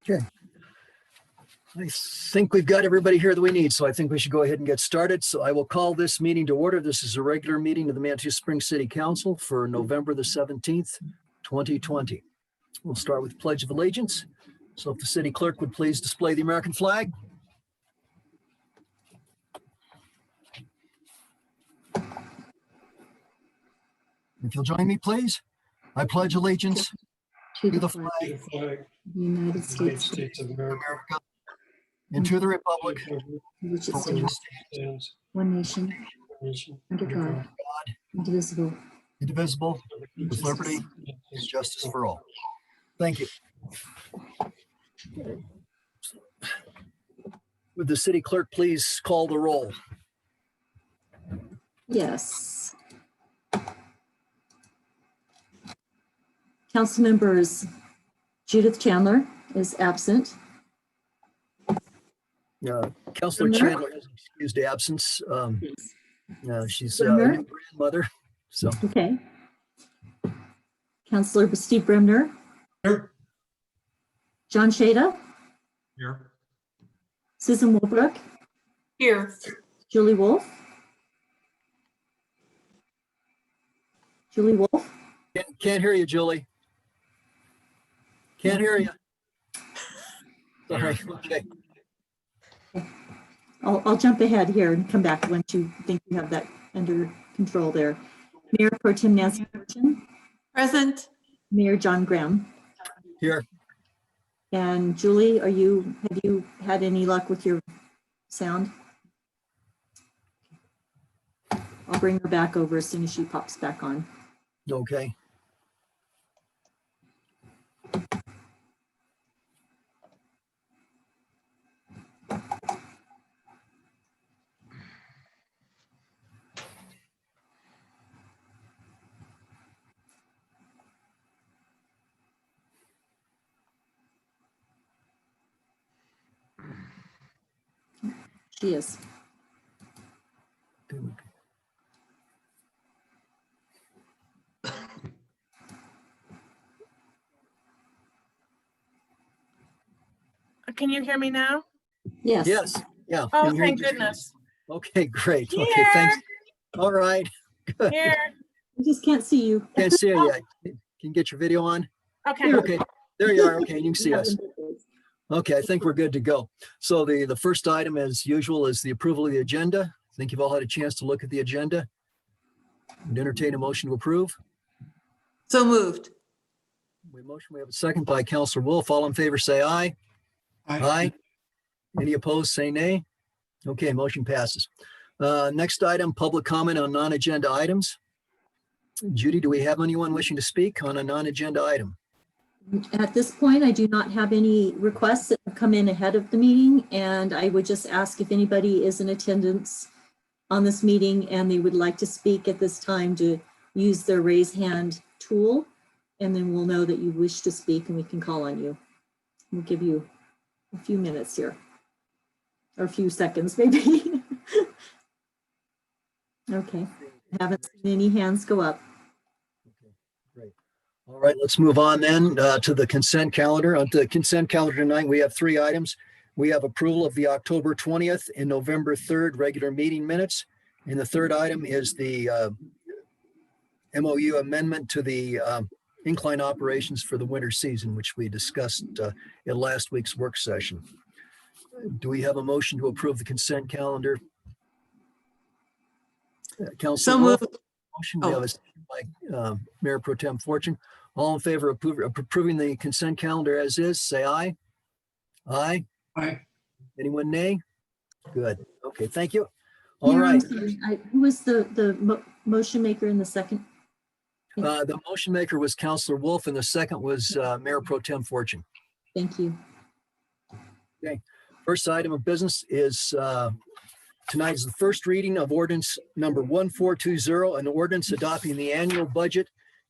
Okay. I think we've got everybody here that we need, so I think we should go ahead and get started. So I will call this meeting to order. This is a regular meeting of the Manitou Springs City Council for November the 17th, 2020. We'll start with Pledge of Allegiance. So if the city clerk would please display the American flag. If you'll join me, please. I pledge allegiance to the flag the flag of the United of the United States, States of of America, America and to the republic which for is which it stands one nation, one nation, under God, indivisible. indivisible, with liberty and and justice for all. Thank you. Would the city clerk please call the roll? Yes. Council members Judith Chandler is absent. Councilor Bremner? Chandler has excused absence. She's a Bremner? new grandmother. So Okay. Councilor Steve Bremner, Here. John Shada, Here. Susan Wolbrook, Here. Julie Wolf. Julie Wolf. can't hear you, Julie. Can't hear you. Sorry. Okay. I'll jump ahead here and come back once you think you have that under control there. Mayor Pro Tem Nancy Fortune, Present. Mayor John Graham. Here. And Julie, have you had any luck with your sound? I'll bring her back over as soon as she pops back on. Okay. She is. Can you hear me now? Yes. Yes. Yeah. Oh, can hear thank you. goodness. Okay, great. Okay, Here. thanks. All right. Good. Here. I just can't see you. Can't see you yet. Can you get your video on? Okay. Okay, there you are. Okay, you can see us. Okay, I think we're good to go. So the first item, as usual, is the approval of the agenda. I think you've all had a chance to look at the agenda. Would entertain a motion to approve. So moved. We have a second by Councilor Wolf. All in favor, say aye. Aye. Any opposed, say nay. Okay, motion passes. Next item, public comment on non-agenda items. Judy, do we have anyone wishing to speak on a non-agenda item? At this point, I do not have any requests that have come in ahead of the meeting, and I would just ask if anybody is in attendance on this meeting and they would like to speak at this time to use their raise hand tool, and then we'll know that you wish to speak and we can call on you. We'll give you a few minutes here, or a few seconds maybe. Okay, haven't seen any hands go up. Okay, great. All right, let's move on then to the consent calendar. On the consent calendar tonight, we have three items. We have approval of the October 20th and November 3rd regular meeting minutes. And the third item is the MOU amendment to the incline operations for the winter season, which we discussed at last week's work session. Do we have a motion to approve the consent calendar? Councilor So Wolf, moved. motion. We have a second by Mayor Pro Tem Fortune. All in favor of approving the consent calendar as is, say aye. Aye. Aye. Anyone nay? Good. Okay, thank you. All Mayor, I'm right. sorry, who was the motion maker in the second? The motion maker was Councilor Wolf and the second was Mayor Pro Tem Fortune. Thank you. First item of business is tonight is the first reading of ordinance number 1420, an ordinance adopting the annual budget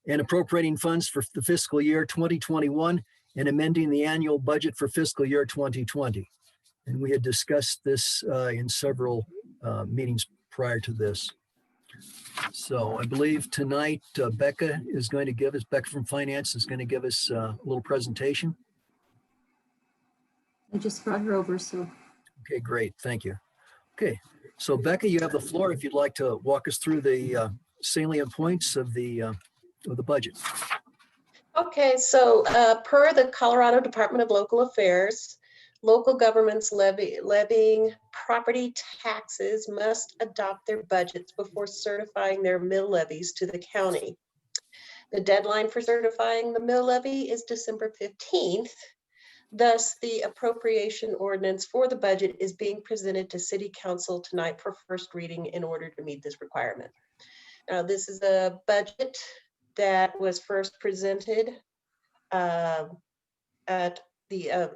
and appropriating funds for the fiscal year 2021 and amending the annual budget for fiscal year 2020. And we had discussed this in several meetings prior to this. So I believe tonight Becca from Finance is going to give us a little presentation. I just brought her over, so. Okay, great. Thank you. Okay, so Becca, you have the floor if you'd like to walk us through the salient points of the budget. Okay, so per the Colorado Department of Local Affairs, local governments levying property taxes must adopt their budgets before certifying their mill levies to the county. The deadline for certifying the mill levy is December 15th. Thus, the appropriation ordinance for the budget is being presented to City Council tonight for first reading in order to meet this requirement. Now, this is a budget that was first presented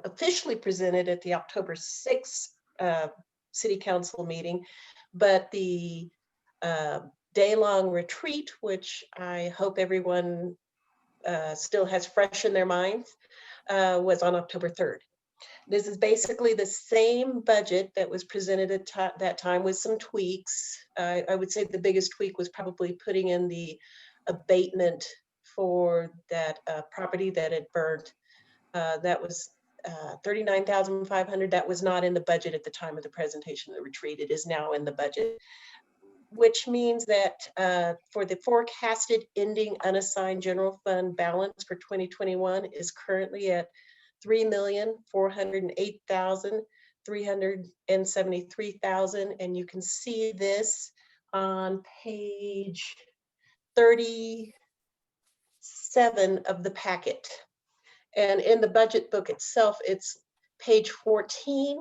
officially presented at the October 6th City Council meeting, but the day-long retreat, which I hope everyone still has fresh in their minds, was on October 3rd. This is basically the same budget that was presented at that time with some tweaks. I would say the biggest tweak was probably putting in the abatement for that property that had burned. That was $39,500. That was not in the budget at the time of the presentation of the retreat. It is now in the budget, which means that for the forecasted ending unassigned general fund balance for 2021 is currently at $3,408,373,000. And you can see this on page 37 of the packet. And in the budget book itself, it's page 14,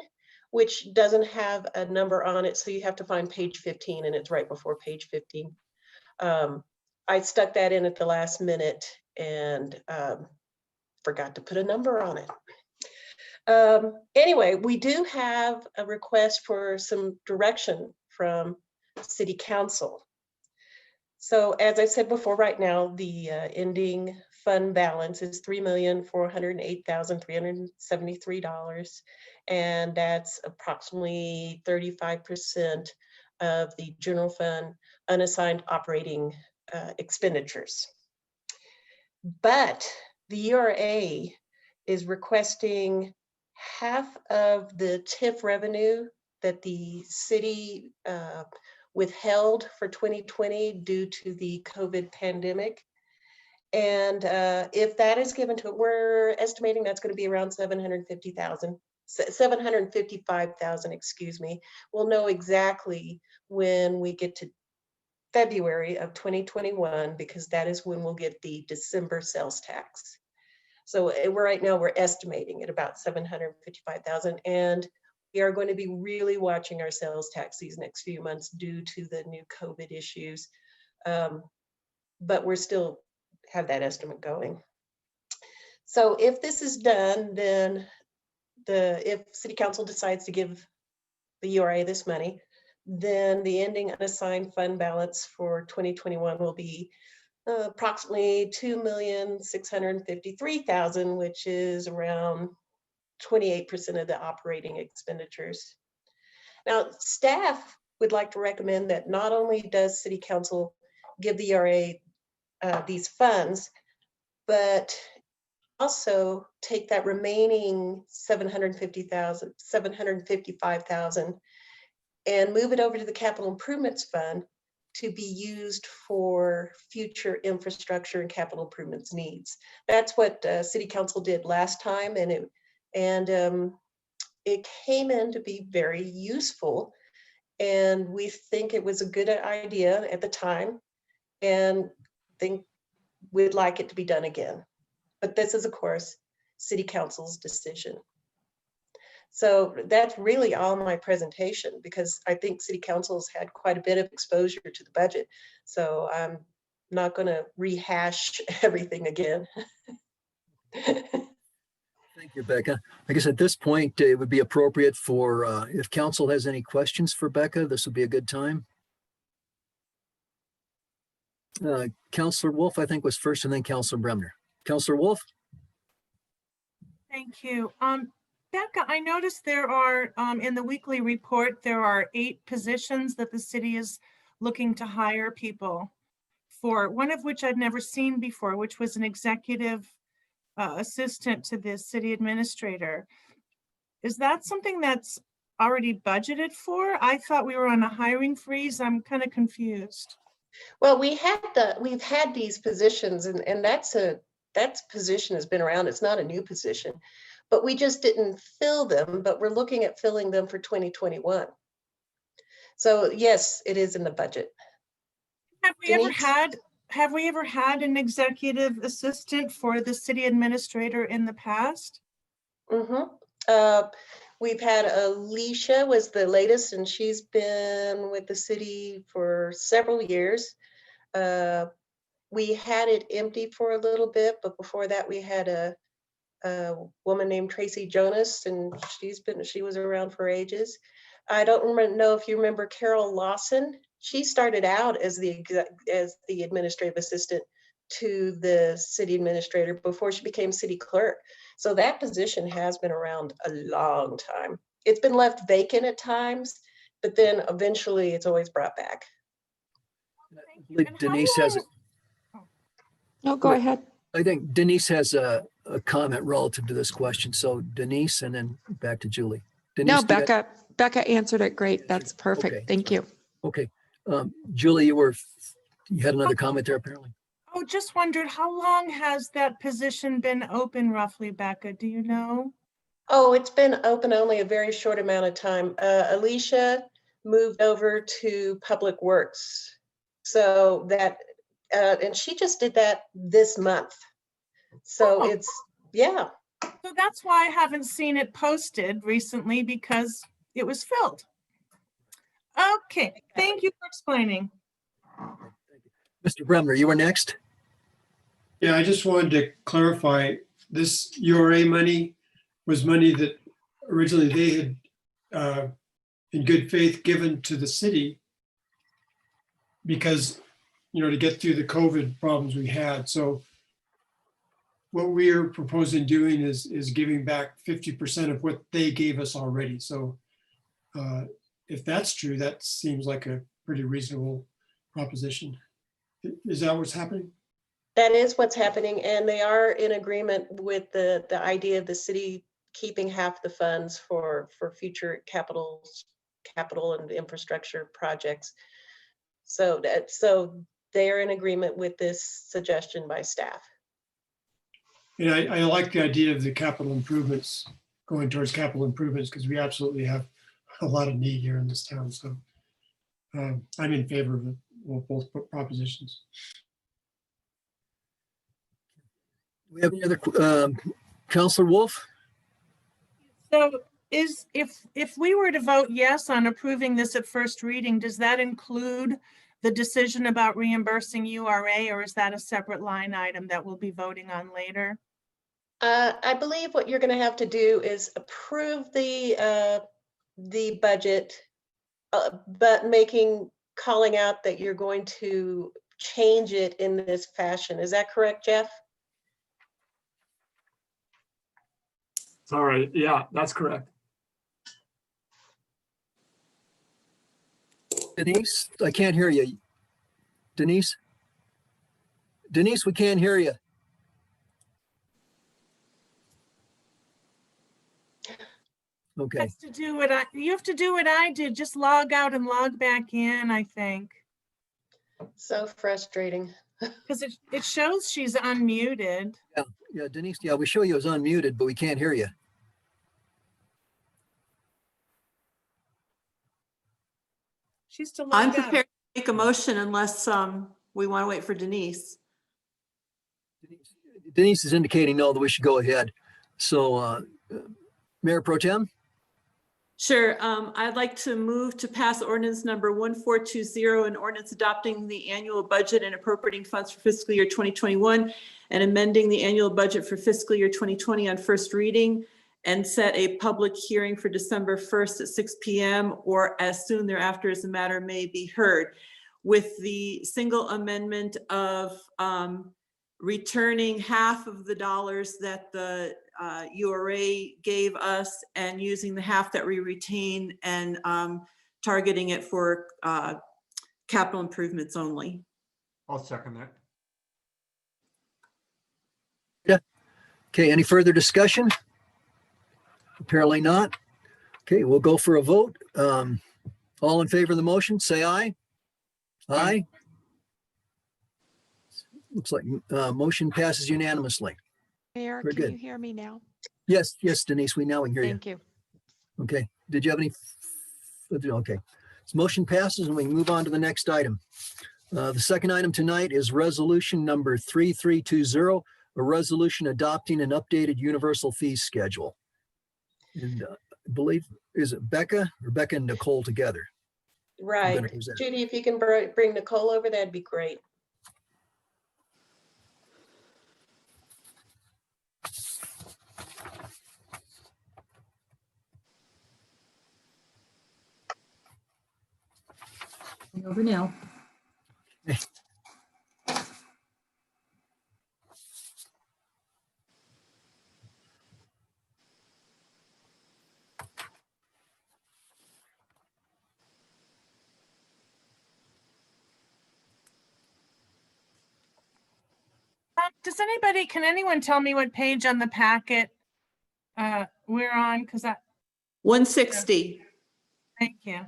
which doesn't have a number on it. So you have to find page 15, and it's right before page 15. I stuck that in at the last minute and forgot to put a number on it. Anyway, we do have a request for some direction from City Council. So as I said before, right now, the ending fund balance is $3,408,373. And that's approximately 35% of the general fund unassigned operating expenditures. But the ERA is requesting half of the TIF revenue that the city withheld for 2020 due to the COVID pandemic. And if that is given to it, we're estimating that's going to be around $755,000, excuse me. We'll know exactly when we get to February of 2021, because that is when we'll get the December sales tax. So right now we're estimating at about $755,000, and we are going to be really watching our sales tax these next few months due to the new COVID issues. But we're still have that estimate going. So if this is done, then if City Council decides to give the URA this money, then the ending unassigned fund balance for 2021 will be approximately $2,653,000, which is around 28% of the operating expenditures. Now, staff would like to recommend that not only does City Council give the ERA these funds, but also take that remaining $755,000 and move it over to the Capital Improvements Fund to be used for future infrastructure and capital improvements needs. That's what City Council did last time, and it came in to be very useful. And we think it was a good idea at the time, and think we'd like it to be done again. But this is, of course, City Council's decision. So that's really all my presentation, because I think City Council's had quite a bit of exposure to the budget. So I'm not going to rehash everything again. Thank you, Becca. I guess at this point, it would be appropriate for, if council has any questions for Becca, this would be a good time. Councillor Wolf, I think, was first, and then Councillor Bremner. Councillor Wolf? Thank you. Becca, I noticed there are, in the weekly report, there are 8 positions that the city is looking to hire people for, one of which I'd never seen before, which was an executive assistant to the city administrator. Is that something that's already budgeted for? I thought we were on a hiring freeze. I'm kind of confused. Well, we've had these positions and that position has been around. It's not a new position, but we just didn't fill them, but we're looking at filling them for 2021. So yes, it is in the budget. Have Denise? we ever had an executive assistant for the city administrator in the past? We've had Alicia was the latest, and she's been with the city for several years. We had it empty for a little bit, but before that we had a woman named Tracy Jonas, and she was around for ages. I don't know if you remember Carol Lawson. She started out as the administrative assistant to the city administrator before she became city clerk. So that position has been around a long time. It's been left vacant at times, but then eventually it's always brought back. Thank you. And how Denise has, long- No, go ahead. I think Denise has a comment relative to this question. So Denise, and then back to Julie. Denise, No, do you got- Becca answered it great. That's Okay, perfect. Thank you. Okay. Julie, you had another comment there apparently. Oh, just wondered, how long has that position been open roughly, Becca? Do you know? Oh, it's been open only a very short amount of time. Alicia moved over to Public Works. So that, and she just did that this month. So Oh. yeah. So that's why I haven't seen it posted recently, because it was filled. Okay, thank you for explaining. Mr. Bremner, you were next. Yeah, I just wanted to clarify, this URA money was money that originally they had, in good faith, given to the city because, to get through the COVID problems we had. So what we are proposing doing is giving back 50% of what they gave us already. So if that's true, that seems like a pretty reasonable proposition. Is that what's happening? That is what's happening, and they are in agreement with the idea of the city keeping half the funds for future capital and infrastructure projects. So they are in agreement with this suggestion by staff. And I like the idea of the capital improvements, going towards capital improvements, because we absolutely have a lot of need here in this town. So I'm in favor of it, well, both propositions. Do we have any other, Counselor Wolf? So if we were to vote yes on approving this at first reading, does that include the decision about reimbursing URA, or is that a separate line item that we'll be voting on later? I believe what you're going to have to do is approve the budget, but calling out that you're going to change it in this fashion. Is that correct, Jeff? All right. Yeah, that's correct. Denise, I can't hear you. Denise? Denise, we can't hear you. Okay, You have to do what I did, just log out and log back in, I think. So frustrating. Because it shows she's unmuted. yeah, Denise, yeah, we show you as unmuted, but we can't hear you. She's still I'm logged out. prepared to make a motion unless we want to wait for Denise. Denise is indicating no, that we should go ahead. So, Mayor Pro Tem? Sure. I'd like to move to pass ordinance number 1420, an ordinance adopting the annual budget and appropriating funds for fiscal year 2021 and amending the annual budget for fiscal year 2020 on first reading, and set a public hearing for December 1st at 6 p.m. or as soon thereafter as the matter may be heard, with the single amendment of returning half of the dollars that the URA gave us and using the half that we retain and targeting it for capital improvements only. I'll second that. Okay, any further discussion? Apparently not. Okay, we'll go for a vote. All in favor of the motion, say aye. Aye. Looks like motion passes unanimously. Mayor, Very can good. you hear me now? Yes, yes, Denise, we now can hear you. Thank you. Okay, did you have any? Okay, so motion passes and we can move on to the next item. The second item tonight is resolution number 3320, a resolution adopting an updated universal fee schedule. And I believe, is it Becca and Nicole together? Right. gonna present. Judy, if you can bring Nicole over, that'd be great. Over now. Can anyone tell me what page on the packet we're on? Because 160. thank you.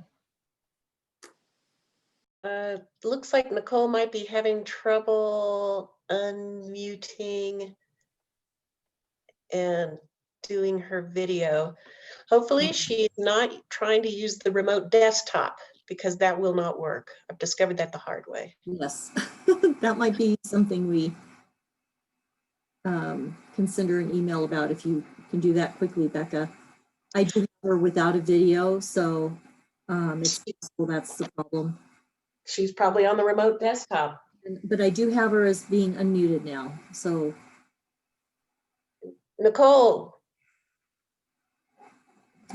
Looks like Nicole might be having trouble unmuting and doing her video. Hopefully she's not trying to use the remote desktop because that will not work. I've discovered that the hard way. Yes, that might be something we consider an email about if you can do that quickly, Becca. I do have her without a video, so it's possible that's the problem. She's probably on the remote desktop. But I do have her as being unmuted now, so Nicole,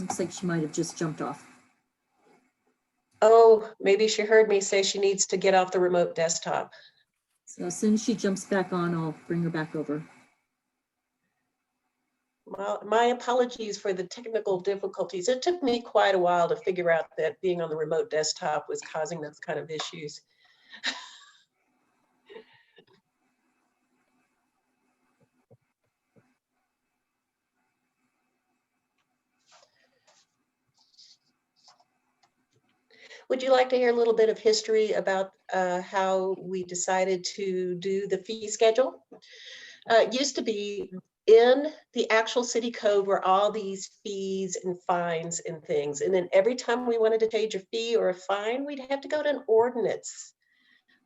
looks like she might have just jumped off. oh, maybe she heard me say she needs to get off the remote desktop. So as soon as she jumps back on, I'll bring her back over. Well, my apologies for the technical difficulties. It took me quite a while to figure out that being on the remote desktop was causing those kind of issues. Would you like to hear a little bit of history about how we decided to do the fee schedule? It used to be in the actual city code were all these fees and fines and things. And then every time we wanted to change a fee or a fine, we'd have to go to an ordinance,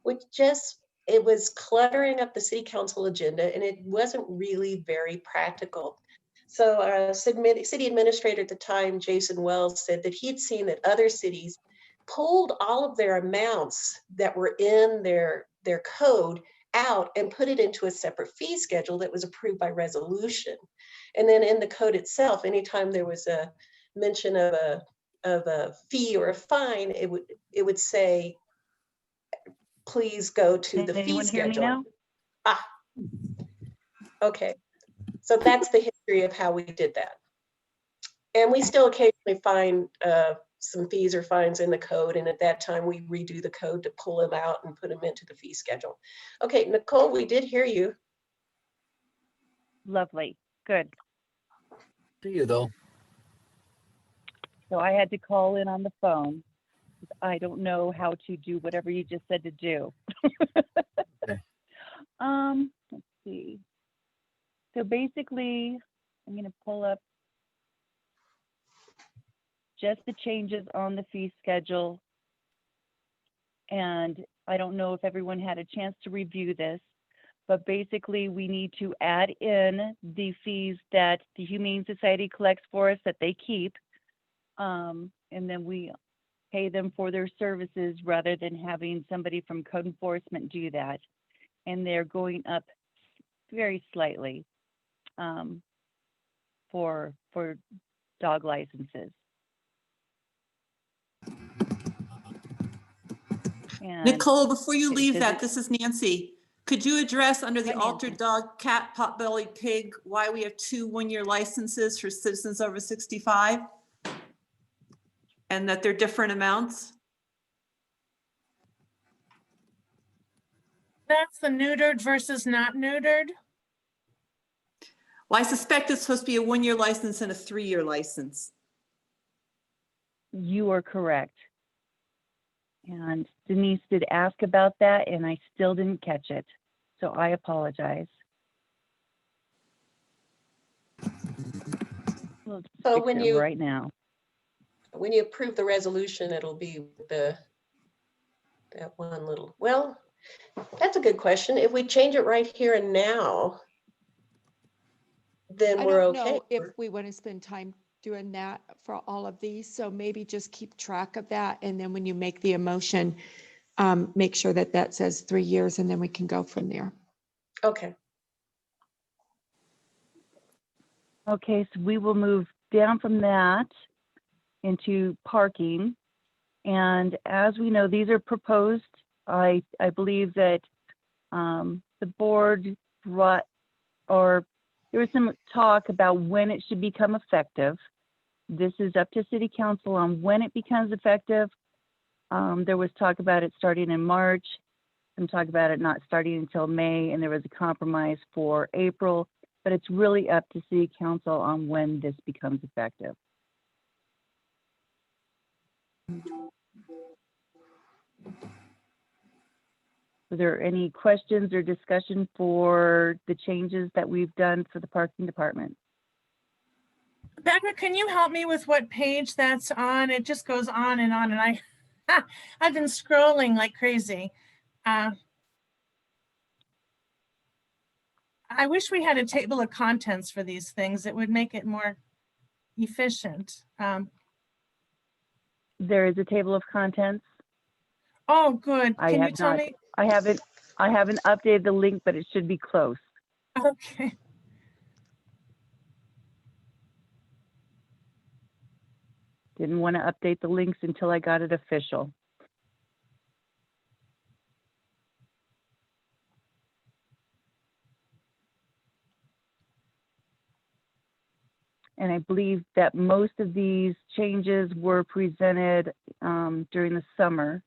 which it was cluttering up the city council agenda and it wasn't really very practical. So city administrator at the time, Jason Wells, said that he'd seen that other cities pulled all of their amounts that were in their code out and put it into a separate fee schedule that was approved by resolution. And then in the code itself, anytime there was a mention of a fee or a fine, it would say, please go to the fee schedule. Ah, okay. So that's the history of how we did that. And we still occasionally find some fees or fines in the code. And at that time, we redo the code to pull them out and put them into the fee schedule. Okay, Nicole, we did hear you. Lovely. Good. See you though. So I had to call in on the phone. I don't know how to do whatever you just said to do. Okay. Let's see. So basically, I'm going to pull up just the changes on the fee schedule. And I don't know if everyone had a chance to review this, but basically we need to add in the fees that the Humane Society collects for us that they keep. And then we pay them for their services rather than having somebody from code enforcement do that. And they're going up very slightly for dog licenses. And Nicole, before you does leave it- that, this is Nancy. Could you address under the Hi, altered Nancy. dog, cat, potbelly pig, why we have 2 one-year licenses for citizens over 65? And that they're different amounts? That's the neutered versus not neutered. Well, I suspect it's supposed to be a 1-year license and a 3-year license. You are correct. And Denise did ask about that and I still didn't catch it. So I apologize. We'll So fix when it you- right now. When you approve the resolution, it'll be that one little, well, that's a good question. If we change it right here and now, then I we're don't okay. know if we want to spend time doing that for all of these, so maybe just keep track of that, and then when you make the motion, make sure that that says 3 years, and then we can go from there. Okay. Okay, so we will move down from that into parking. And as we know, these are proposed. I believe that the board brought, or there was some talk about when it should become effective. This is up to city council on when it becomes effective. There was talk about it starting in March, some talk about it not starting until May, and there was a compromise for April, but it's really up to city council on when this becomes effective. Are there any questions or discussion for the changes that we've done for the parking department? Becca, can you help me with what page that's on? It just goes on, and I've been scrolling like crazy. I wish we had a table of contents for these things. It would make it more efficient. There is a table of contents. Oh, good. I Can you have tell not- me? I haven't updated the link, but it should be close. Okay. Didn't want to update the links until I got it official. And I believe that most of these changes were presented during the summer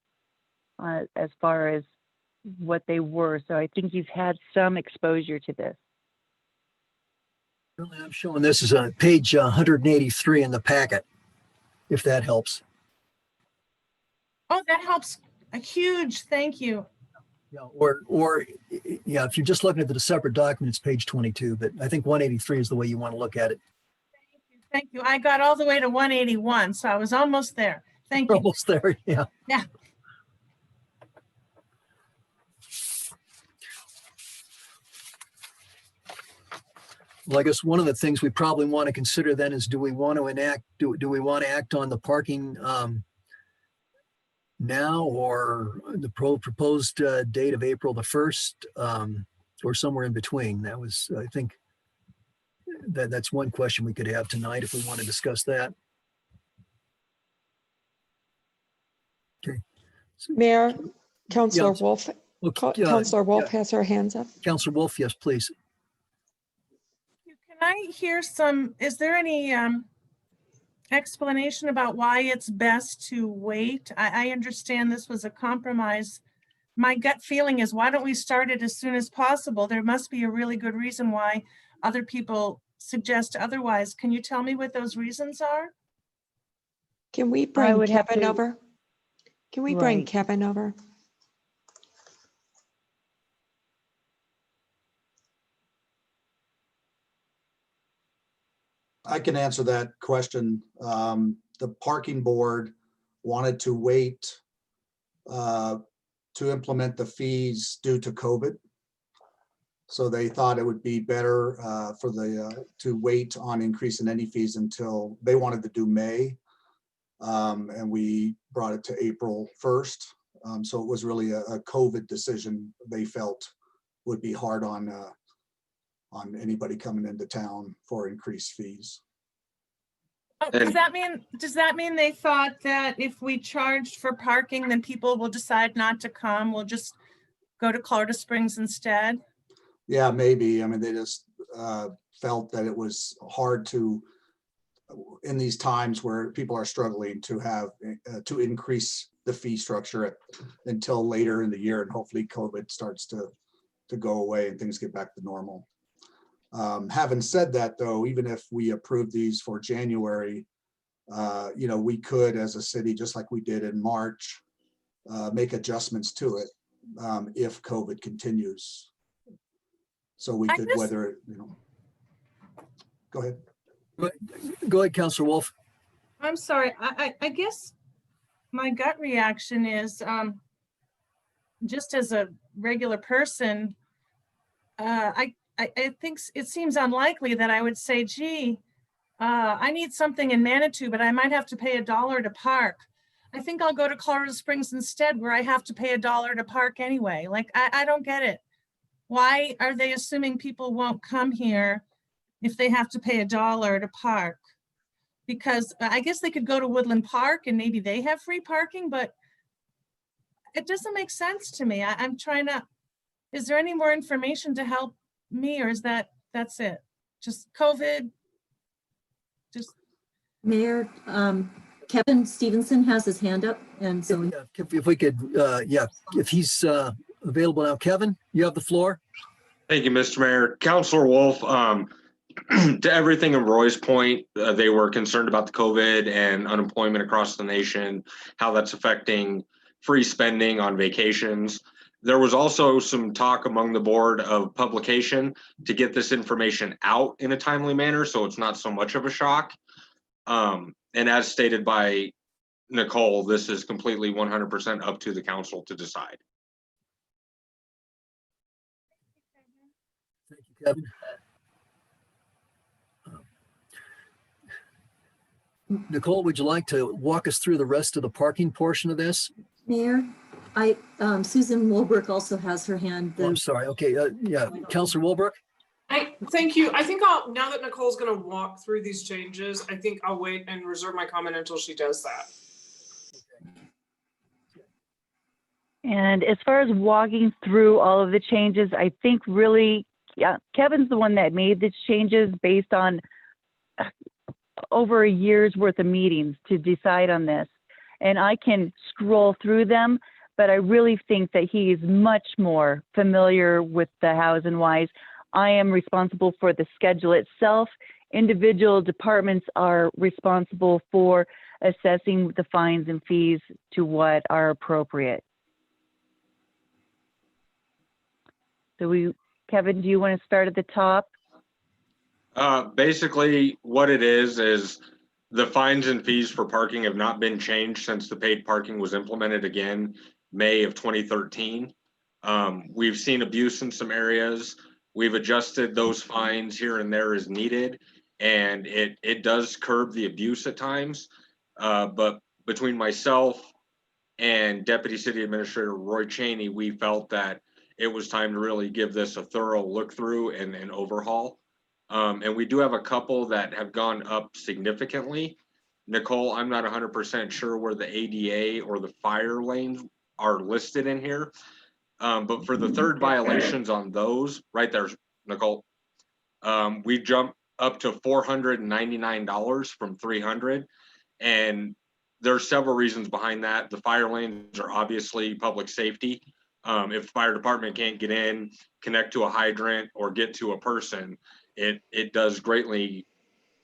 as far as what they were. So I think you've had some exposure to this. I'm showing this is on page 183 in the packet, if that helps. Oh, that helps. A huge thank you. Yeah, or yeah, if you're just looking at the separate documents, page 22, but I think 183 is the way you want to look at it. Thank you. I got all the way to 181, so I was almost there. Thank you. Almost there, yeah. Yeah. Well, I guess one of the things we probably want to consider then is, do we want to act on the parking now, or the proposed date of April the 1st, or somewhere in between? That was, I think, that's one question we could have tonight if we want to discuss that. Okay. Mayor, Counselor Yes. Wolf, Well, Counselor Wolf has her hands up. Counselor Wolf, yes, please. Can I hear is there any explanation about why it's best to wait? I understand this was a compromise. My gut feeling is, why don't we start it as soon as possible? There must be a really good reason why other people suggest otherwise. Can you tell me what those reasons are? Can we bring would have Kevin to- over? Can we bring Right. Kevin over? I can answer that question. The parking board wanted to wait to implement the fees due to COVID. So they thought it would be better to wait on increasing any fees until they wanted to do May. And we brought it to April 1st. So it was really a COVID decision they felt would be hard on anybody coming into town for increased fees. Oh, does that mean they thought that if we charged for parking, then people will decide not to come? We'll just go to Colorado Springs instead? Yeah, maybe. I mean, they just felt that it was hard to, in these times where people are struggling, to have to increase the fee structure until later in the year, and hopefully COVID starts to go away and things get back to normal. Having said that, though, even if we approve these for January, we could, as a city, just like we did in March, make adjustments to it if COVID continues. So we I could, guess- whether, go ahead. Go ahead, Counselor Wolf. I'm sorry, I guess my gut reaction is, just as a regular person, I think it seems unlikely that I would say, gee, I need something in Manitou, but I might have to pay $1 to park. I think I'll go to Colorado Springs instead, where I have to pay $1 to park anyway. Like, I don't get it. Why are they assuming people won't come here if they have to pay $1 to park? Because I guess they could go to Woodland Park and maybe they have free parking, but it doesn't make sense to me. I'm trying to, is there any more information to help me, or is that's it? Just COVID? Just, Mayor, Kevin Stevenson has his hand up, and so Yeah, if we could, if he's available now. Kevin, you have the floor. Thank you, Mr. Mayor. Councilor Wolf, to everything in Roy's point, they were concerned about the COVID and unemployment across the nation, how that's affecting free spending on vacations. There was also some talk among the board of publication to get this information out in a timely manner, so it's not so much of a shock. And as stated by Nicole, this is completely 100% up to the council to decide. Thank you, Kevin. Nicole, would you like to walk us through the rest of the parking portion of this? Mayor, Susan Wolbrook also has her hand. Oh, I'm sorry. Okay, yeah, Counselor Wolbrook. Thank you. I think now that Nicole's going to walk through these changes, I think I'll wait and reserve my comment until she does that. And as far as walking through all of the changes, I think really, yeah, Kevin's the one that made these changes based on over a year's worth of meetings to decide on this. And I can scroll through them, but I really think that he is much more familiar with the hows and whys. I am responsible for the schedule itself. Individual departments are responsible for assessing the fines and fees to what are appropriate. So Kevin, do you want to start at the top? Basically, what it is the fines and fees for parking have not been changed since the paid parking was implemented again, May of 2013. We've seen abuse in some areas. We've adjusted those fines here and there as needed, and it does curb the abuse at times. But between myself and Deputy City Administrator Roy Cheney, we felt that it was time to really give this a thorough look through and an overhaul. And we do have a couple that have gone up significantly. Nicole, I'm not 100% sure where the ADA or the fire lanes are listed in here. But for the third violations on those, right there, Nicole, we jumped up to $499 from $300. And there's several reasons behind that. The fire lanes are obviously public safety. If the fire department can't get in, connect to a hydrant, or get to a person, it does greatly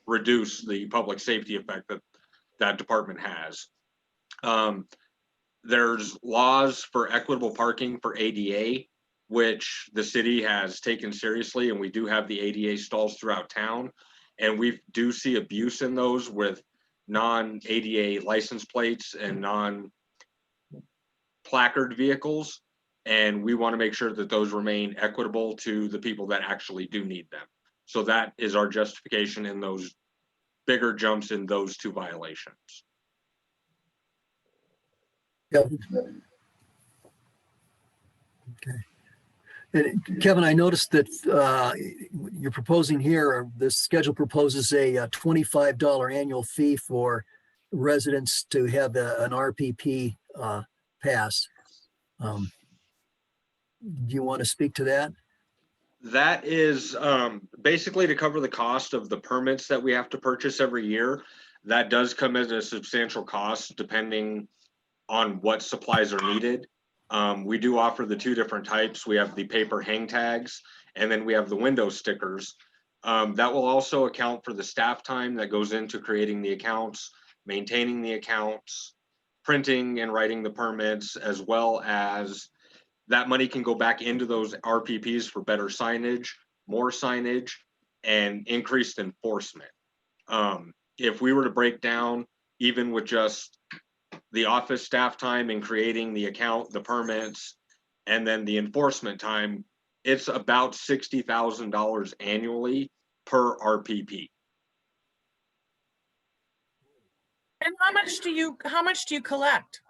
reduce the public safety effect that department has. There's laws for equitable parking for ADA, which the city has taken seriously, and we do have the ADA stalls throughout town. And we do see abuse in those with non-ADA license plates and non-placard vehicles. And we want to make sure that those remain equitable to the people that actually do need them. So that is our justification in those bigger jumps in those two violations. Yeah. Okay. And Kevin, I noticed that you're proposing here, or the schedule proposes a $25 annual fee for residents to have an RPP pass. Do you want to speak to that? That is basically to cover the cost of the permits that we have to purchase every year. That does come at a substantial cost depending on what supplies are needed. We do offer the two different types. We have the paper hang tags, and then we have the window stickers. That will also account for the staff time that goes into creating the accounts, maintaining the accounts, printing and writing the permits, as well as that money can go back into those RPPs for better signage, more signage, and increased enforcement. If we were to break down, even with just the office staff time in creating the account, the permits, and then the enforcement time, it's about $60,000 annually per RPP. And how much do you collect?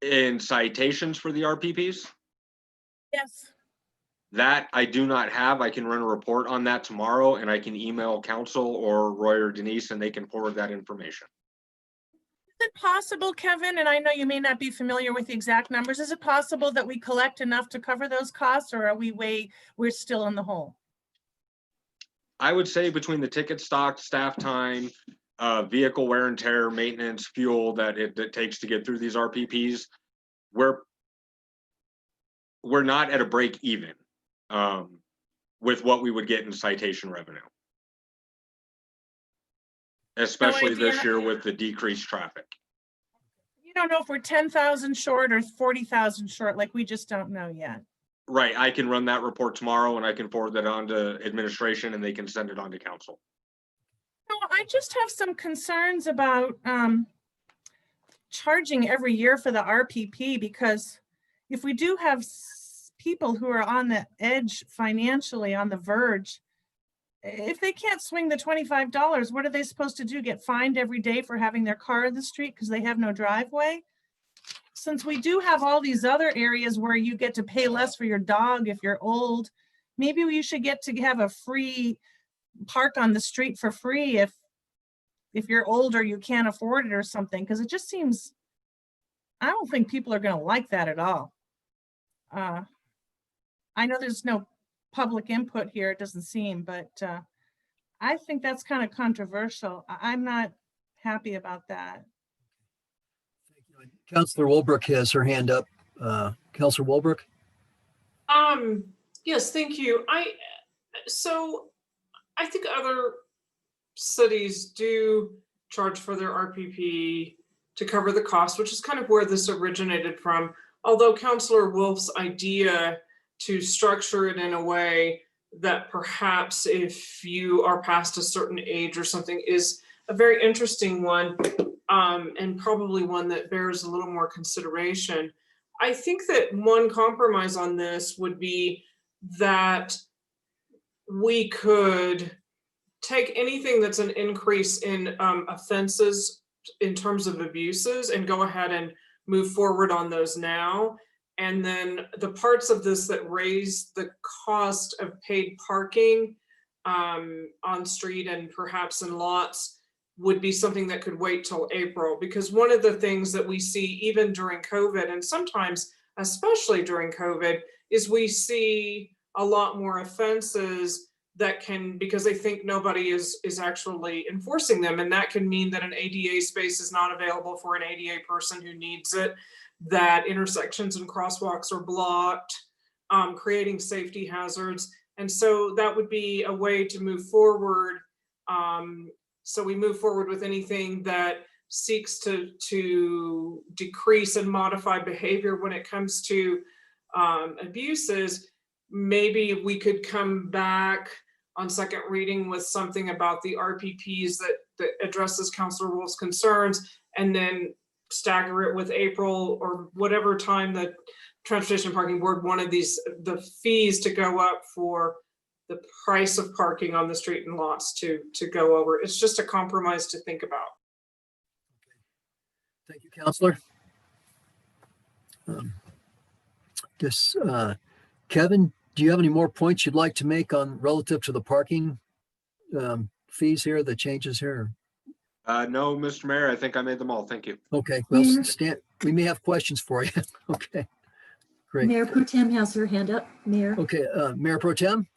In citations for the RPPs, Yes. that I do not have. I can run a report on that tomorrow, and I can email council or Roy or Denise, and they can forward that information. Is it possible, Kevin, and I know you may not be familiar with the exact numbers, is it possible that we collect enough to cover those costs, or are we're still in the hole? I would say between the ticket stock, staff time, vehicle wear and tear, maintenance, fuel that it takes to get through these RPPs, we're not at a break even with what we would get in citation revenue. Especially this year with the decreased traffic. You don't know if we're 10,000 short or 40,000 short, like we just don't know yet. Right, I can run that report tomorrow and I can forward that on to administration and they can send it on to council. No, I just have some concerns about charging every year for the RPP, because if we do have people who are on the edge financially, on the verge, if they can't swing the $25, what are they supposed to do? Get fined every day for having their car in the street because they have no driveway? Since we do have all these other areas where you get to pay less for your dog if you're old, maybe we should get to have a free park on the street for free if you're older, you can't afford it or something, because it just seems, I don't think people are going to like that at all. I know there's no public input here, it doesn't seem, but I think that's kind of controversial. I'm not happy about that. Councillor Wolbrook has her hand up. Councillor Wolbrook? Yes, thank you. So I think other cities do charge for their RPP to cover the cost, which is kind of where this originated from. Although Councillor Wolf's idea to structure it in a way that perhaps if you are past a certain age or something is a very interesting one, and probably one that bears a little more consideration. I think that one compromise on this would be that we could take anything that's an increase in offenses in terms of abuses and go ahead and move forward on those now. And then the parts of this that raise the cost of paid parking on street and perhaps in lots would be something that could wait till April. Because one of the things that we see even during COVID, and sometimes especially during COVID, is we see a lot more offenses that can, because they think nobody is actually enforcing them. And that can mean that an ADA space is not available for an ADA person who needs it, that intersections and crosswalks are blocked, creating safety hazards. And so that would be a way to move forward. So we move forward with anything that seeks to decrease and modify behavior when it comes to abuses. Maybe we could come back on second reading with something about the RPPs that addresses Councilor Wolf's concerns, and then stagger it with April or whatever time the Transportation Parking Board wanted the fees to go up for the price of parking on the street and lots to go over. It's just a compromise to think about. Thank you, Councillor. Kevin, do you have any more points you'd like to make on relative to the parking fees here, the changes here? No, Mr. Mayor, I think I made them all. Thank you. Okay, well, Mayor? Stan, we may have questions for you. Okay, great. Mayor Pro Tem has her hand up. Mayor. Okay, Mayor Pro Tem?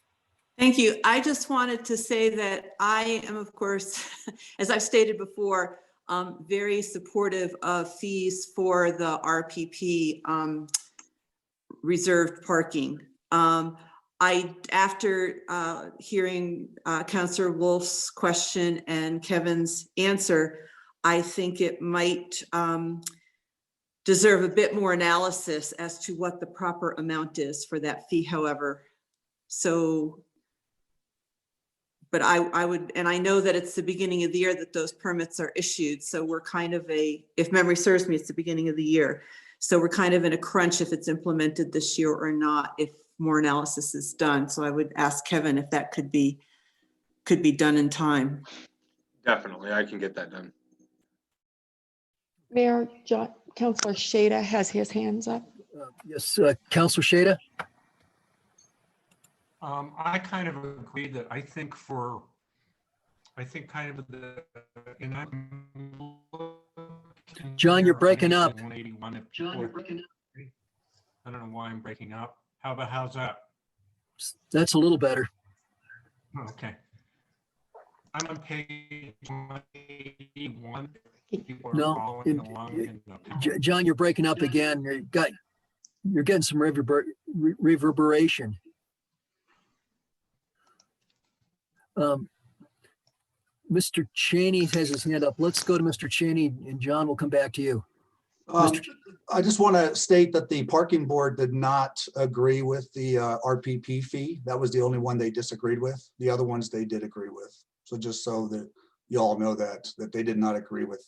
Thank you. I just wanted to say that I am, of course, as I've stated before, very supportive of fees for the RPP reserved parking. after hearing Counselor Wolf's question and Kevin's answer, I think it might deserve a bit more analysis as to what the proper amount is for that fee, however. So, but I would, and I know that it's the beginning of the year that those permits are issued. So we're kind of if memory serves me, it's the beginning of the year. So we're kind of in a crunch if it's implemented this year or not, if more analysis is done. So I would ask Kevin if that could be done in time. Definitely, I can get that done. Mayor, Councilor Shada has his hands up. Yes, Counselor Shada? I kind of agree that I think kind of the, and I'm looking John, you're here, I breaking think up. the 181 if people- I don't know why I'm breaking up. How's that? That's a little better. Oh, okay. I'm on page 181. People are No, following along in the- John, you're breaking up again. You're getting some reverberation. Mr. Cheney has his hand up. Let's go to Mr. Cheney, and John will come back to you. I just want to state that the parking board did not agree with the RPP fee. That was the only one they disagreed with. The other ones they did agree with. So just so that you all know that they did not agree with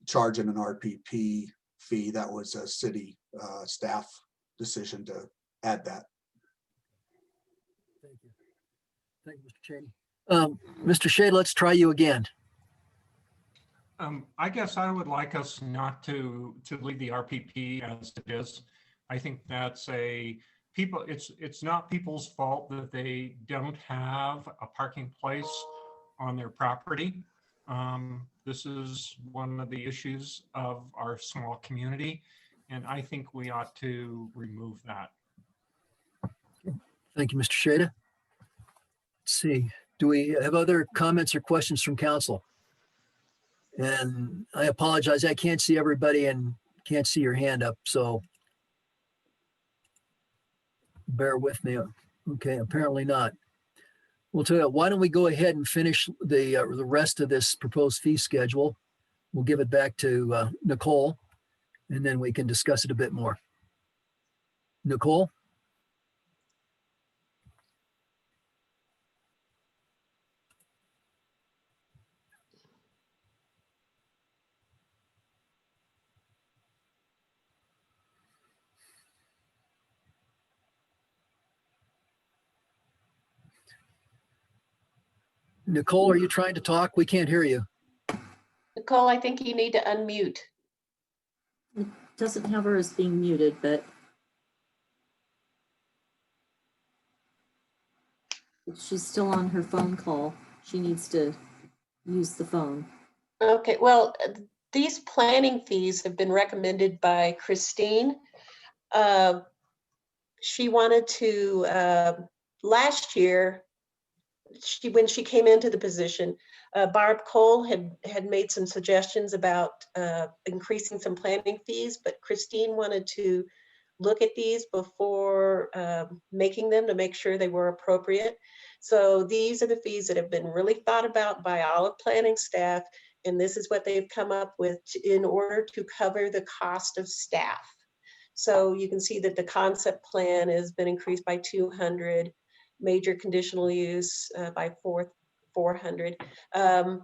charging an RPP fee. That was a city staff decision to add that. Thank you. Thank you, Mr. Cheney. Mr. Shea, let's try you again. I guess I would like us not to leave the RPP as it is. I think that's it's not people's fault that they don't have a parking place on their property. This is one of the issues of our small community, and I think we ought to remove that. Thank you, Mr. Shada. Let's see. Do we have other comments or questions from council? And I apologize, I can't see everybody and can't see your hand up, so bear with me. Okay, apparently not. We'll tell you, why don't we go ahead and finish the rest of this proposed fee schedule? We'll give it back to Nicole, and then we can discuss it a bit more. Nicole? Nicole, are you trying to talk? We can't hear you. Nicole, I think you need to unmute. It doesn't have her as being muted, but she's still on her phone call. She needs to use the phone. Okay, well, these planning fees have been recommended by Christine. She wanted to, last year, when she came into the position, Barb Cole had made some suggestions about increasing some planning fees, but Christine wanted to look at these before making them to make sure they were appropriate. So these are the fees that have been really thought about by all of planning staff, and this is what they've come up with in order to cover the cost of staff. So you can see that the concept plan has been increased by 200, major conditional use by 400. Do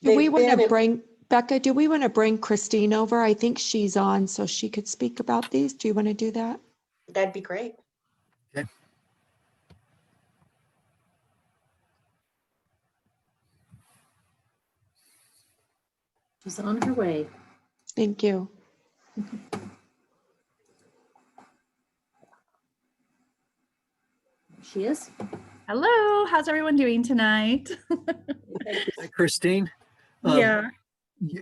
we want to bring, Becca, do we want to bring Christine over? I think she's on so she could speak about these. Do you want to do that? That'd be great. Okay. She's on her way. Thank you. She is. Hello, how's everyone doing tonight? Hi, Christine. Yeah.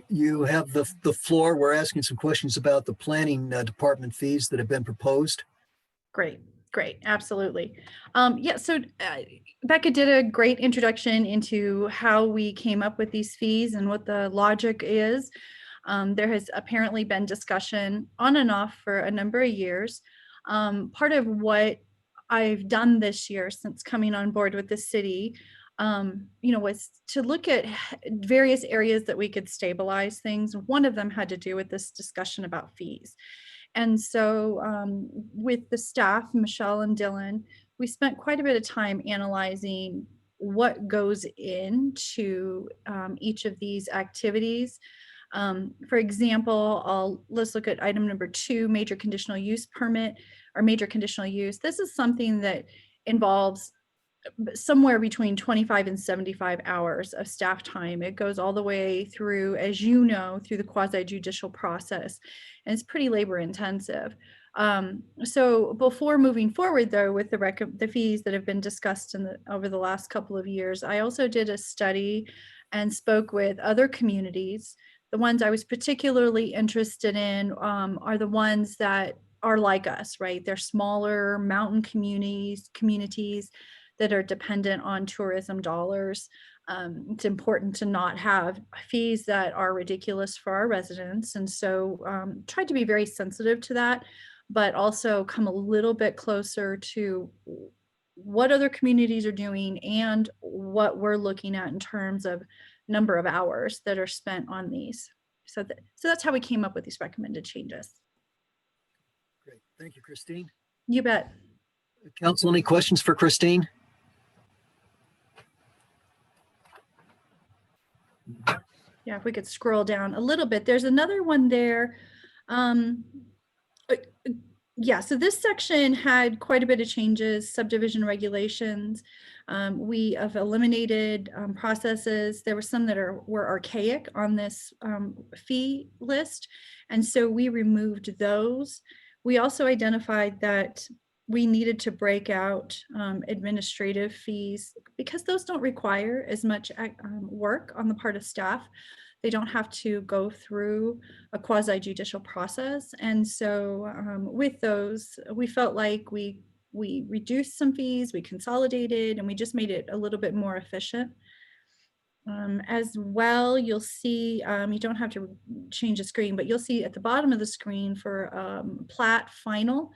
You have the floor. We're asking some questions about the planning department fees that have been proposed. Great, absolutely. Yeah, so Becca did a great introduction into how we came up with these fees and what the logic is. There has apparently been discussion on and off for a number of years. Part of what I've done this year since coming on board with the city, was to look at various areas that we could stabilize things. One of them had to do with this discussion about fees. And so with the staff, Michelle and Dylan, we spent quite a bit of time analyzing what goes into each of these activities. For example, let's look at item number 2, major conditional use permit or major conditional use. This is something that involves somewhere between 25 and 75 hours of staff time. It goes all the way through, as you know, through the quasi-judicial process, and it's pretty labor intensive. So before moving forward, though, with the fees that have been discussed over the last couple of years, I also did a study and spoke with other communities. The ones I was particularly interested in are the ones that are like us, right? They're smaller mountain communities that are dependent on tourism dollars. It's important to not have fees that are ridiculous for our residents. And so tried to be very sensitive to that, but also come a little bit closer to what other communities are doing and what we're looking at in terms of number of hours that are spent on these. So that's how we came up with these recommended changes. Great. Thank you, Christine. You bet. Council, any questions for Christine? Yeah, if we could scroll down a little bit, there's another one there. Yeah, so this section had quite a bit of changes, subdivision regulations. We have eliminated processes. There were some that were archaic on this fee list, and so we removed those. We also identified that we needed to break out administrative fees because those don't require as much work on the part of staff. They don't have to go through a quasi-judicial process. And so with those, we felt like we reduced some fees, we consolidated, and we just made it a little bit more efficient. As well, you'll see, you don't have to change the screen, but you'll see at the bottom of the screen for plat final,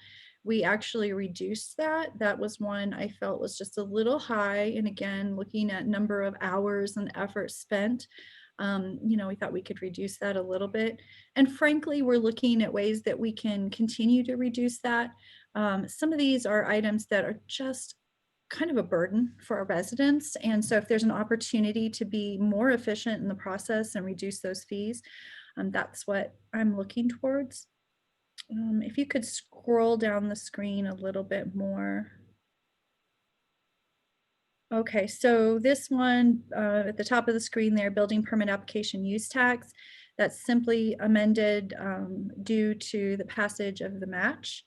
we actually reduced that. That was one I felt was just a little high. And again, looking at number of hours and effort spent, we thought we could reduce that a little bit. And frankly, we're looking at ways that we can continue to reduce that. Some of these are items that are just kind of a burden for our residents. And so if there's an opportunity to be more efficient in the process and reduce those fees, that's what I'm looking towards. If you could scroll down the screen a little bit more. Okay, so this one at the top of the screen there, building permit application use tax, that's simply amended due to the passage of the match.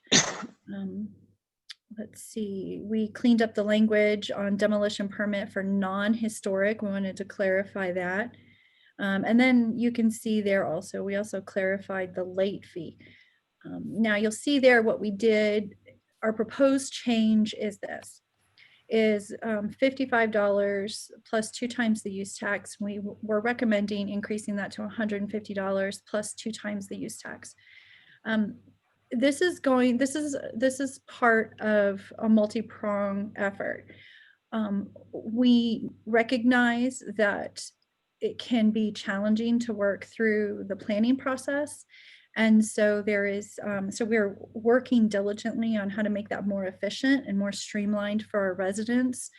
Let's see, we cleaned up the language on demolition permit for non-historic. We wanted to clarify that. And then you can see there also, we also clarified the late fee. Now you'll see there what we did, our proposed change is this, is $55 plus 2 times the use tax. We were recommending increasing that to $150 plus 2 times the use tax. This is part of a multi-pronged effort. We recognize that it can be challenging to work through the planning process. And so we're working diligently on how to make that more efficient and more streamlined for our residents.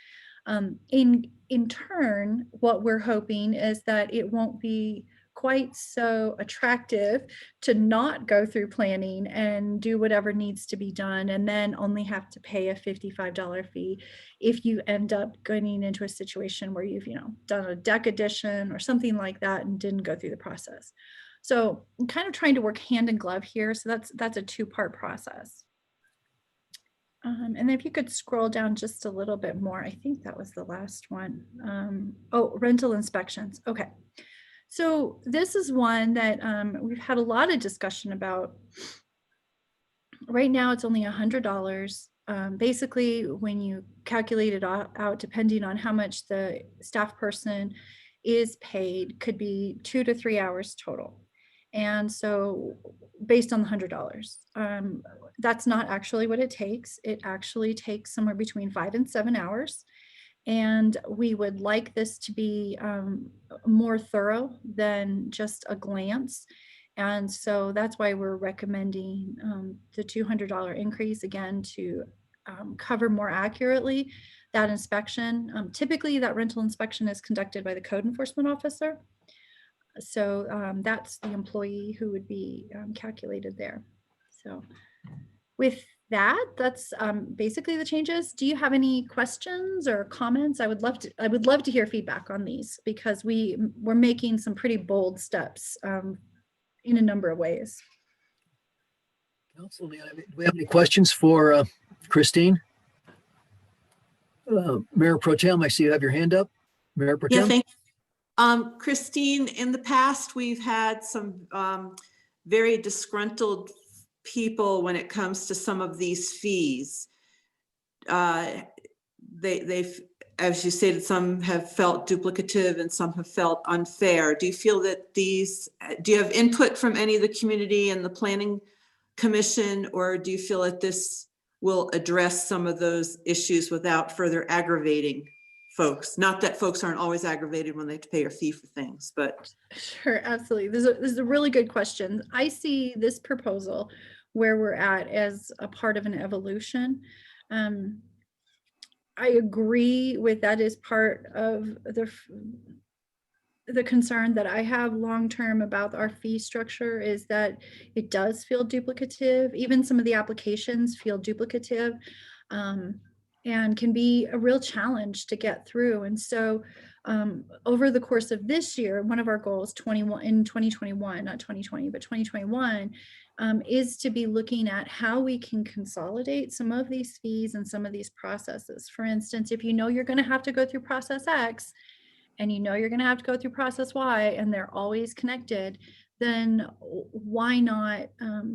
In turn, what we're hoping is that it won't be quite so attractive to not go through planning and do whatever needs to be done and then only have to pay a $55 fee if you end up getting into a situation where you've done a deck addition or something like that and didn't go through the process. So I'm kind of trying to work hand in glove here. So that's a 2-part process. And then if you could scroll down just a little bit more, I think that was the last one. Rental inspections. Okay. So this is one that we've had a lot of discussion about. Right now, it's only $100. Basically, when you calculate it out, depending on how much the staff person is paid, could be 2 to 3 hours total. And so based on the $100, that's not actually what it takes. It actually takes somewhere between 5 and 7 hours. And we would like this to be more thorough than just a glance. And so that's why we're recommending the $200 increase again to cover more accurately that inspection. Typically that rental inspection is conducted by the code enforcement officer. So that's the employee who would be calculated there. So with that, that's basically the changes. Do you have any questions or comments? I would love to hear feedback on these because we're making some pretty bold steps in a number of ways. Council, do we have any questions for Christine? Mayor Pro Tem, I see you have your hand up. Mayor Pro Tem? Yeah, thank you. Christine, in the past, we've had some very disgruntled people when it comes to some of these fees. They've, as you stated, some have felt duplicative and some have felt unfair. Do you feel that do you have input from any of the community and the planning commission, or do you feel that this will address some of those issues without further aggravating folks? Not that folks aren't always aggravated when they have to pay a fee for things, but. Sure, absolutely. This is a really good question. I see this proposal where we're at as a part of an evolution. I agree with that as part of the concern that I have long-term about our fee structure is that it does feel duplicative. Even some of the applications feel duplicative. And can be a real challenge to get through. And so over the course of this year, one of our goals in 2021, not 2020, but 2021, is to be looking at how we can consolidate some of these fees and some of these processes. For instance, if you know you're going to have to go through process X and you know you're going to have to go through process Y and they're always connected, then why not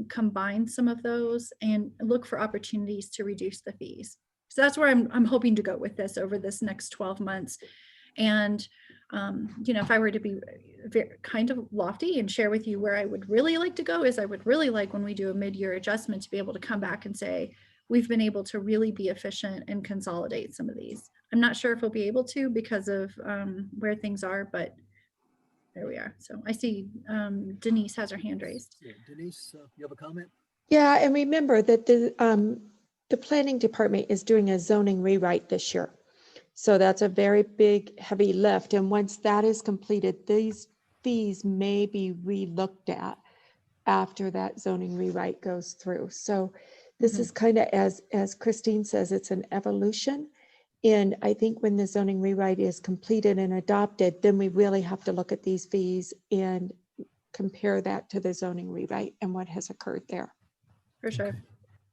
combine some of those and look for opportunities to reduce the fees? So that's where I'm hoping to go with this over this next 12 months. And, if I were to be kind of lofty and share with you where I would really like to go is I would really like when we do a mid-year adjustment to be able to come back and say, we've been able to really be efficient and consolidate some of these. I'm not sure if we'll be able to because of where things are, but there we are. So I see Denise has her hand raised. Yeah, Denise, you have a comment? Yeah, and remember that the planning department is doing a zoning rewrite this year. So that's a very big, heavy lift. And once that is completed, these fees may be re-looked at after that zoning rewrite goes through. So this is kind of, as Christine says, it's an evolution. And I think when the zoning rewrite is completed and adopted, then we really have to look at these fees and compare that to the zoning rewrite and what has occurred there. For sure.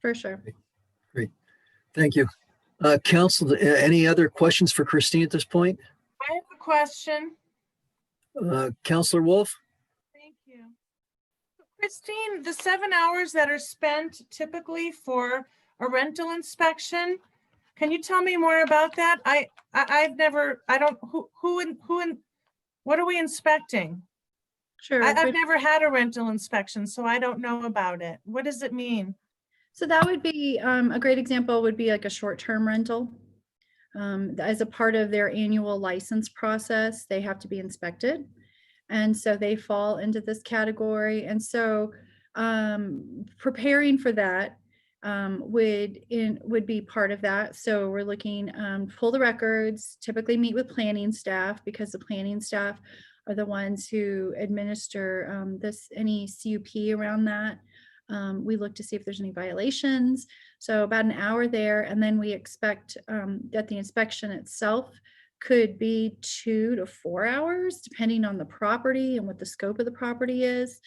For sure. Great. Thank you. Council, any other questions for Christine at this point? I have a question. Councilor Wolf? Thank you. Christine, the 7 hours that are spent typically for a rental inspection, can you tell me more about that? What are we inspecting? Sure. I've never had a rental inspection, so I don't know about it. What does it mean? So that would be a great example would be like a short-term rental. As a part of their annual license process, they have to be inspected. And so they fall into this category. And so preparing for that would be part of that. So we're looking, pull the records, typically meet with planning staff because the planning staff are the ones who administer any CUP around that. We look to see if there's any violations. So about an hour there. And then we expect that the inspection itself could be 2 to 4 hours, depending on the property and what the scope of the property is.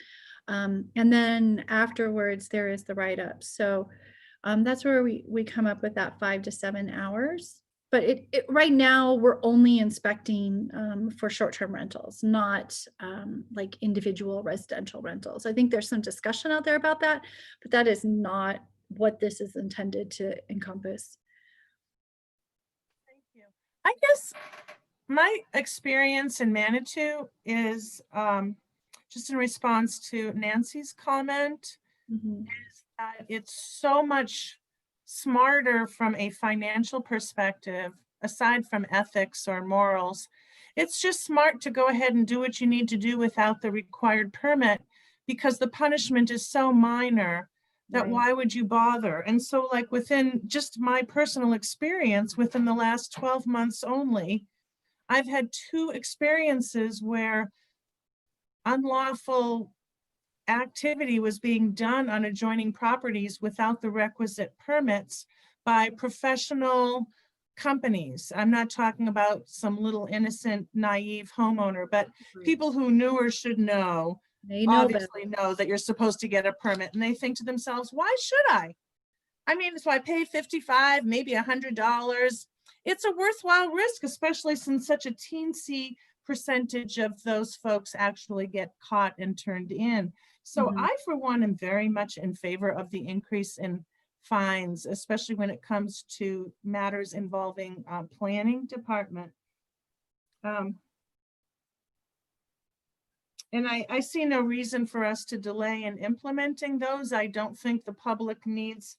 And then afterwards, there is the write-up. So that's where we come up with that 5 to 7 hours. But right now, we're only inspecting for short-term rentals, not like individual residential rentals. I think there's some discussion out there about that, but that is not what this is intended to encompass. Thank you. I guess my experience in Manitou is just in response to Nancy's comment, is that it's so much smarter from a financial perspective, aside from ethics or morals. It's just smart to go ahead and do what you need to do without the required permit, because the punishment is so minor that Right. why would you bother? And so, like, within just my personal experience, within the last 12 months only, I've had 2 experiences where unlawful activity was being done on adjoining properties without the requisite permits by professional companies. I'm not talking about some little innocent, naive homeowner, but people who knew or should know, They know better. obviously know that you're supposed to get a permit, and they think to themselves, why should I? I mean, so I pay $55, maybe $100. It's a worthwhile risk, especially since such a teensy percentage of those folks actually get caught and turned in. So Mhm. I, for one, am very much in favor of the increase in fines, especially when it comes to matters involving planning department. And I see no reason for us to delay in implementing those. I don't think the public needs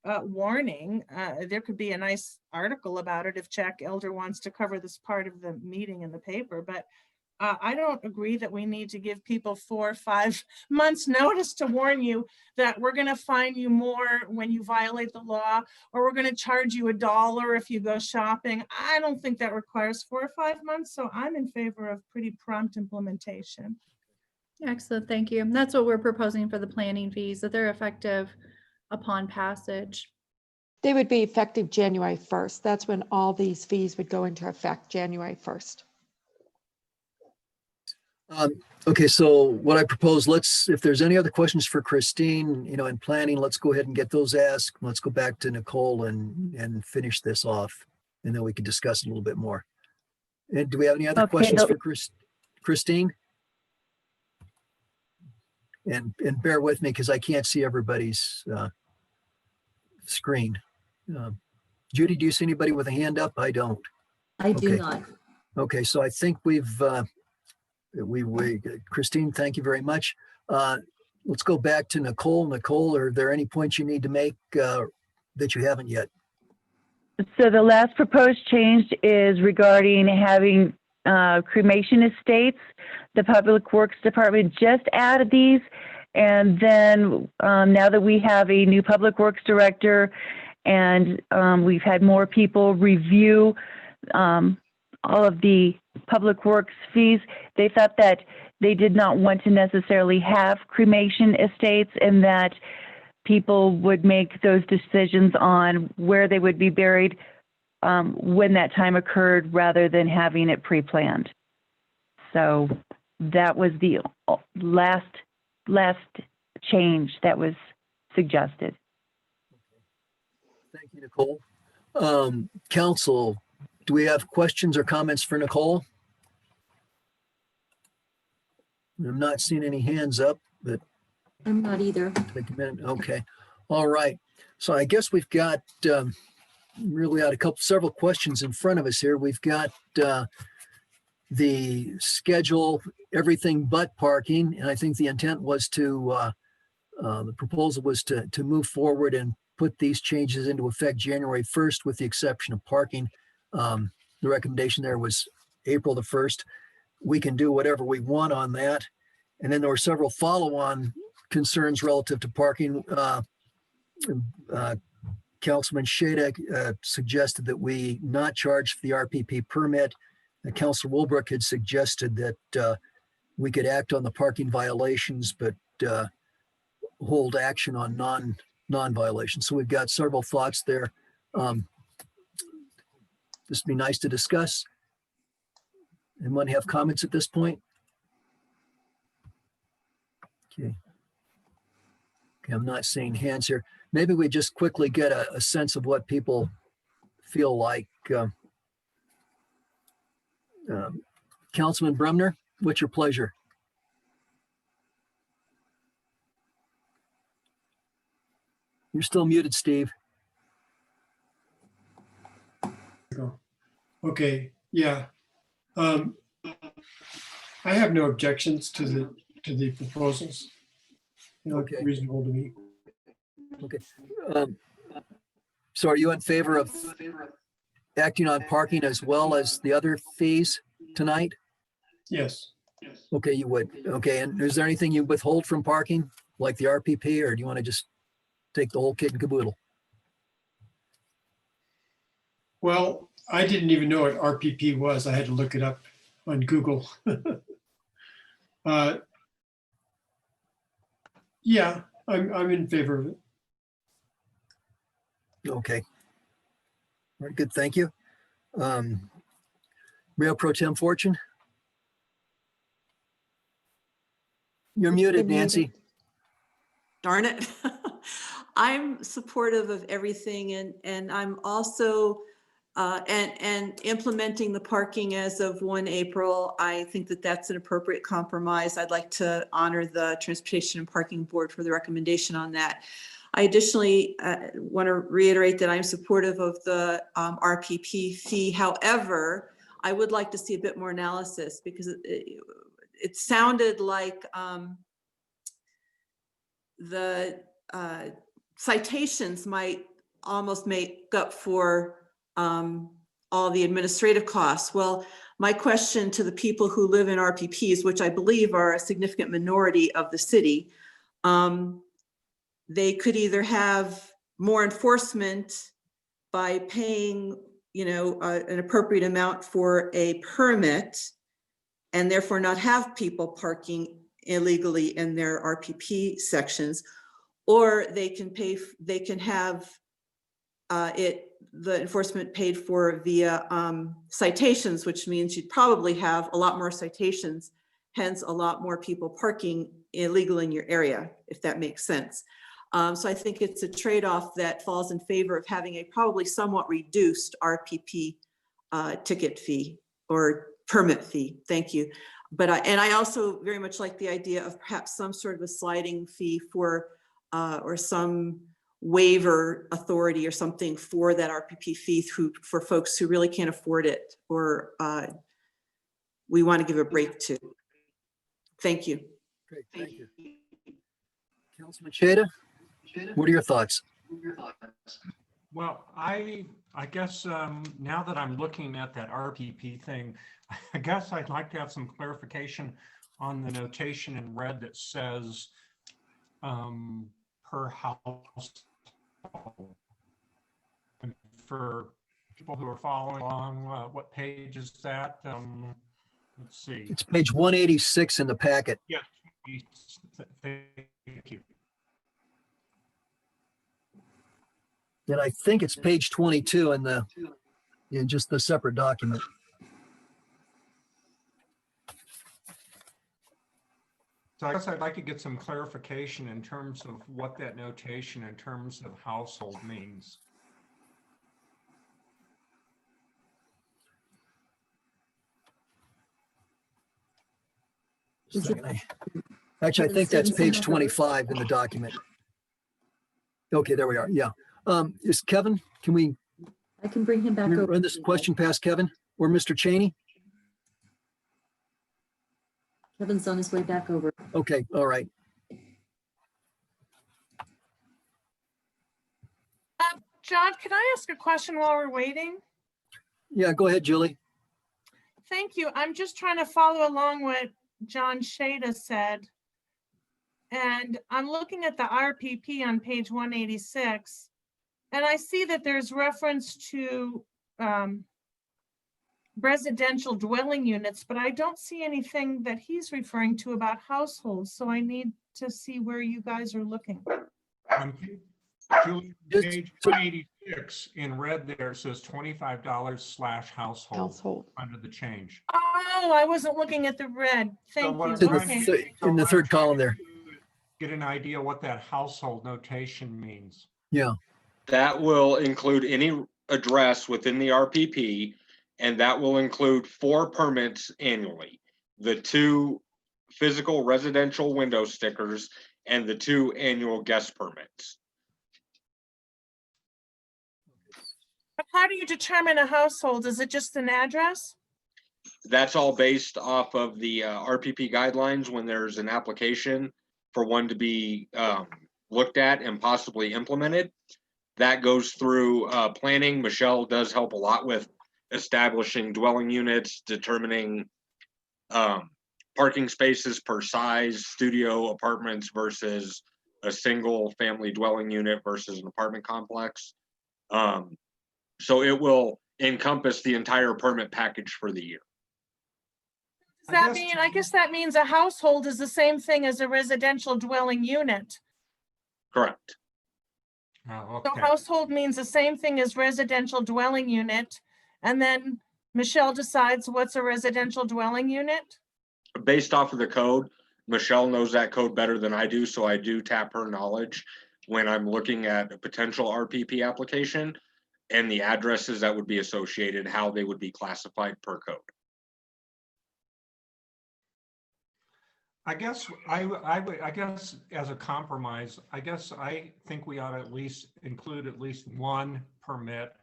warning. There could be a nice article about it if Jack Elder wants to cover this part of the meeting in the paper, but I don't agree that we need to give people 4 or 5 months notice to warn you that we're going to fine you more when you violate the law, or we're going to charge you $1 if you go shopping. I don't think that requires 4 or 5 months, so I'm in favor of pretty prompt implementation. Excellent, thank you. And that's what we're proposing for the planning fees, that they're effective upon passage. They would be effective January 1st. That's when all these fees would go into effect, January 1st. Okay, so what I propose, if there's any other questions for Christine, in planning, let's go ahead and get those asked. Let's go back to Nicole and finish this off, and then we can discuss it a little bit more. And do we have any other Okay, questions no- for Christine? And bear with me because I can't see everybody's screen. Judy, do you see anybody with a hand up? I don't. I do Okay. not. Okay, so I think Christine, thank you very much. Let's go back to Nicole. Nicole, are there any points you need to make that you haven't yet? So the last proposed change is regarding having cremation estates. The Public Works Department just added these. And then now that we have a new Public Works Director and we've had more people review all of the Public Works fees, they thought that they did not want to necessarily have cremation estates, and that people would make those decisions on where they would be buried when that time occurred, rather than having it pre-planned. So that was the last change that was suggested. Thank you, Nicole. Council, do we have questions or comments for Nicole? I'm not seeing any hands up, but I'm not either. take a minute. Okay. All right. So I guess we've got really had several questions in front of us here. We've got the schedule, everything but parking. And I think the intent was the proposal was to move forward and put these changes into effect January 1st, with the exception of parking. The recommendation there was April the 1st. We can do whatever we want on that. And then there were several follow-on concerns relative to parking. Councilman Shadegg suggested that we not charge for the RPP permit. Councilor Wilbrook had suggested that we could act on the parking violations, but hold action on non-violations. So we've got several thoughts there. This would be nice to discuss. Anyone have comments at this point? Okay. Okay, I'm not seeing hands here. Maybe we just quickly get a sense of what people feel like. Councilman Bremner, what's your pleasure? You're still muted, Steve. Okay, yeah. I have no objections to to the proposals. They look Okay. reasonable to me. Okay. So are you in favor of acting on parking as well as the other fees tonight? Yes. Okay, you would. Okay, and is there anything you withhold from parking, like the RPP, or do you want to just take the whole kit and caboodle? Well, I didn't even know what RPP was. I had to look it up on Google. Yeah, I'm in favor of it. Okay. All right, good, thank you. Mayor Pro Tem Fortune? You're muted, You're Nancy. muted. Darn it. I'm supportive of everything and I'm also and implementing the parking as of 1 April. I think that that's an appropriate compromise. I'd like to honor the Transportation and Parking Board for the recommendation on that. I additionally want to reiterate that I'm supportive of the RPP fee. However, I would like to see a bit more analysis because it sounded like the citations might almost make up for all the administrative costs. Well, my question to the people who live in RPPs, which I believe are a significant minority of the city, they could either have more enforcement by paying, an appropriate amount for a permit and therefore not have people parking illegally in their RPP sections, or they can have the enforcement paid for via citations, which means you'd probably have a lot more citations, hence a lot more people parking illegal in your area, if that makes sense. So I think it's a trade-off that falls in favor of having a probably somewhat reduced RPP ticket fee or permit fee. Thank you. But I also very much like the idea of perhaps some sort of a sliding fee for or some waiver authority or something for that RPP fee for folks who really can't afford it or we want to give a break to. Thank you. Great, thank you. Councilman Shada, what are your thoughts? Well, I guess now that I'm looking at that RPP thing, I guess I'd like to have some clarification on the notation in red that says per house. And for people who are following along, what page is that? Let's see. It's page 186 in the packet. Yeah. Thank you. And I think it's page 22 in just the separate document. So I guess I'd like to get some clarification in terms of what that notation in terms of household means. Actually, I think that's page 25 in the document. Okay, there we are. Yeah. Is Kevin, I can bring him back over. run this question past Kevin or Mr. Cheney? Kevin's on his way back over. Okay, all right. John, can I ask a question while we're waiting? Yeah, go ahead, Julie. Thank you. I'm just trying to follow along what John Shada said. And I'm looking at the RPP on page 186. And I see that there's reference to residential dwelling units, but I don't see anything that he's referring to about households. So I need to see where you guys are looking. Julie, page 186 in red there says $25/household under the change. Oh, I wasn't looking at the red. Thank you. It's in Okay. in the third column there. Get an idea what that household notation means. Yeah. That will include any address within the RPP, and that will include 4 permits annually. The 2 physical residential window stickers and the 2 annual guest permits. But how do you determine a household? Is it just an address? That's all based off of the RPP guidelines when there's an application for one to be looked at and possibly implemented. That goes through planning. Michelle does help a lot with establishing dwelling units, determining parking spaces per size, studio apartments versus a single family dwelling unit versus an apartment complex. So it will encompass the entire permit package for the year. Does that mean, I guess that means a household is the same thing as a residential dwelling unit. Correct. Oh, So okay. household means the same thing as residential dwelling unit. And then Michelle decides what's a residential dwelling unit? Based off of the code, Michelle knows that code better than I do, so I do tap her knowledge when I'm looking at a potential RPP application and the addresses that would be associated, how they would be classified per code. I guess as a compromise, I think we ought to at least include at least one permit,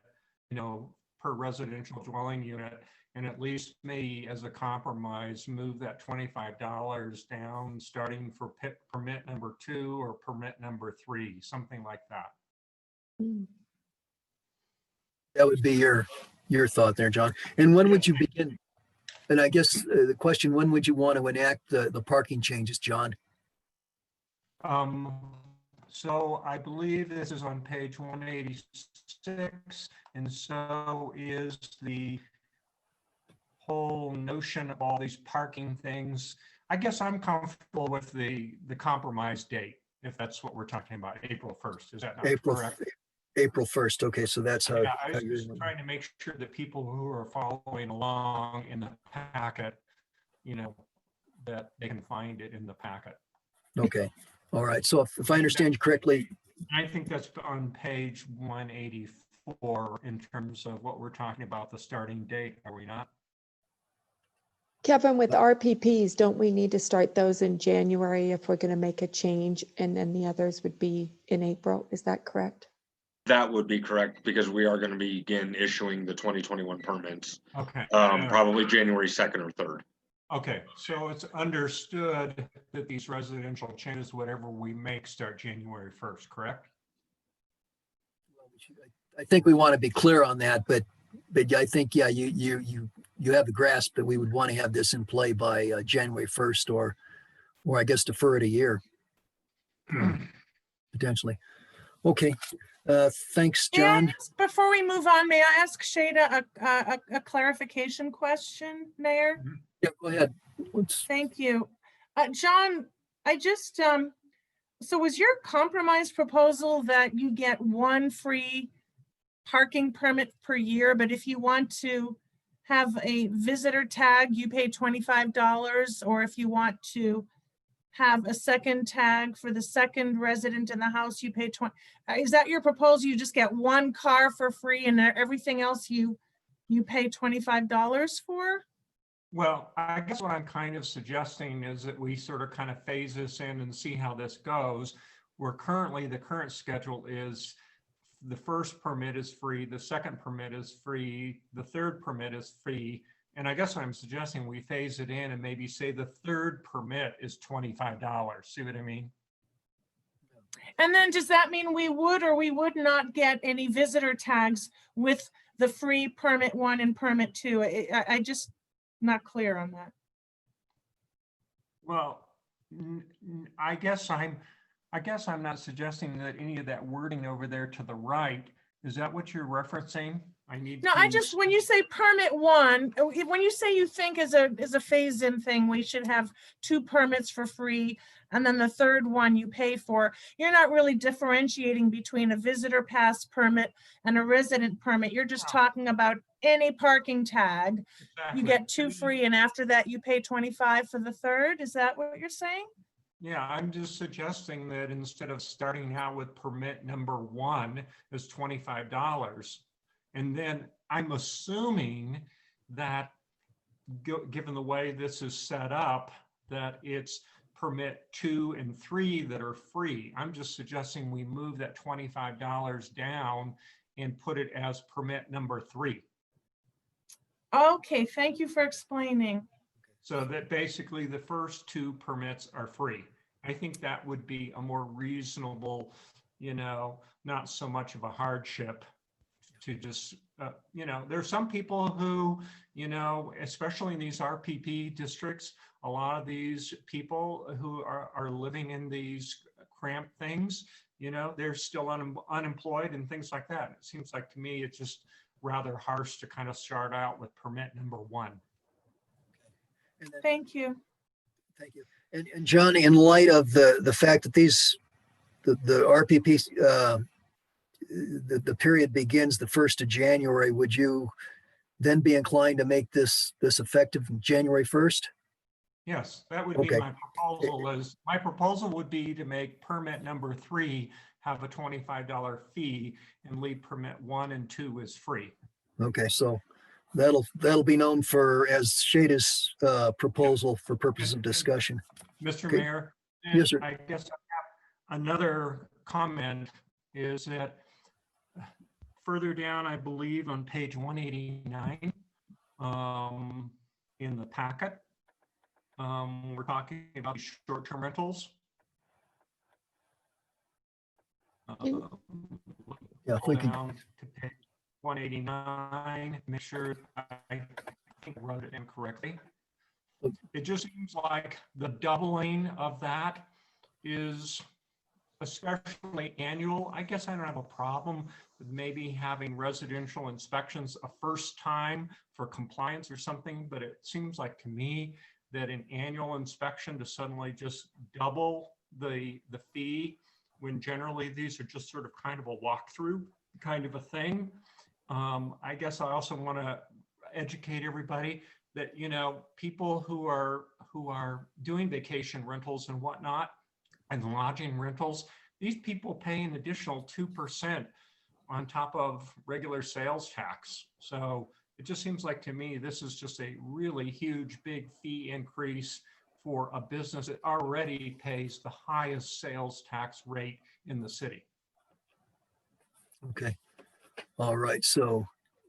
per residential dwelling unit, and at least maybe as a compromise, move that $25 down, starting for permit number 2 or permit number 3, something like that. That would be your thought there, John. And when would you begin? And I guess the question, when would you want to enact the parking changes, John? So I believe this is on page 186, and so is the whole notion of all these parking things. I guess I'm comfortable with the compromise date, if that's what we're talking about, April 1st. Is that not correct? April 1st. Okay, so that's how. Yeah, I was just trying to make sure that people who are following along in the packet, that they can find it in the packet. Okay, all right. So if I understand you correctly. I think that's on page 184 in terms of what we're talking about, the starting date, are we not? Kevin, with RPPs, don't we need to start those in January if we're going to make a change, and then the others would be in April? Is that correct? That would be correct, because we are going to begin issuing the 2021 permits. Okay. Probably January 2nd or 3rd. Okay, so it's understood that these residential changes, whatever we make, start January 1st, correct? I think we want to be clear on that, but I think, yeah, you have the grasp that we would want to have this in play by January 1st, or I guess defer it a year. Potentially. Okay. Thanks, John. Before we move on, may I ask Shada a clarification question, Mayor? Yeah, go ahead. Thank you. John, I just, so was your compromise proposal that you get one free parking permit per year, but if you want to have a visitor tag, you pay $25, or if you want to have a second tag for the second resident in the house, you pay 20. Is that your proposal? You just get one car for free and everything else you pay $25 for? Well, I guess what I'm kind of suggesting is that we sort of kind of phase this in and see how this goes. The current schedule is the first permit is free, the second permit is free, the third permit is free. And I guess I'm suggesting we phase it in and maybe say the third permit is $25. See what I mean? And then does that mean we would or we would not get any visitor tags with the free permit 1 and permit 2? I just not clear on that. Well, I guess I'm not suggesting that any of that wording over there to the right. Is that what you're referencing? When you say permit 1, when you say you think as a phase-in thing, we should have 2 permits for free, and then the third one you pay for, you're not really differentiating between a visitor pass permit and a resident permit. You're just talking about any parking tag. Exactly. You get 2 free, and after that you pay $25 for the third. Is that what you're saying? Yeah, I'm just suggesting that instead of starting out with permit number 1 is $25, and then I'm assuming that given the way this is set up, that it's permit 2 and 3 that are free. I'm just suggesting we move that $25 down and put it as permit number 3. Okay, thank you for explaining. So that basically the first 2 permits are free. I think that would be a more reasonable, not so much of a hardship to just, there's some people who, especially in these RPP districts, a lot of these people who are living in these cramped things, they're still unemployed and things like that. It seems like to me, it's just rather harsh to kind of start out with permit number 1. And then- Thank you. Thank you. And John, in light of the fact that the RPP, the period begins the 1st of January, would you then be inclined to make this effective January 1st? Yes, that would be Okay. my proposal would be to make permit number 3 have a $25 fee and leave permit 1 and 2 is free. Okay, so that'll be known as Shada's proposal for purposes of discussion. Mr. Okay. Mayor, Yes, sir. I guess I have another comment is that further down, I believe on page 189 in the packet, we're talking about short-term rentals. Yeah, if we can- Down to page 189, make sure I think I wrote it incorrectly. It just seems like the doubling of that is especially annual. I guess I don't have a problem with maybe having residential inspections a first time for compliance or something, but it seems like to me that an annual inspection to suddenly just double the fee when generally these are just sort of kind of a walkthrough kind of a thing. I guess I also want to educate everybody that, people who are doing vacation rentals and whatnot and lodging rentals, these people pay an additional 2% on top of regular sales tax. So it just seems like to me, this is just a really huge, big fee increase for a business that already pays the highest sales tax rate in the city. Okay. All right. So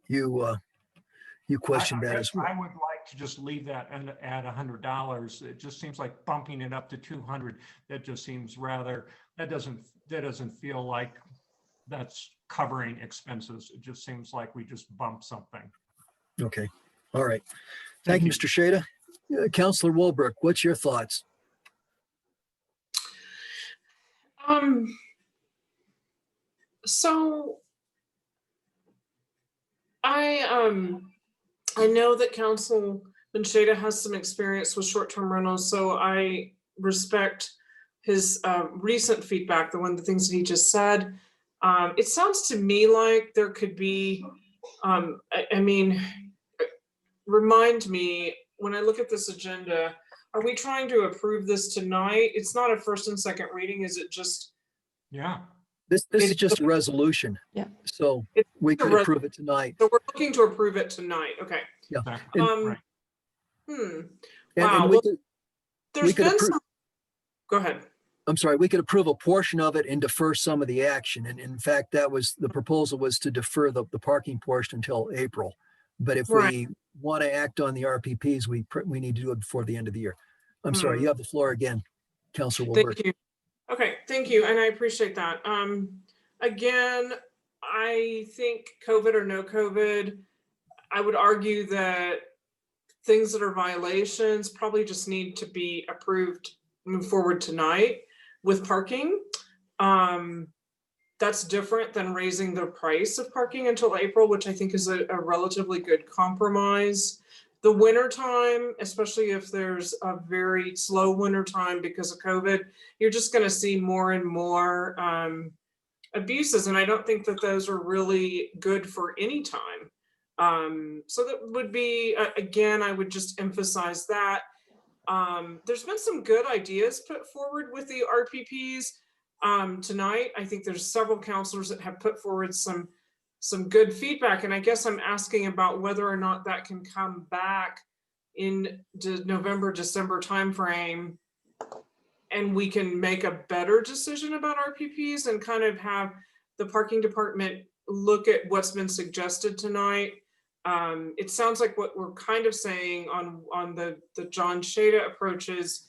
you questioned that as well. I would like to just leave that at $100. It just seems like bumping it up to 200. That just seems rather, that doesn't feel like that's covering expenses. It just seems like we just bump something. Okay. All right. Thank you, Mr. Shada. Councilor Wolbrook, what's your thoughts? So I know that Councilman Shada has some experience with short-term rentals, so I respect his recent feedback, the things that he just said. It sounds to me like there could be, remind me, when I look at this agenda, are we trying to approve this tonight? It's not a first and second reading, is it just? Yeah. This is just a resolution. Yeah. So It's we a could res- approve it tonight. So we're looking to approve it tonight, okay. Yeah. Exactly. Wow, And well, we could there's could been approve- some, go ahead. I'm sorry, we could approve a portion of it and defer some of the action. And in fact, the proposal was to defer the parking portion until April. But if Right. we want to act on the RPPs, we need to do it before the end of the year. I'm sorry, you have the floor again, Councilor Wilbur. Thank you. Okay, thank you, and I appreciate that. Again, I think COVID or no COVID, I would argue that things that are violations probably just need to be approved, move forward tonight with parking. That's different than raising the price of parking until April, which I think is a relatively good compromise. The winter time, especially if there's a very slow winter time because of COVID, you're just going to see more and more abuses. And I don't think that those are really good for any time. So that would be, again, I would just emphasize that. There's been some good ideas put forward with the RPPs tonight. I think there's several counselors that have put forward some good feedback. And I guess I'm asking about whether or not that can come back in the November, December timeframe, and we can make a better decision about RPPs and kind of have the parking department look at what's been suggested tonight It sounds like what we're kind of saying on the John Shada approach is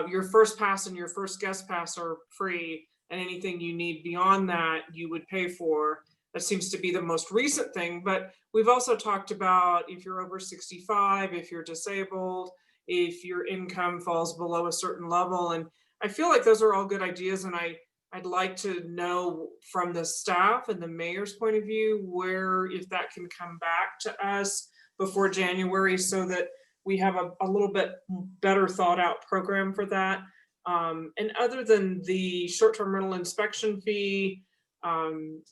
your first pass and your first guest pass are free, and anything you need beyond that you would pay for. That seems to be the most recent thing, but we've also talked about if you're over 65, if you're disabled, if your income falls below a certain level. And I feel like those are all good ideas, and I'd like to know from the staff and the mayor's point of view where, if that can come back to us before January, so that we have a little bit better thought out program for that. And other than the short-term rental inspection fee,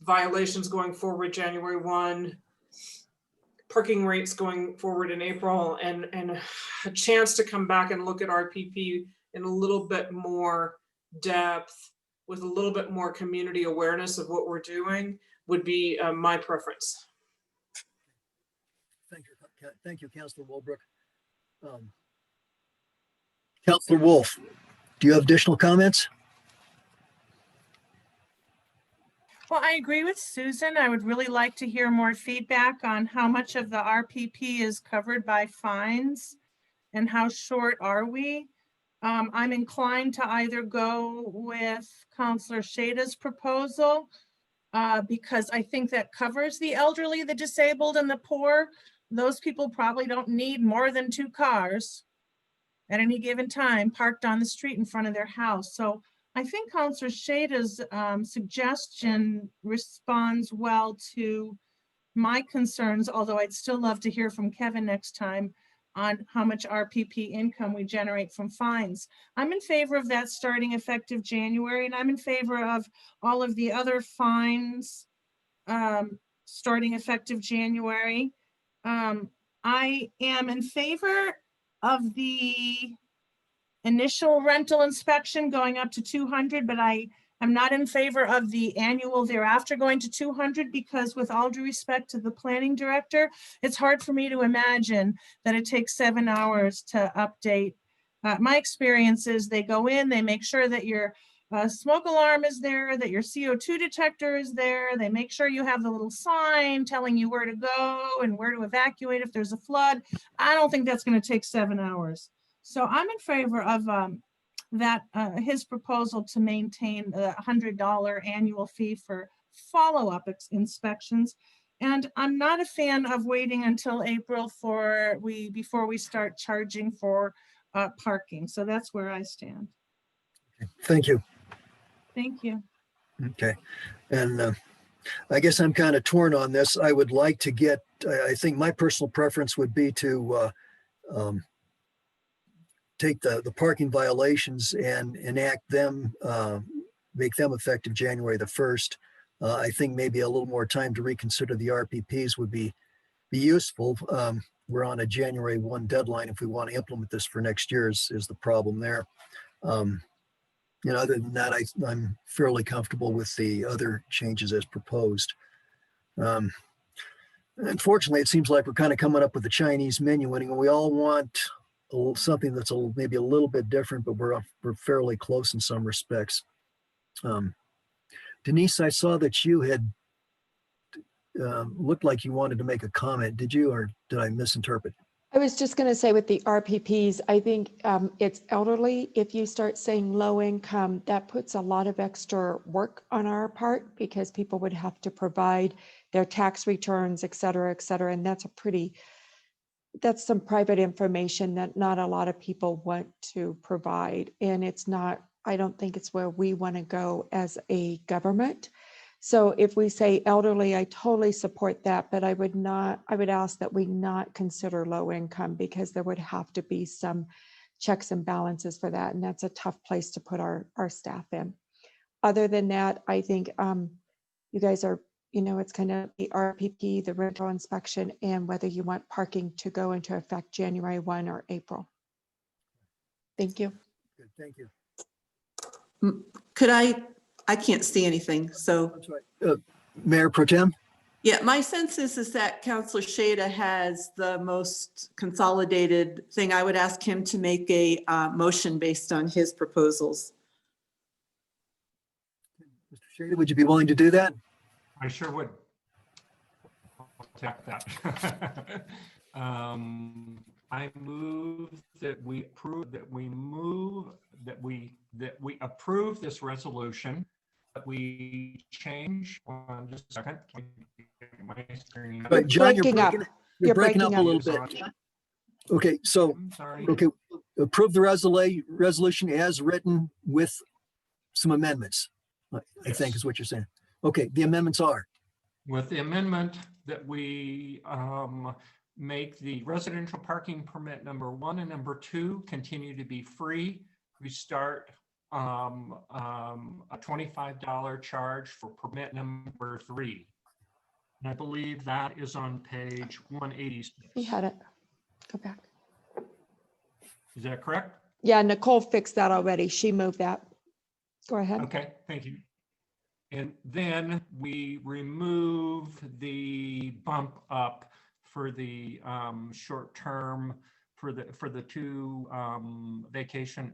violations going forward January 1, parking rates going forward in April, and a chance to come back and look at RPP in a little bit more depth with a little bit more community awareness of what we're doing would be my preference. Thank you, Councilor Walbrook. Councilor Wolf, do you have additional comments? Well, I agree with Susan. I would really like to hear more feedback on how much of the RPP is covered by fines and how short are we? I'm inclined to either go with Councilor Shada's proposal because I think that covers the elderly, the disabled, and the poor. Those people probably don't need more than 2 cars at any given time parked on the street in front of their house. So I think Councilor Shada's suggestion responds well to my concerns, although I'd still love to hear from Kevin next time on how much RPP income we generate from fines. I'm in favor of that starting effective January, and I'm in favor of all of the other fines starting effective January. I am in favor of the initial rental inspection going up to 200, but I am not in favor of the annual thereafter going to 200, because with all due respect to the planning director, it's hard for me to imagine that it takes 7 hours to update. My experience is they go in, they make sure that your smoke alarm is there, that your CO2 detector is there. They make sure you have the little sign telling you where to go and where to evacuate if there's a flood. I don't think that's going to take 7 hours. So I'm in favor of his proposal to maintain the $100 annual fee for follow-up inspections. And I'm not a fan of waiting until April before we start charging for parking. So that's where I stand. Thank you. Thank you. Okay. And I guess I'm kind of torn on this. I would like to get, I think my personal preference would be to take the parking violations and enact them, make them effective January the 1st. I think maybe a little more time to reconsider the RPPs would be useful. We're on a January 1 deadline if we want to implement this for next year is the problem there. Other than that, I'm fairly comfortable with the other changes as proposed. Unfortunately, it seems like we're kind of coming up with the Chinese menu, and we all want something that's maybe a little bit different, but we're fairly close in some respects. Denise, I saw that you had looked like you wanted to make a comment. Did you, or did I misinterpret? I was just going to say with the RPPs, I think it's elderly. If you start saying low income, that puts a lot of extra work on our part because people would have to provide their tax returns, et cetera, et cetera. And that's some private information that not a lot of people want to provide. And I don't think it's where we want to go as a government. So if we say elderly, I totally support that, but I would ask that we not consider low income because there would have to be some checks and balances for that. And that's a tough place to put our staff in. Other than that, I think you guys are, it's kind of the RPP, the rental inspection, and whether you want parking to go into effect January 1 or April. Thank you. Good, thank you. Could I can't see anything, so. I'm sorry. Mayor Pro Tem? Yeah, my sense is that Councilor Shada has the most consolidated thing. I would ask him to make a motion based on his proposals. Mr. Shada, would you be willing to do that? I sure would. take that. I move that we approve, that we approve this resolution, that we change, just a second. My screen. Right, John, you're breaking up. breaking, You're you're breaking breaking up a up. little bit. Okay, so, I'm sorry. okay, approve the resolution as written with some amendments, I think is what you're saying. Okay, the amendments are, With the amendment that we make the residential parking permit number 1 and number 2 continue to be free. We start a $25 charge for permit number 3. And I believe that is on page 186. We had it. Go back. Is that correct? Yeah, Nicole fixed that already. She moved that. Go ahead. Okay, thank you. And then we remove the bump up for the short term for the two vacation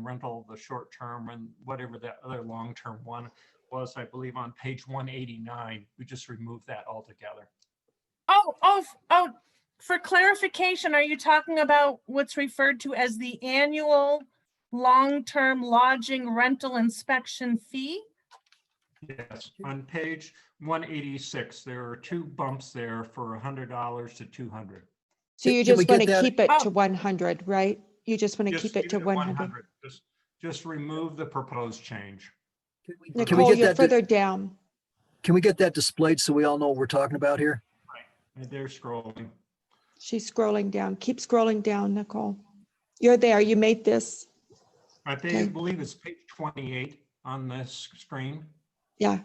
rental, the short term, and whatever that other long term one was, I believe on page 189. We just removed that altogether. Oh, for clarification, are you talking about what's referred to as the annual long-term lodging rental inspection fee? Yes, on page 186, there are 2 bumps there for $100 to $200. So you Can we just want get to that- keep it Oh. to 100, right? You just want to Just keep it to at 100. Just remove the proposed change. can we Nicole, get you're that, further down. can we get that displayed so we all know what we're talking about here? And they're scrolling. She's scrolling down. Keep scrolling down, Nicole. You're there. You made this. I Okay. believe it's page 28 on this screen. Yeah.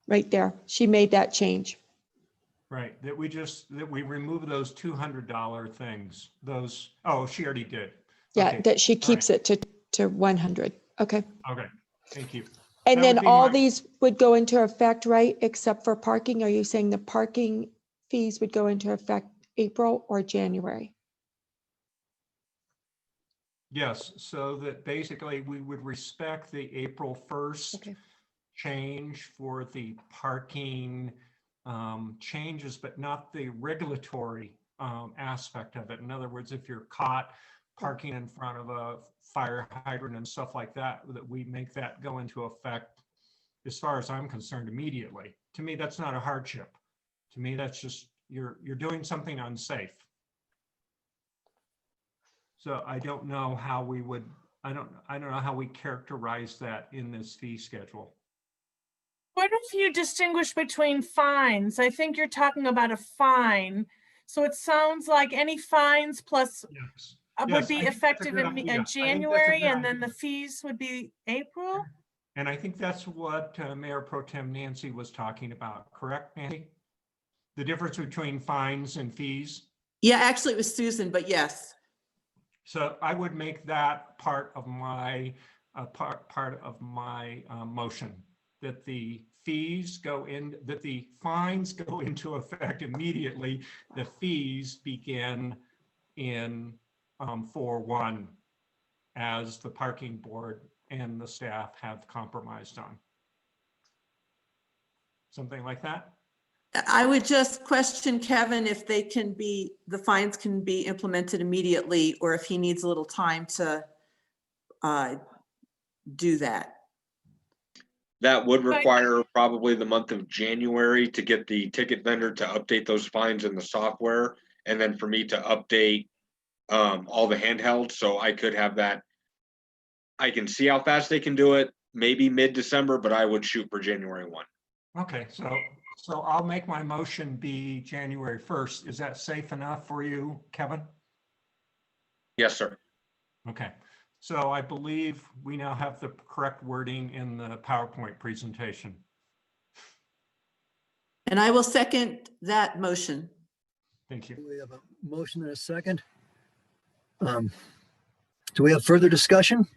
Right there. She made that change. Right, that we remove those $200 things, those, oh, she already did. Yeah, Okay, that she all keeps it to 100. Okay. Okay, thank you. And That then would be all my- these would go into effect, right? Except for parking? Are you saying the parking fees would go into effect April or January? Yes, so that basically we would respect the April 1st Okay. change for the parking changes, but not the regulatory aspect of it. In other words, if you're caught parking in front of a fire hydrant and stuff like that, that we make that go into effect, as far as I'm concerned, immediately. To me, that's not a hardship. To me, that's just, you're doing something unsafe. So I don't know how we would, I don't know how we characterize that in this fee schedule. What if you distinguish between fines? I think you're talking about a fine. So it sounds like any fines plus Yes. would Yes, I be think that's a effective good in idea. I think that's a January, good and then idea. the fees would be April? And I think that's what Mayor Pro Tem Nancy was talking about, correct, Nancy? The difference between fines and fees. Yeah, actually it was Susan, but yes. So I would make that part of my motion, that the fees go in, that the fines go into effect immediately. The fees begin in 4/1 as the parking board and the staff have compromised on. Something like that? I would just question Kevin if they can be, the fines can be implemented immediately, or if he needs a little time to do that. That would Right. require probably the month of January to get the ticket vendor to update those fines in the software. And then for me to update all the handhelds, so I could have that. I can see how fast they can do it, maybe mid-December, but I would shoot for January 1. Okay, so I'll make my motion be January 1st. Is that safe enough for you, Kevin? Yes, sir. Okay, so I believe we now have the correct wording in the PowerPoint presentation. And I will second that motion. Thank you. We have a motion and a second. Do we have further discussion?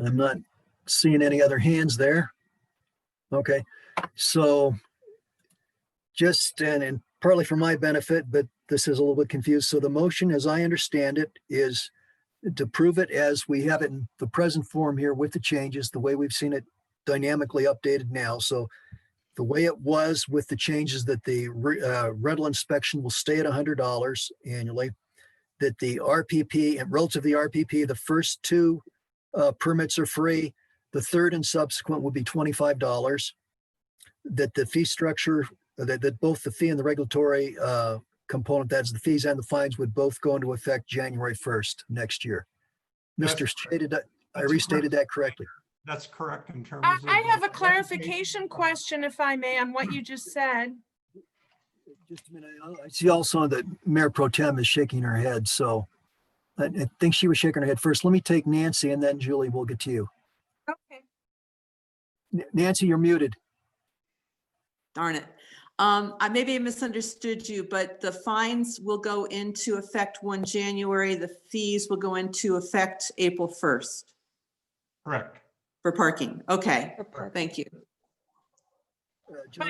I'm not seeing any other hands there. Okay, so just, and partly for my benefit, but this is a little bit confused. So the motion, as I understand it, is to prove it as we have it in the present form here with the changes, the way we've seen it dynamically updated now. So the way it was with the changes that the rental inspection will stay at $100 annually, that the RPP and relative to the RPP, the first two permits are free. The third and subsequent will be $25. That the fee structure, that both the fee and the regulatory component, that's the fees and the fines, would both go into effect January 1st next year. That's Mr. Shaded, I That's restated correct. that correctly. That's correct in terms I of. I have a the- clarification question, if I may, on what you just said. Just a minute. I see also that Mayor Pro Tem is shaking her head, so I think she was shaking her head first. Let me take Nancy and then Julie, we'll get to you. Okay. Nancy, you're muted. Darn it. I maybe misunderstood you, but the fines will go into effect 1 January. The fees will go into effect April 1st Correct. for parking. Okay, For parking. thank you.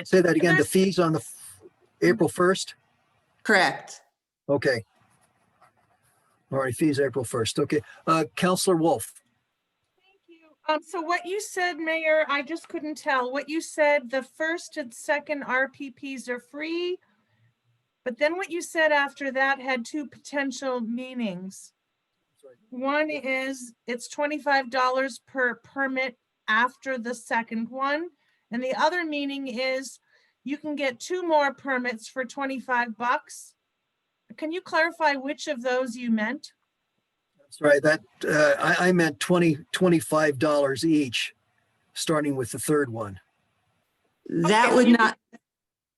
Say that again, the There's- fees on the April 1st? Correct. Okay. All right, fees April 1st. Okay. Counselor Wolf. Thank you. So what you said, Mayor, I just couldn't tell. What you said, the first and second RPPs are free. But then what you said after that had two potential meanings. One is it's $25 per permit after the second one. And the other meaning is you can get 2 more permits for $25. Can you clarify which of those you meant? That's right. That I meant $25 each, starting with the third one. That Okay, would you- not,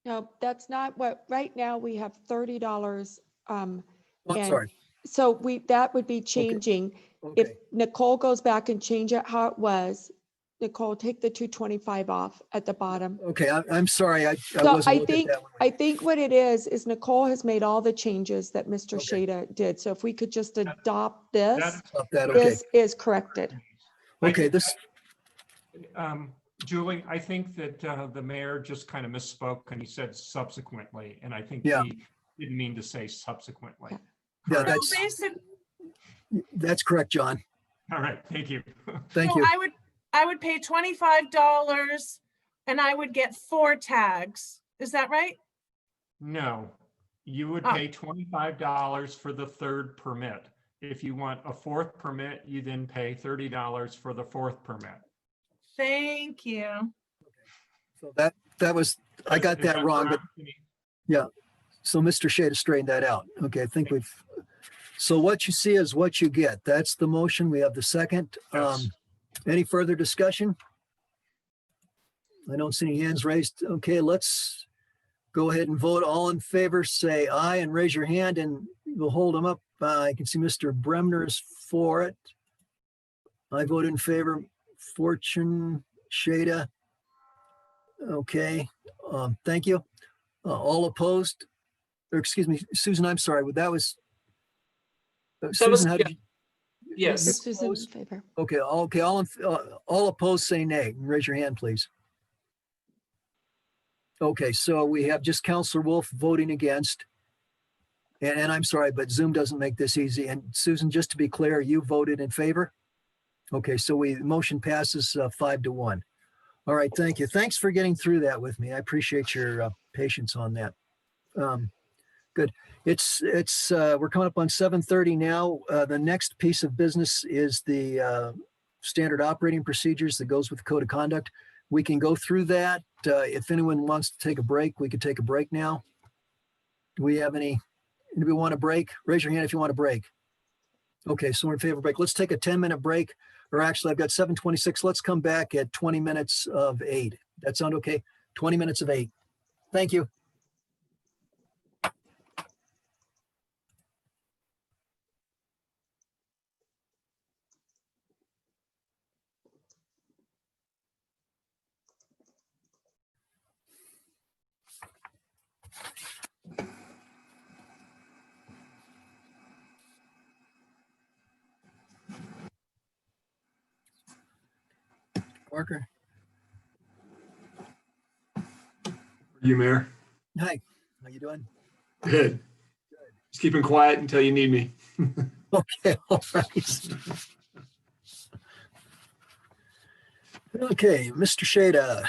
No, that's not what, right now we have $30. Oh, I'm And sorry. So that would be changing. If Okay. Nicole goes back and change it how it was, Nicole, take the 225 off at the bottom. Okay. I'm sorry. I So wasn't I looking at think, that one. I think what it is Nicole has made all the changes that Mr. Okay. Shada did. So if we could just adopt this, Stop that. Okay. this is corrected. Okay. This, Julie, I think that the mayor just kind of misspoke and he said subsequently, and I think Yeah. he didn't mean to say subsequently. yeah, So that's, basic, correct, John. All right, thank you. Thank so you. I would pay $25 and I would get 4 tags. Is that right? No, you would Oh. pay $25 for the third permit. If you want a fourth permit, you then pay $30 for the fourth permit. Thank you. So that was, I got Is that wrong, but correct? so Mr. Shada straightened that out. Okay. I think so what you see is what you get. That's the motion. We have the second. Yes. Any further discussion? I don't see any hands raised. Okay, let's go ahead and vote. All in favor, say aye and raise your hand and we'll hold them up. I can see Mr. Bremner is for it. I vote in favor. Fortune, Shada. Okay, thank you. All opposed? Or excuse me, Susan, I'm sorry, that was. Susan, how did you? Yes. This is in favor. Okay, all opposed, say nay. Raise your hand, please. Okay, so we have just Counselor Wolf voting against. And I'm sorry, but Zoom doesn't make this easy. And Susan, just to be clear, you voted in favor? Okay, so motion passes 5-1. All right, thank you. Thanks for getting through that with me. I appreciate your patience on that. Good. We're coming up on 7:30 now. The next piece of business is the standard operating procedures that goes with the code of conduct. We can go through that. If anyone wants to take a break, we could take a break now. Do we have anybody want a break? Raise your hand if you want a break. Okay, so we're in favor of break. Let's take a 10-minute break. Or actually, I've got 7:26. Let's come back at 20 minutes of 8. That sound okay? 20 minutes of 8. Thank you. Parker. You, Mayor? Hi, how you doing? Good. Just keeping quiet until you need me. Okay, all right. Okay, Mr. Shada.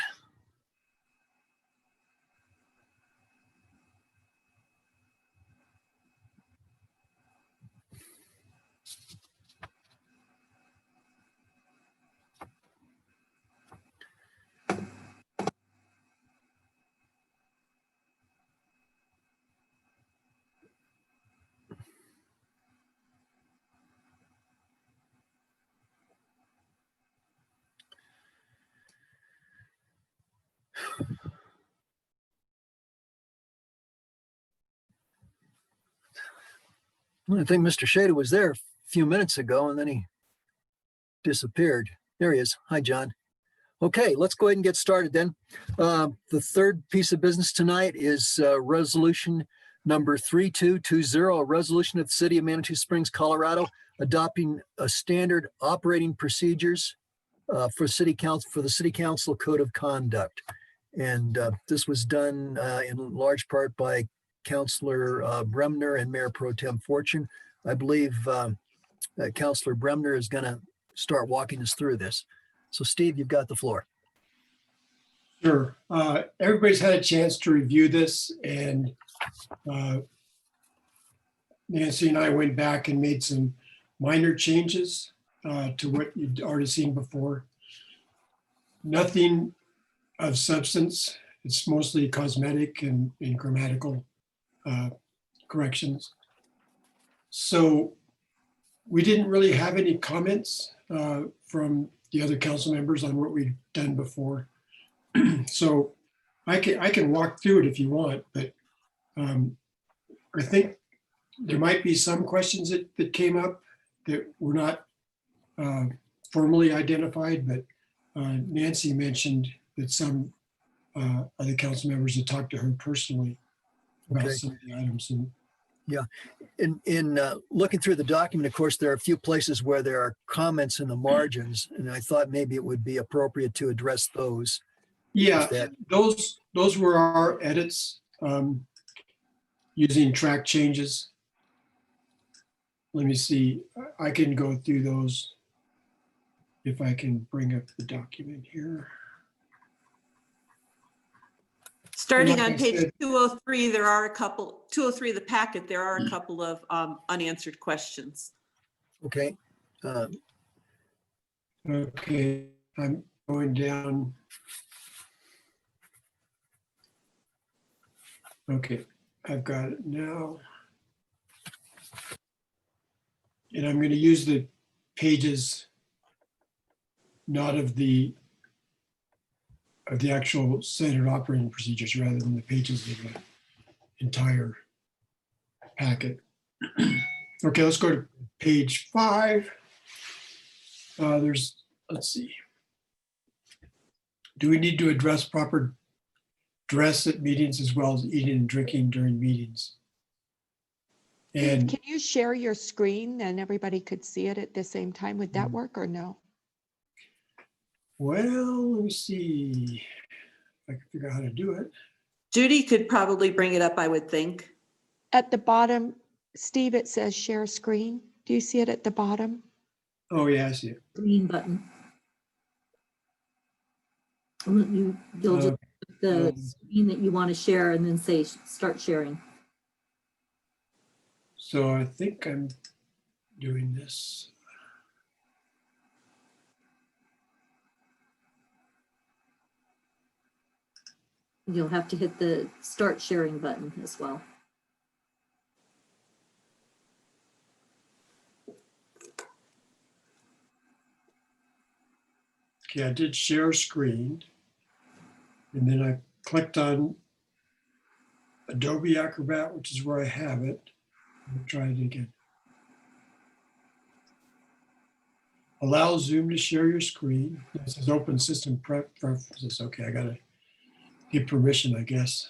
I think Mr. Shada was there a few minutes ago and then he disappeared. There he is. Hi, John. Okay, let's go ahead and get started then. The third piece of business tonight is resolution number 3220, a resolution of the City of Manitou Springs, Colorado, adopting a standard operating procedures for the City Council Code of Conduct. And this was done in large part by Councilor Bremner and Mayor Pro Tem Fortune. I believe Councilor Bremner is going to start walking us through this. So Steve, you've got the floor. Sure. Everybody's had a chance to review this, and Nancy and I went back and made some minor changes to what you'd already seen before. Nothing of substance. It's mostly cosmetic and grammatical corrections. So we didn't really have any comments from the other council members on what we've done before. So I can walk through it if you want, but I think there might be some questions that came up that were not formally identified, but Nancy mentioned that some other council members had talked to her personally about Okay. some of the items. And Yeah. In looking through the document, of course, there are a few places where there are comments in the margins, and I thought maybe it would be appropriate to address those. yeah, That- those were our edits using track changes. Let me see. I can go through those if I can bring up the document here. Starting Like on I page said- 203, there are a couple, 203 of the packet, there are a couple of unanswered questions. Okay. Okay, I'm going down. Okay, I've got it now. And I'm going to use the pages, not of the actual standard operating procedures rather than the pages of the entire packet. Okay, let's go to page 5. Let's see. Do we need to address proper dress at meetings as well as eating and drinking during meetings? And Can you share your screen and everybody could see it at the same time? Would that work or no? well, let me see if I can figure out how to do it. Judy could probably bring it up, I would think. At the bottom, Steve, it says share screen. Do you see it at the bottom? Oh, yeah, I see it. Green button. You'll just put the screen that you want to share and then say, start sharing. So I think I'm doing this. You'll have to hit the start sharing button as well. Okay, I did share screen. And then I clicked on Adobe Acrobat, which is where I have it. I'll try it again. Allow Zoom to share your screen. It says open system preferences. Okay, I gotta give permission, I guess.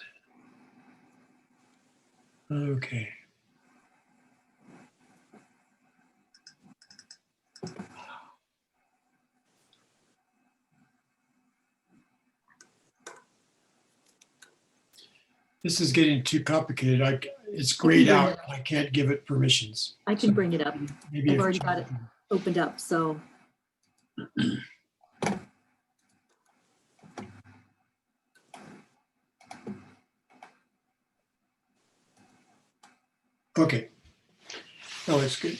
Okay. This is getting too complicated. It's grayed out. I can't give it permissions. I can bring it up. Maybe I've if already got it opened up, so. Okay. Oh, that's good.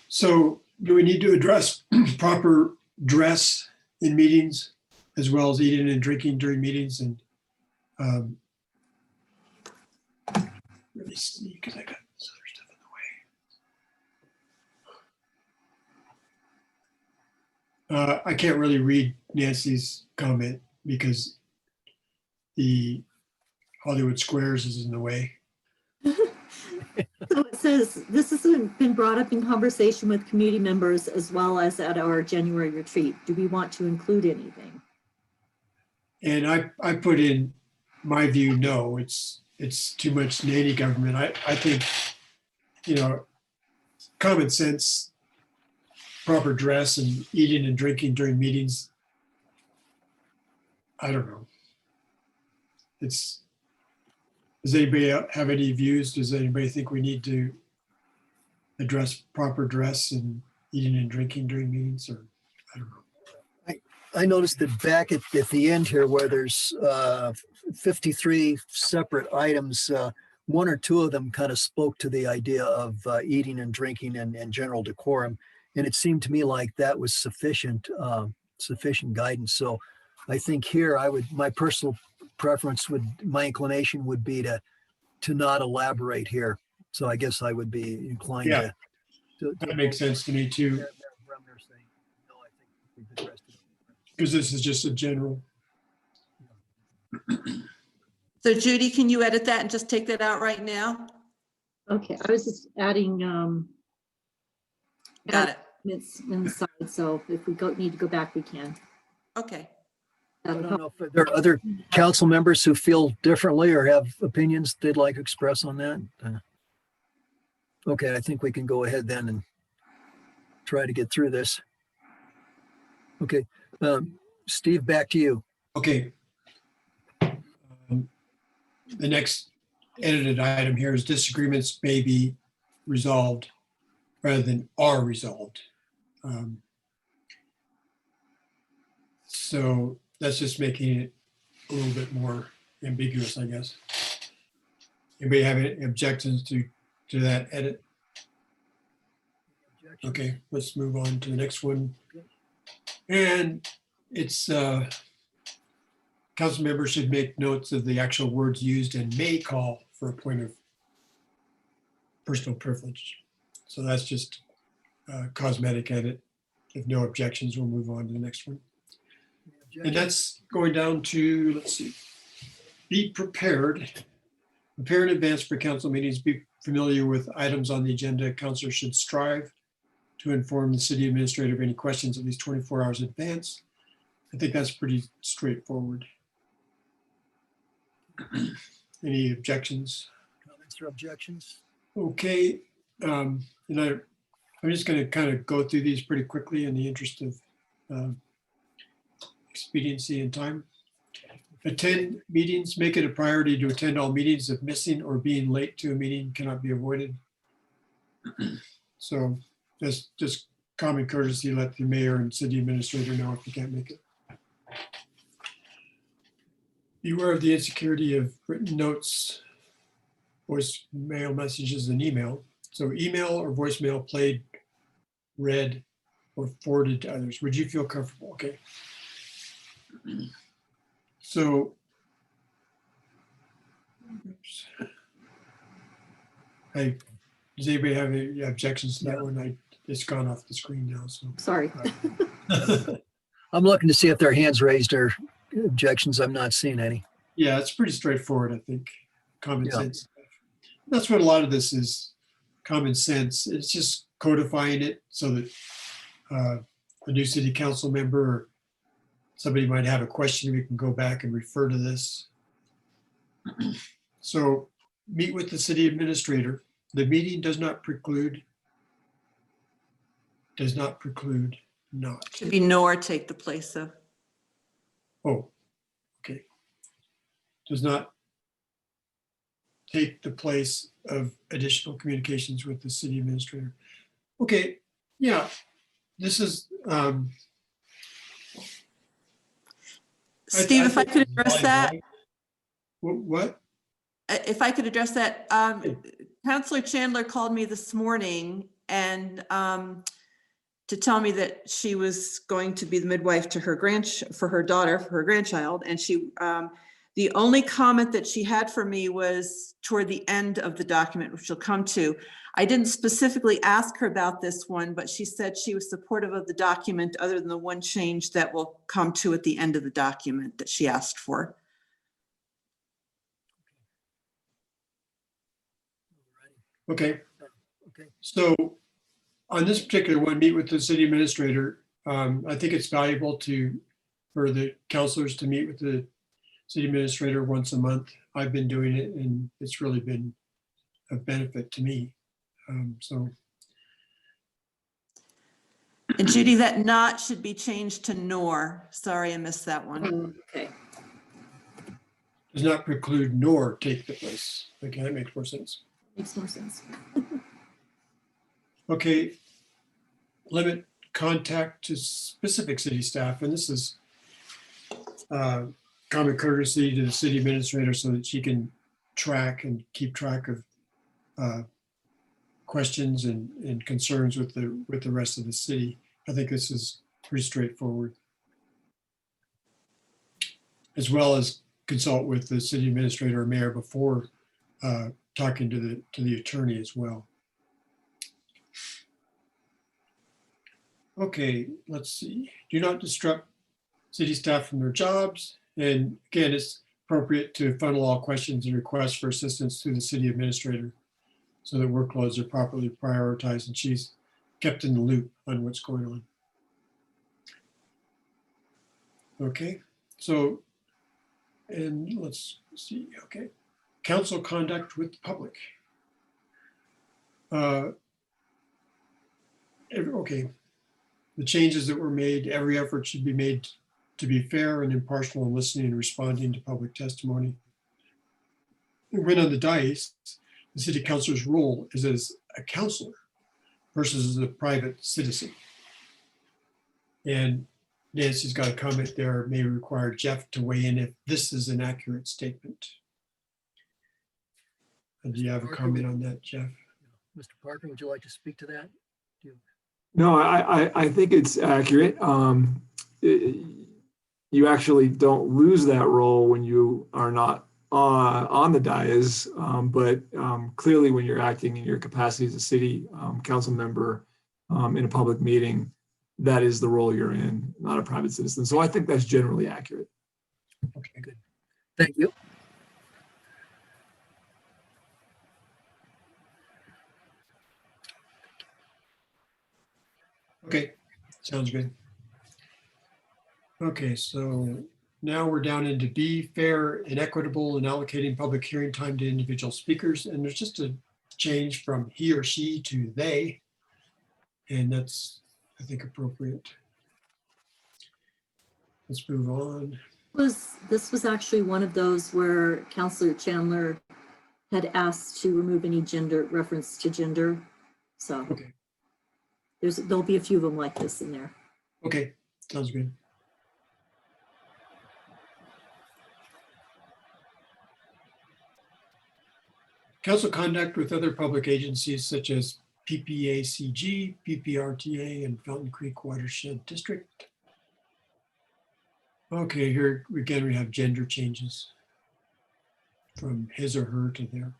So do we need to address proper dress in meetings as well as eating and drinking during meetings? And let me see, because I got this other stuff in the way. I can't really read Nancy's comment because the Hollywood Squares is in the way. So it says, this has been brought up in conversation with community members as well as at our January retreat. Do we want to include anything? And I put in my view, no, it's too much nanny government. I think, common sense, proper dress and eating and drinking during meetings. I don't know. Does anybody have any views? Does anybody think we need to address proper dress and eating and drinking during meetings, or I don't know. I noticed that back at the end here where there's 53 separate items, one or two of them kind of spoke to the idea of eating and drinking and general decorum. And it seemed to me like that was sufficient guidance. So I think here my personal preference my inclination would be to not elaborate here. So I guess I would be inclined Yeah, to that makes sense to me too, because this is just a general. So Judy, can you edit that and just take that out right now? Okay, I was just adding Got it. it's inside, so if we need to go back, we can. Okay. I don't know if there are other council members who feel differently or have opinions they'd like to express on that. Okay, I think we can go ahead then and try to get through this. Okay, Steve, back to you. Okay. The next edited item here is disagreements may be resolved rather than are resolved. So that's just making it a little bit more ambiguous, I guess. Anybody have any objections to that edit? Okay, let's move on to the next one. And it's council members should make notes of the actual words used and may call for a point of personal privilege. So that's just a cosmetic edit. If no objections, we'll move on to the next one. And that's going down to, let's see, be prepared. Prepare in advance for council meetings. Be familiar with items on the agenda. Councilors should strive to inform the city administrator of any questions at least 24 hours in advance. I think that's pretty straightforward. Any objections? Comments or objections? Okay. And I'm just going to kind of go through these pretty quickly in the interest of expediency and time. Attend meetings. Make it a priority to attend all meetings. If missing or being late to a meeting cannot be avoided. So that's just common courtesy. Let the mayor and city administrator know if you can't make it. Beware of the insecurity of written notes, voicemail messages, and email. So email or voicemail played, read, or forwarded to others. Would you feel comfortable? Okay. So, does anybody have any objections to that one? It's gone off the screen now, so. Sorry. I'm looking to see if their hands raised or objections. I'm not seeing any. Yeah, it's pretty straightforward, I think. Common Yeah. sense. That's what a lot of this is, common sense. It's just codifying it so that a new city council member or somebody might have a question, we can go back and refer to this. So meet with the city administrator. The meeting does not preclude not. Should be nor take the place of. Oh, okay. Does not take the place of additional communications with the city administrator. Okay, yeah, this is. Steve, if I could address that, What? if I could address that, Counselor Chandler called me this morning and to tell me that she was going to be the midwife to her for her daughter, for her grandchild. And she, the only comment that she had for me was toward the end of the document, which she'll come to. I didn't specifically ask her about this one, but she said she was supportive of the document other than the one change that will come to at the end of the document that she asked for. Okay. Okay. So on this particular one, meet with the city administrator. I think it's valuable for the counselors to meet with the city administrator once a month. I've been doing it and it's really been a benefit to me. And Judy, that not should be changed to nor. Sorry, I missed that one. Okay. Does not preclude nor take the place. Okay, that makes more sense. Makes more sense. Okay, limit contact to specific city staff, and this is common courtesy to the city administrator so that she can track and keep track of questions and concerns with the rest of the city. I think this is pretty straightforward. As well as consult with the city administrator or mayor before talking to the attorney as well. Okay, let's see. Do not disrupt city staff from their jobs. And again, it's appropriate to funnel all questions and requests for assistance to the city administrator so that workloads are properly prioritized and she's kept in the loop on what's going on. Okay, so, and let's see, okay. Council conduct with the public. Okay, the changes that were made, every effort should be made to be fair and impartial in listening and responding to public testimony. When on the dais, the city councilor's role is as a counselor versus as a private citizen. And Nancy's got a comment there, may require Jeff to weigh in if this is an accurate statement. And do you have a comment on that, Jeff? Mr. Parker, would you like to speak to that? No, I think it's accurate. You actually don't lose that role when you are not on the dais, but clearly when you're acting in your capacity as a city council member in a public meeting, that is the role you're in, not a private citizen. So I think that's generally accurate. Okay, good. Thank you. Okay, sounds good. Okay, so now we're down into B, fair and equitable in allocating public hearing time to individual speakers. And there's just a change from he or she to they. And that's, I think, appropriate. Let's move on. This was actually one of those where Counselor Chandler had asked to remove any gender reference to gender. So okay. There'll be a few of them like this in there. Okay, sounds good. Council conduct with other public agencies such as PPACG, PPRTA, and Fountain Creek Watershed District. Okay, here again, we have gender changes from his or her to their.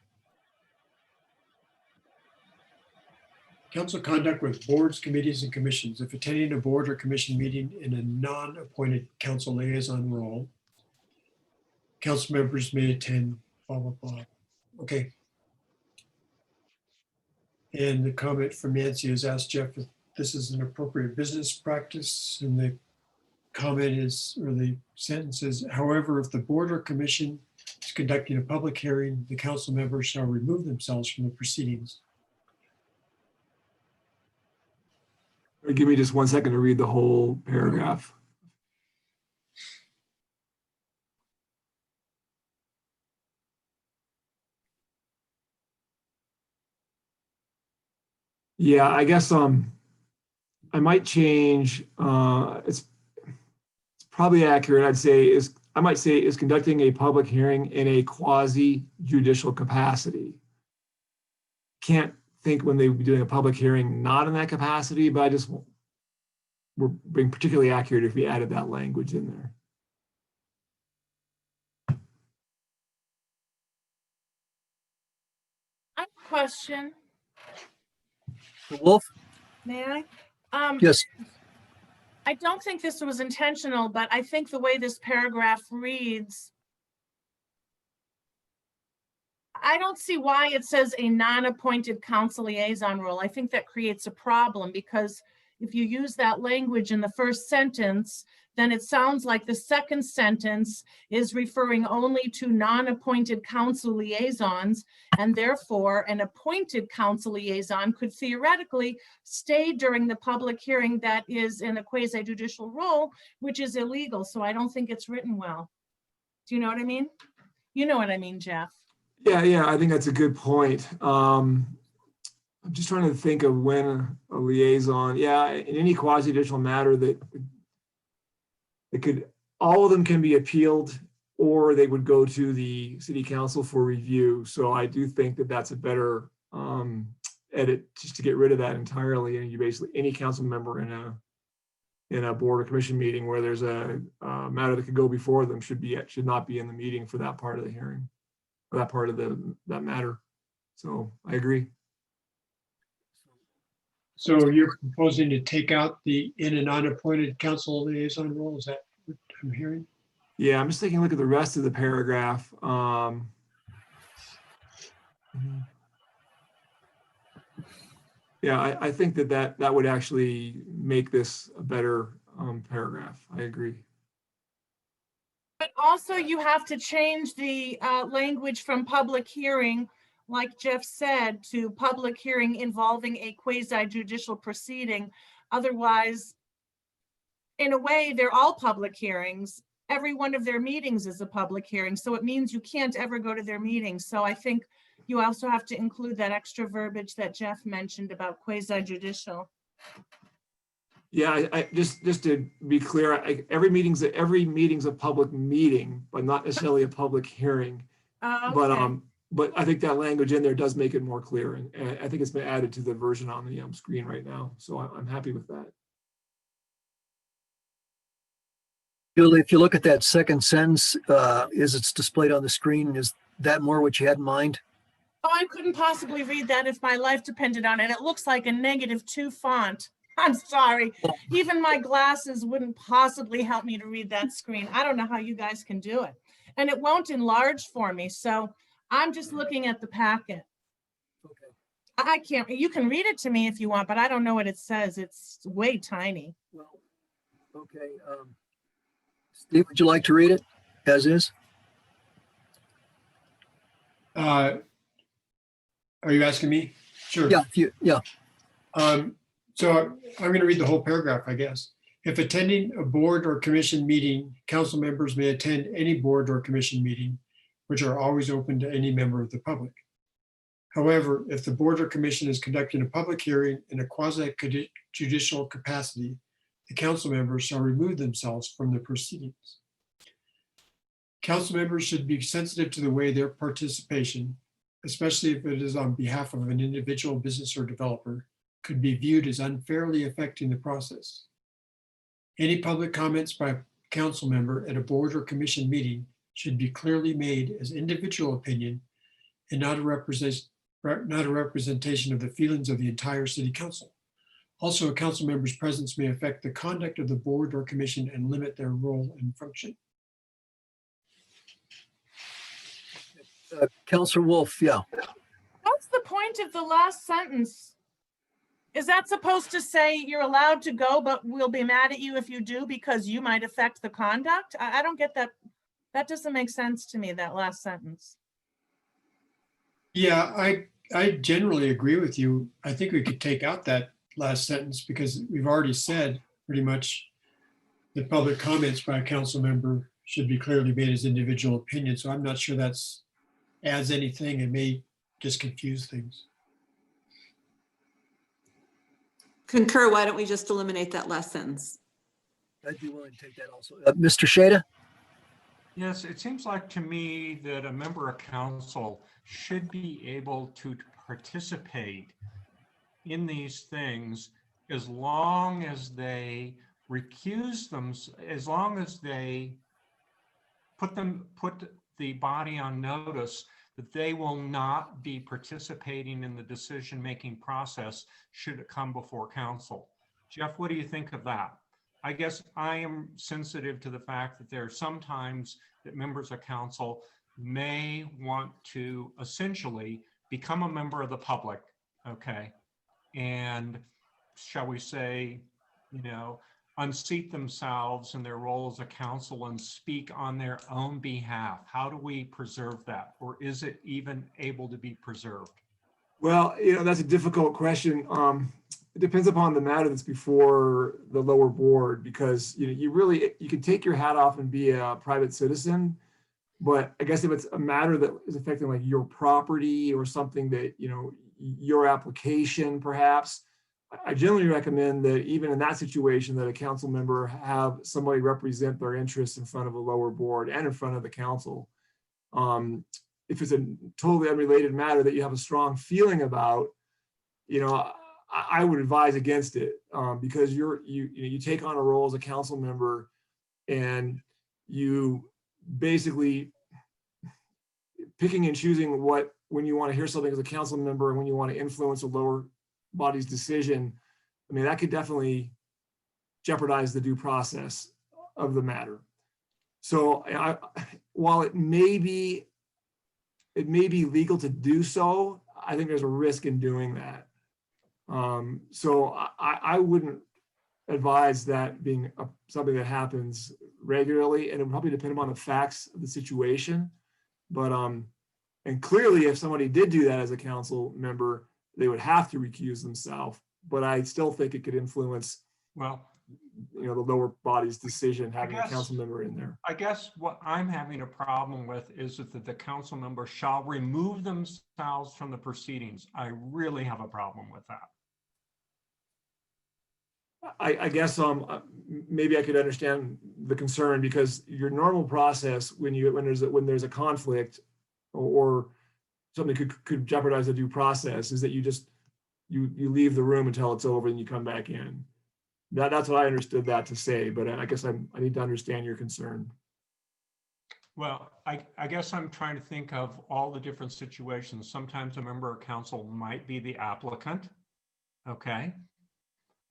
Council conduct with boards, committees, and commissions. If attending a board or commission meeting in a non-appointed council liaison role, council members may attend, blah, blah, blah. Okay. And the comment from Nancy has asked Jeff if this is an appropriate business practice. And the comment is, or the sentence is, however, if the board or commission is conducting a public hearing, the council members shall remove themselves from the proceedings. Give me just 1 second to read the whole paragraph. Yeah, I guess I might change, it's probably accurate, I might say is conducting a public hearing in a quasi judicial capacity. Can't think when they would be doing a public hearing not in that capacity, but we're being particularly accurate if we added that language in there. I have a question. Wolf? May I? Yes. I don't think this was intentional, but I think the way this paragraph reads, I don't see why it says a non-appointed council liaison role. I think that creates a problem because if you use that language in the first sentence, then it sounds like the second sentence is referring only to non-appointed council liaisons, and therefore an appointed council liaison could theoretically stay during the public hearing that is in a quasi-judicial role, which is illegal. So I don't think it's written well. Do you know what I mean? You know what I mean, Jeff? Yeah, I think that's a good point. I'm just trying to think of when a liaison, in any quasi-judicial matter that it could, all of them can be appealed or they would go to the city council for review. So I do think that that's a better edit, just to get rid of that entirely. And you basically, any council member in a board or commission meeting where there's a matter that could go before them should not be in the meeting for that part of the hearing, or that part of that matter. So I agree. So you're proposing to take out the in and unappointed council liaison role? Is that what I'm hearing? Yeah, I'm just taking a look at the rest of the paragraph. Yeah, I think that would actually make this a better paragraph. I agree. But also you have to change the language from public hearing, like Jeff said, to public hearing involving a quasi-judicial proceeding. Otherwise, in a way, they're all public hearings. Every one of their meetings is a public hearing. So it means you can't ever go to their meetings. So I think you also have to include that extra verbiage that Jeff mentioned about quasi-judicial. Yeah, I just to be clear, every meeting's a public meeting, but not necessarily a public hearing. Okay. But I think that language in there does make it more clear, and I think it's been added to the version on the screen right now. So I'm happy with that. Julie, if you look at that second sentence, as it's displayed on the screen, is that more what you had in mind? Oh, I couldn't possibly read that if my life depended on it. It looks like a -2 font. I'm sorry. Even my glasses wouldn't possibly help me to read that screen. I don't know how you guys can do it. And it won't enlarge for me. So I'm just looking at the packet. Okay. I can't, you can read it to me if you want, but I don't know what it says. It's way tiny. Well, okay. Steve, would you like to read it as is? Are you asking me? Sure. Yeah. So I'm going to read the whole paragraph, I guess. If attending a board or commission meeting, council members may attend any board or commission meeting, which are always open to any member of the public. However, if the board or commission is conducting a public hearing in a quasi-judicial capacity, the council members shall remove themselves from the proceedings. Council members should be sensitive to the way their participation, especially if it is on behalf of an individual business or developer, could be viewed as unfairly affecting the process. Any public comments by a council member at a board or commission meeting should be clearly made as individual opinion and not a representation of the feelings of the entire city council. Also, a council member's presence may affect the conduct of the board or commission and limit their role and function. Councilor Wolf, yeah. What's the point of the last sentence? Is that supposed to say you're allowed to go, but we'll be mad at you if you do because you might affect the conduct? I don't get that. That doesn't make sense to me, that last sentence. Yeah, I generally agree with you. I think we could take out that last sentence because we've already said pretty much that public comments by a council member should be clearly made as individual opinion. So I'm not sure that's adds anything. It may just confuse things. Concur, why don't we just eliminate that last sentence? I'd be willing to take that also. Mr. Shada? Yes, it seems like to me that a member of council should be able to participate in these things as long as they recuse them, as long as they put the body on notice that they will not be participating in the decision-making process should it come before council. Jeff, what do you think of that? I guess I am sensitive to the fact that there are sometimes that members of council may want to essentially become a member of the public, okay? And shall we say, you know, unseat themselves in their role as a council and speak on their own behalf. How do we preserve that? Or is it even able to be preserved? Well, you know, that's a difficult question. It depends upon the matter that's before the lower board, because you know, you can take your hat off and be a private citizen, but I guess if it's a matter that is affecting like your property or something that, you know, your application perhaps, I generally recommend that even in that situation that a council member have somebody represent their interests in front of a lower board and in front of the council. If it's a totally unrelated matter that you have a strong feeling about, you know, I would advise against it, because you take on a role as a council member and you basically picking and choosing when you want to hear something as a council member and when you want to influence a lower body's decision. I mean, that could definitely jeopardize the due process of the matter. So while it may be legal to do so, I think there's a risk in doing that. So I wouldn't advise that being something that happens regularly, and it would probably depend upon the facts of the situation. But and clearly, if somebody did do that as a council member, they would have to recuse themselves. But I still think it could influence, well, you know, the lower body's decision having a guess- council member in there. I guess what I'm having a problem with is that the council member shall remove themselves from the proceedings. I really have a problem with that. I guess maybe I could understand the concern, because your normal process when there's a conflict or something could jeopardize the due process is that you leave the room until it's over and you come back in. That's what I understood that to say, but I guess I need to understand your concern. Well, I guess I'm trying to think of all the different situations. Sometimes a member of council might be the applicant, okay?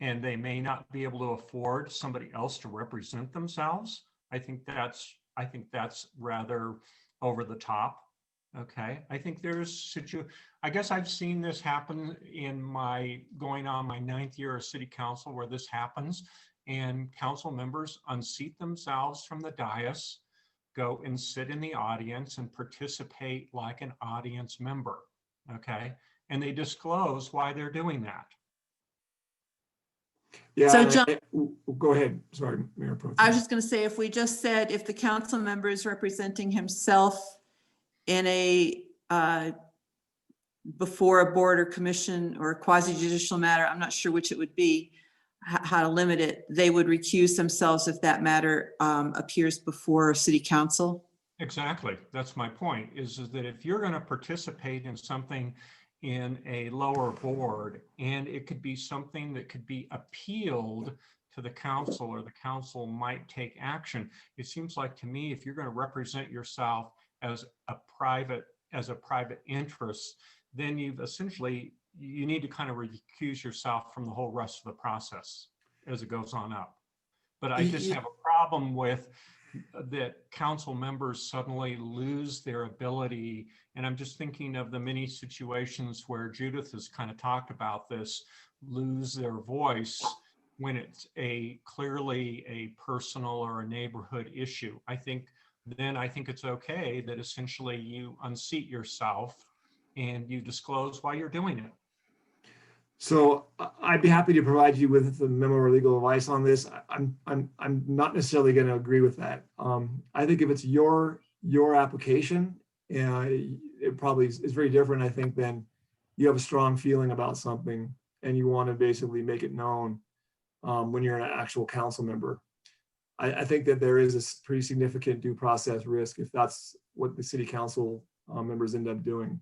And they may not be able to afford somebody else to represent themselves. I think that's rather over the top. Okay, I think I guess I've seen this happen in going on my 9th year of city council, where this happens, and council members unseat themselves from the dais, go and sit in the audience and participate like an audience member. Okay, and they disclose why they're doing that. Yeah. So, John- Go ahead. Sorry, Mayor Pro Tem. I was just going to say, if we just said, if the council member is representing himself in a, before a board or commission or quasi judicial matter, I'm not sure which it would be, how to limit it, they would recuse themselves if that matter appears before city council. Exactly. That's my point, is that if you're going to participate in something in a lower board, and it could be something that could be appealed to the council, or the council might take action. It seems like to me, if you're going to represent yourself as a private interest, then you need to kind of recuse yourself from the whole rest of the process as it goes on up. But I just have a problem with that council members suddenly lose their ability. And I'm just thinking of the many situations where Judith has kind of talked about this, lose their voice when it's clearly a personal or a neighborhood issue. I think it's okay that essentially you unseat yourself and you disclose why you're doing it. So I'd be happy to provide you with the memo or legal advice on this. I'm not necessarily going to agree with that. I think if it's your application, it probably is very different, I think, than you have a strong feeling about something. and you want to basically make it known when you're an actual council member. I think that there is a pretty significant due process risk if that's what the city council members end up doing.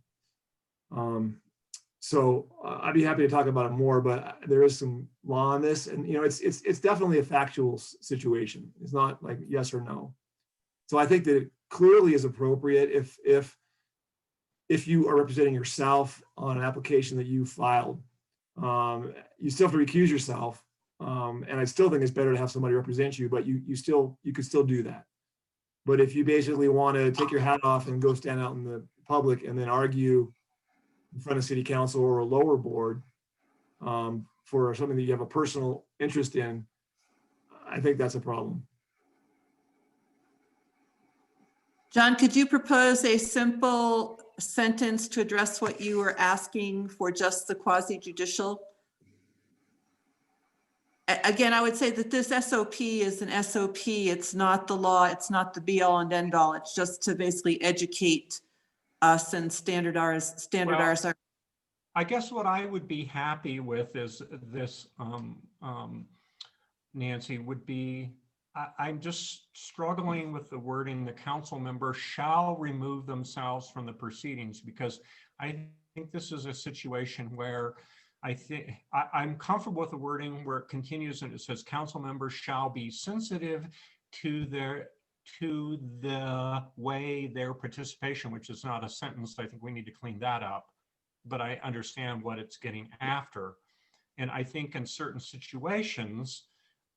So I'd be happy to talk about it more, but there is some law on this, and it's definitely a factual situation. It's not like yes or no. So I think that it clearly is appropriate if you are representing yourself on an application that you filed. You still have to recuse yourself, and I still think it's better to have somebody represent you, but you could still do that. But if you basically want to take your hat off and go stand out in the public and then argue in front of city council or a lower board for something that you have a personal interest in, I think that's a problem. John, could you propose a simple sentence to address what you were asking for just the quasi judicial? Again, I would say that this SOP is an SOP. It's not the law. It's not the be all and end all. It's just to basically educate us and standardize our. I guess what I would be happy with is this, Nancy, would be, I'm just struggling with the wording, the council member shall remove themselves from the proceedings, because I think this is a situation where I'm comfortable with the wording where it continues and it says council members shall be sensitive to the way their participation, which is not a sentence. I think we need to clean that up, but I understand what it's getting after. And I think in certain situations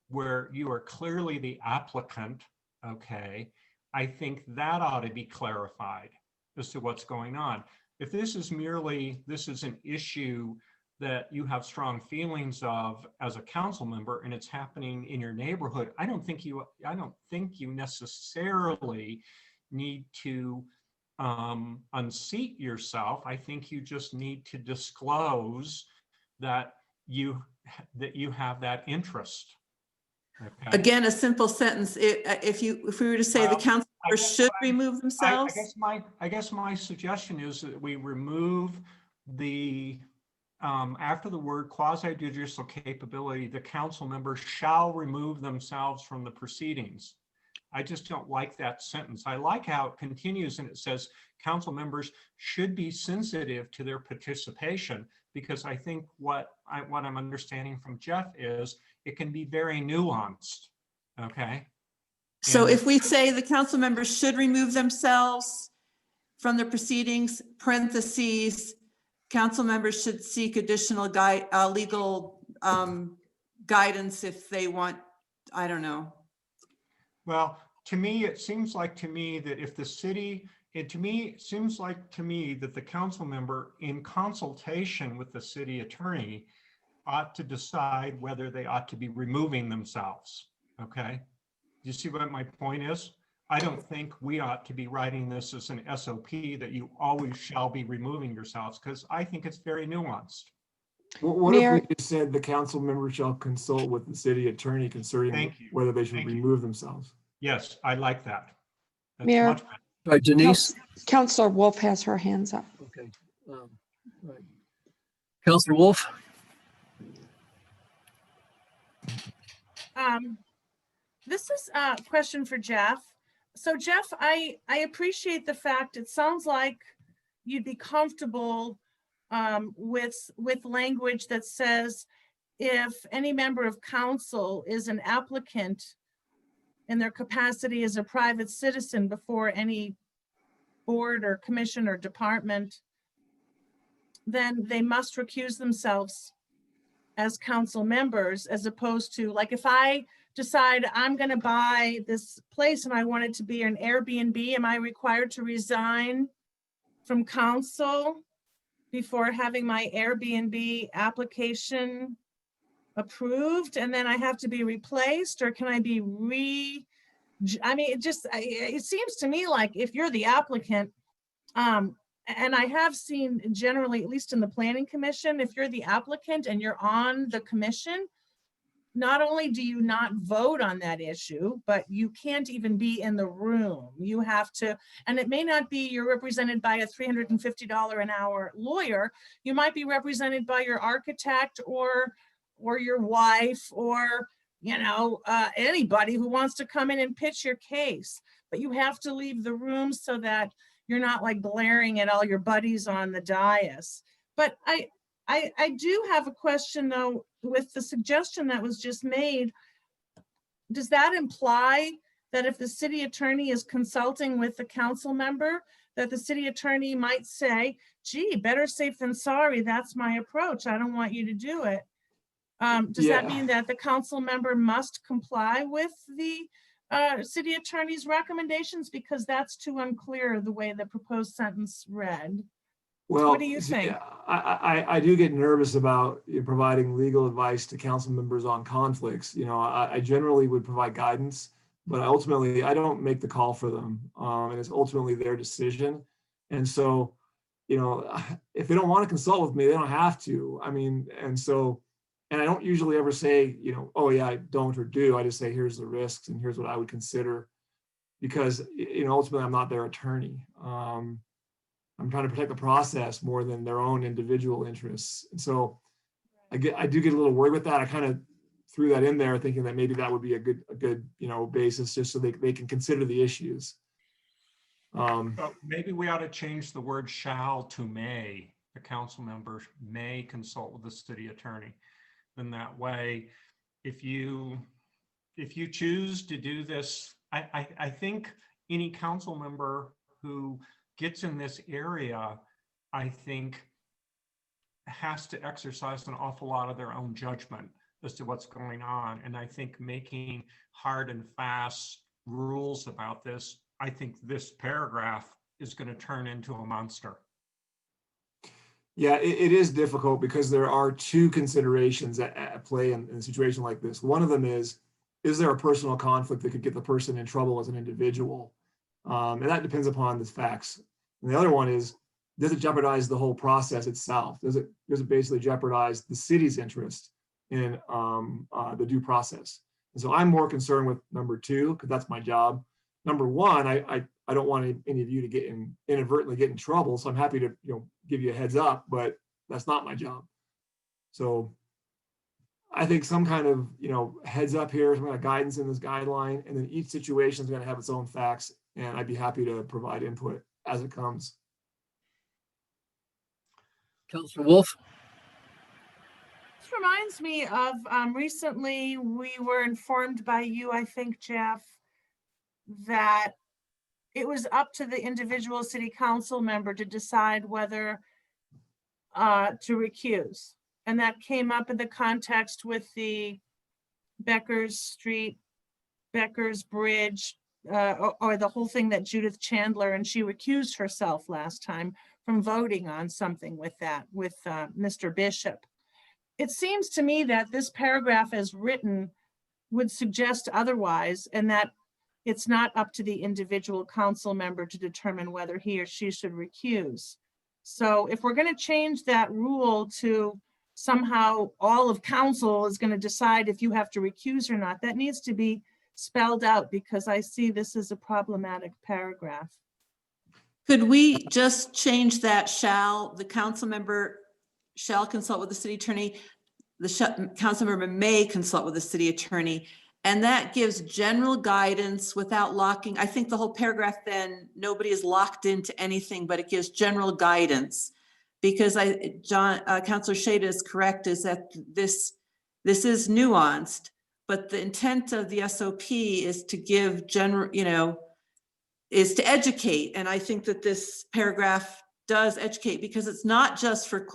where you are clearly the applicant, okay, I think that ought to be clarified as to what's going on. If this is merely, this is an issue that you have strong feelings of as a council member and it's happening in your neighborhood, I don't think you necessarily need to unseat yourself. I think you just need to disclose that you have that interest. Okay. Again, a simple sentence. If we were to say the council members should remove themselves. I guess my suggestion is that we remove the after the word quasi-judicial capability, the council members shall remove themselves from the proceedings. I just don't like that sentence. I like how it continues and it says council members should be sensitive to their participation, because I think what I'm understanding from Jeff is it can be very nuanced. Okay. So if we say the council members should remove themselves from the proceedings, parentheses, council members should seek additional legal guidance if they want, I don't know. Well, to me, it seems like to me that if the city, it seems like to me that the council member in consultation with the city attorney ought to decide whether they ought to be removing themselves. Okay. Do you see what my point is? I don't think we ought to be writing this as an SOP that you always shall be removing yourselves, because I think it's very nuanced. What if we just said the council member shall consult with the city attorney concerning whether they should remove themselves? Yes, I like that. That's Mayor, much better. All right, Denise. Councilor Wolf has her hands up. Okay. Right. Councilor Wolf. This is a question for Jeff. So Jeff, I appreciate the fact it sounds like you'd be comfortable with language that says if any member of council is an applicant in their capacity as a private citizen before any board or commission or department, then they must recuse themselves as council members, as opposed to, like, if I decide I'm going to buy this place and I want it to be an Airbnb, am I required to resign from council before having my Airbnb application approved, and then I have to be replaced? Or can I be I mean, it seems to me like if you're the applicant, and I have seen generally, at least in the planning commission, if you're the applicant and you're on the commission, not only do you not vote on that issue, but you can't even be in the room. You have to, and it may not be you're represented by a $350 an hour lawyer. You might be represented by your architect or your wife or, you know, anybody who wants to come in and pitch your case. But you have to leave the room so that you're not like blaring at all your buddies on the dais. But I do have a question though, with the suggestion that was just made. Does that imply that if the city attorney is consulting with the council member, that the city attorney might say, gee, better safe than sorry, that's my approach, I don't want you to do it? Does that mean that the council member must comply with the city attorney's recommendations? Because that's too unclear the way the proposed sentence read. Well, What do you think? I do get nervous about providing legal advice to council members on conflicts. You know, I generally would provide guidance, but ultimately I don't make the call for them. And it's ultimately their decision. And so, you know, if they don't want to consult with me, they don't have to. I mean, and I don't usually ever say, you know, oh yeah, I don't or do. I just say, here's the risks and here's what I would consider, because, you know, ultimately I'm not their attorney. I'm trying to protect the process more than their own individual interests. And so I do get a little worried with that. I kind of threw that in there thinking that maybe that would be a good, you know, basis just so they can consider the issues. But maybe we ought to change the word shall to may. The council member may consult with the city attorney. Then that way, if you choose to do this, I think any council member who gets in this area, I think, has to exercise an awful lot of their own judgment as to what's going on. And I think making hard and fast rules about this, I think this paragraph is going to turn into a monster. Yeah, it is difficult because there are two considerations at play in a situation like this. One of them is there a personal conflict that could get the person in trouble as an individual? And that depends upon the facts. And the other one is, does it jeopardize the whole process itself? Does it basically jeopardize the city's interest in the due process? And so I'm more concerned with number two, because that's my job. Number one, I don't want any of you to inadvertently get in trouble. So I'm happy to, you know, give you a heads up, but that's not my job. So I think some kind of, you know, heads up here, some kind of guidance in this guideline, and then each situation is going to have its own facts, and I'd be happy to provide input as it comes. Councilor Wolf? This reminds me of recently we were informed by you, I think, Jeff, that it was up to the individual city council member to decide whether to recuse. And that came up in the context with the Beckers Street, Beckers Bridge, or the whole thing that Judith Chandler, and she recused herself last time from voting on something with that, with Mr. Bishop. It seems to me that this paragraph as written would suggest otherwise, and that it's not up to the individual council member to determine whether he or she should recuse. So if we're going to change that rule to somehow all of council is going to decide if you have to recuse or not, that needs to be spelled out, because I see this as a problematic paragraph. Could we just change that the council member shall consult with the city attorney, the council member may consult with the city attorney, and that gives general guidance without locking. I think the whole paragraph then, nobody is locked into anything, but it gives general guidance. Because Councilor Shada is correct, is that this is nuanced, but the intent of the SOP is to give general, you know, is to educate. And I think that this paragraph does educate, because it's not just for,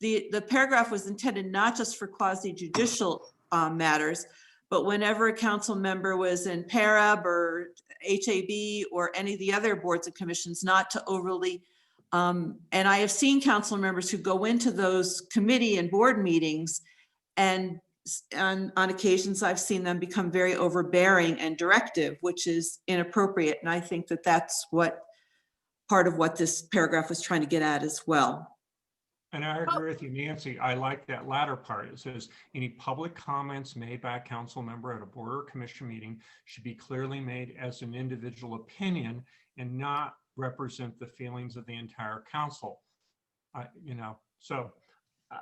the paragraph was intended not just for quasi-judicial matters, but whenever a council member was in PARAB or HAB or any of the other boards and commissions, not to overly, and I have seen council members who go into those committee and board meetings, and on occasions I've seen them become very overbearing and directive, which is inappropriate. And I think that that's what part of what this paragraph was trying to get at as well. And I agree with you, Nancy. I like that latter part. It says, any public comments made by a council member at a board or commission meeting should be clearly made as an individual opinion and not represent the feelings of the entire council. So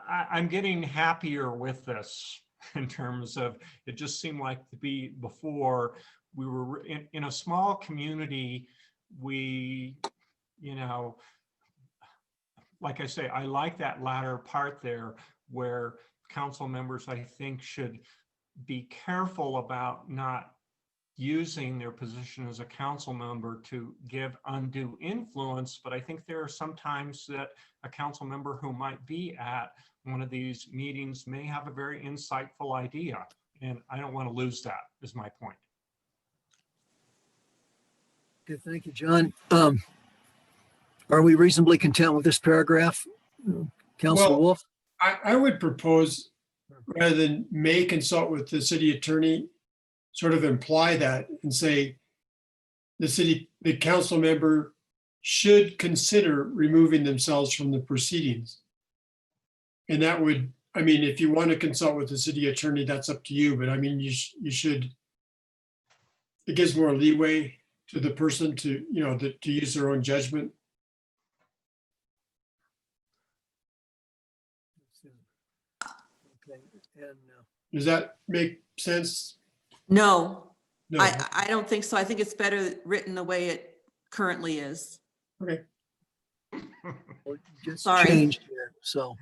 I'm getting happier with this in terms of, it just seemed like to be before we were in a small community, like I say, I like that latter part there where council members, I think, should be careful about not using their position as a council member to give undue influence. But I think there are some times that a council member who might be at one of these meetings may have a very insightful idea. And I don't want to lose that, is my point. Good, thank you, John. Are we reasonably content with this paragraph? Councilor Well, Wolf? I would propose, rather than may consult with the city attorney, sort of imply that and say the council member should consider removing themselves from the proceedings. And that would, I mean, if you want to consult with the city attorney, that's up to you, but I mean, you should, it gives more leeway to the person to, to use their own judgment. Okay, and Does that make sense? No, No. I don't think so. I think it's better written the way it currently is. Okay. well, just Sorry. changed here, so.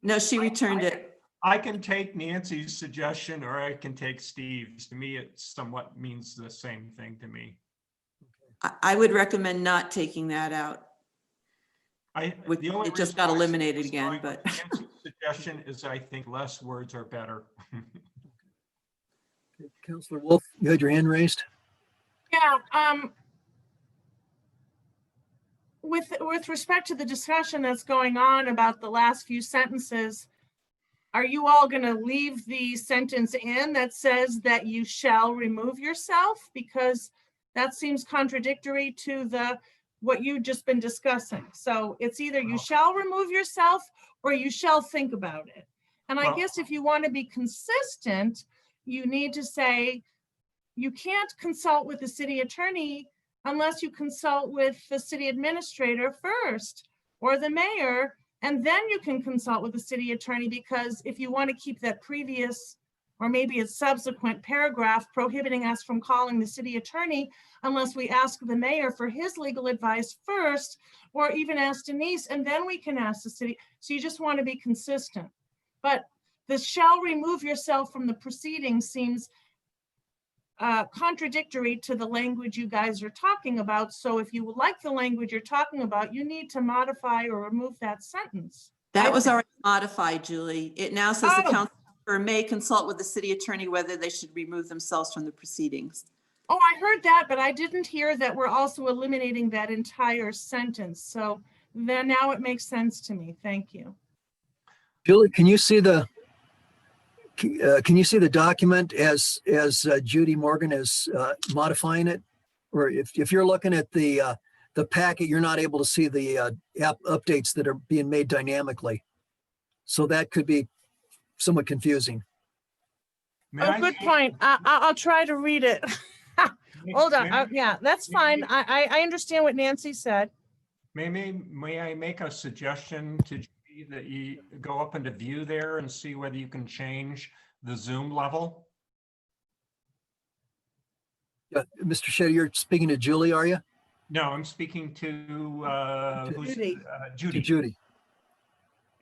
No, she returned it. I can take Nancy's suggestion or I can take Steve's. To me, it somewhat means the same thing to me. I would recommend not taking that out. The only It just reason got why I eliminated was again, going but. with Nancy's suggestion is I think less words are better. Councilor Wolf, you had your hand raised? Yeah, with respect to the discussion that's going on about the last few sentences, are you all going to leave the sentence in that says that you shall remove yourself? Because that seems contradictory to what you've just been discussing. So it's either you shall remove yourself or you shall think about it. And I guess if you want to be consistent, you need to say you can't consult with the city attorney unless you consult with the city administrator first or the mayor, and then you can consult with the city attorney, because if you want to keep that previous or maybe a subsequent paragraph prohibiting us from calling the city attorney unless we ask the mayor for his legal advice first, or even ask Denise, and then we can ask the city. So you just want to be consistent. But the shall remove yourself from the proceedings seems contradictory to the language you guys are talking about. So if you like the language you're talking about, you need to modify or remove that sentence. That was already modified, Julie. It now says the Oh. council member may consult with the city attorney whether they should remove themselves from the proceedings. Oh, I heard that, but I didn't hear that we're also eliminating that entire sentence. So then now it makes sense to me. Thank you. Julie, can you see the document as Judy Morgan is modifying it? Or if you're looking at the packet, you're not able to see the app updates that are being made dynamically. So that could be somewhat confusing. Oh, good point. I'll try to read it. Hold on. Yeah, that's fine. I understand what Nancy said. May I make a suggestion to Judy that you go up into view there and see whether you can change the zoom level? Yeah, Mr. Shea, you're speaking to Julie, are you? No, I'm speaking to Judy. To Judy.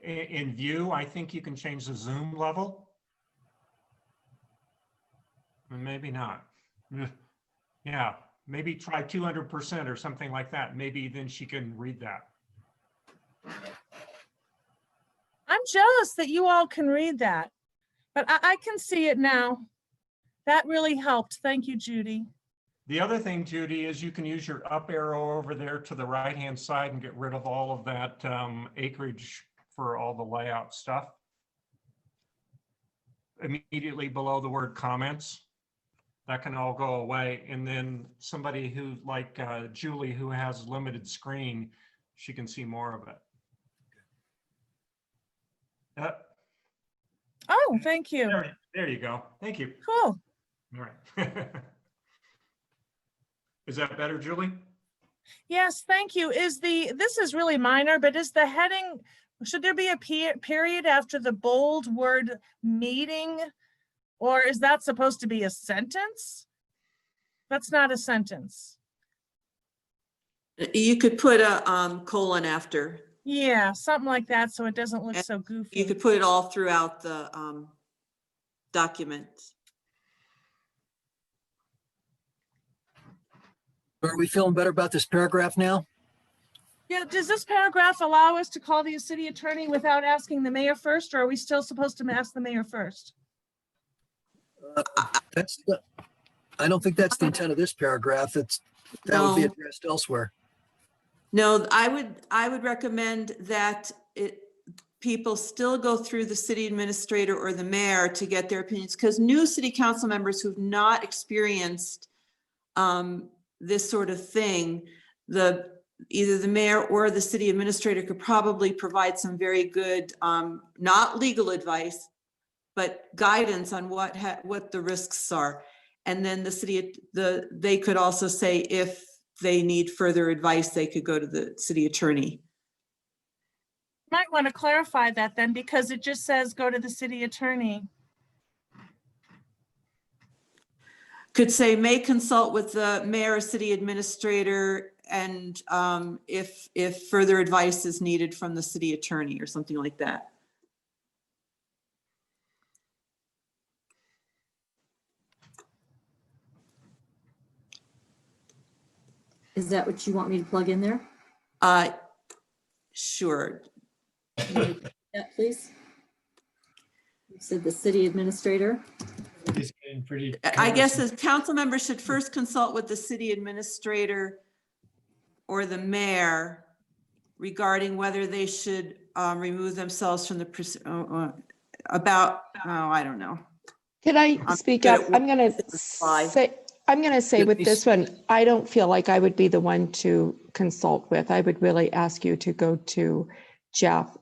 In view, I think you can change the zoom level. Maybe not. Yeah, maybe try 200% or something like that. Maybe then she can read that. I'm jealous that you all can read that, but I can see it now. That really helped. Thank you, Judy. The other thing, Judy, is you can use your up arrow over there to the right-hand side and get rid of all of that acreage for all the layout stuff. Immediately below the word comments. That can all go away. And then somebody who like Julie, who has limited screen, she can see more of it. Oh, thank you. There you go. Thank you. Cool. All right. Is that better, Julie? Yes, thank you. This is really minor, but is the heading, should there be a period after the bold word meeting? Or is that supposed to be a sentence? That's not a sentence. You could put a colon after. Yeah, something like that, so it doesn't look And so goofy. You could put it all throughout the document. Are we feeling better about this paragraph now? Yeah, does this paragraph allow us to call the city attorney without asking the mayor first, or are we still supposed to ask the mayor first? I don't think that's the intent of this paragraph. That would be No. addressed elsewhere. No, I would recommend that people still go through the city administrator or the mayor to get their opinions, because new city council members who've not experienced this sort of thing, either the mayor or the city administrator could probably provide some very good, not legal advice, but guidance on what the risks are. And then they could also say if they need further advice, they could go to the city attorney. Might want to clarify that then, because it just says go to the city attorney. Could say may consult with the mayor or city administrator, and if further advice is needed from the city attorney or something like that. Is that what you want me to plug in there? Sure. Yeah, please. You said the city administrator. It's getting pretty. I guess as council members should first consult with the city administrator or the mayor regarding whether they should remove themselves from the, I don't know. Can I speak good up? at I'm going to say with Denise. this one, I don't feel like I would be the one to consult with. I would really ask you to go to Jeff.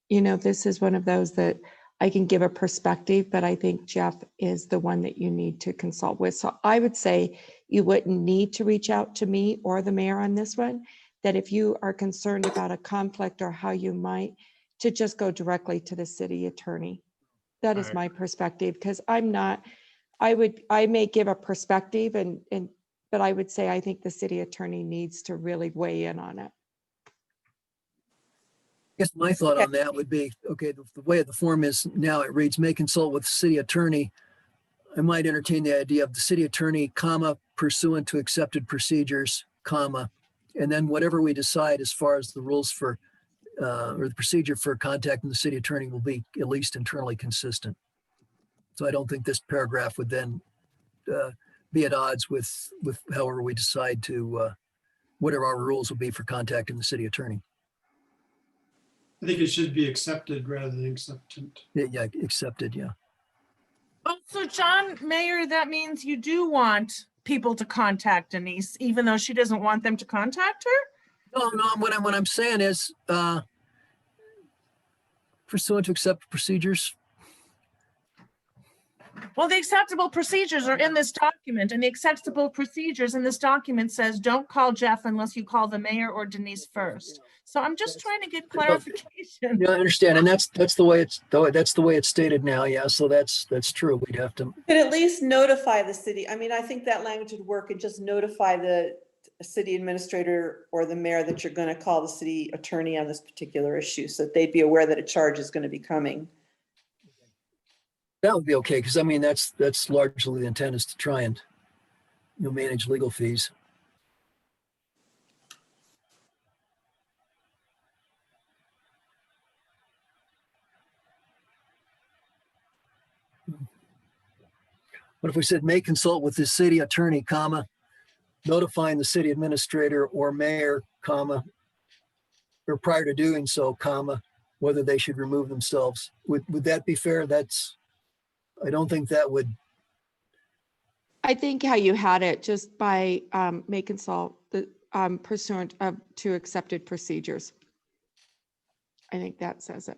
This is one of those that I can give a perspective, but I think Jeff is the one that you need to consult with. So I would say you wouldn't need to reach out to me or the mayor on this one, that if you are concerned about a conflict or how you might, to just go directly to the city attorney. That is Right. my perspective, because I may give a perspective but I would say I think the city attorney needs to really weigh in on it. I guess my thought on that would be, okay, the way the form is now, it reads, may consult with the city attorney. I might entertain the idea of the city attorney, comma, pursuant to accepted procedures, comma, and then whatever we decide as far as the rules for, or the procedure for contacting the city attorney will be at least internally consistent. So I don't think this paragraph would then be at odds with however we decide to, whatever our rules will be for contacting the city attorney. I think it should be accepted rather than acceptant. Yeah, accepted, yeah. Oh, so John Mayer, that means you do want people to contact Denise, even though she doesn't want them to contact her? No, what I'm saying is, pursuant to accepted procedures. Well, the acceptable procedures are in this document, and the acceptable procedures in this document says, don't call Jeff unless you call the mayor or Denise first. So I'm just trying to get clarification. Yeah, I understand, and that's the way it's stated now. Yeah, so that's true. We'd have to. But at least notify the city. I mean, I think that language would work, and just notify the city administrator or the mayor that you're going to call the city attorney on this particular issue, so that they'd be aware that a charge is going to be coming. That would be okay, because I mean, that's largely the intent, is to try and, manage legal fees. What if we said may consult with the city attorney, comma, notifying the city administrator or mayor, comma, or prior to doing so, comma, whether they should remove themselves. Would that be fair? I don't think that would. I think how you had it, just by may consult the pursuant to accepted procedures. I think that says it.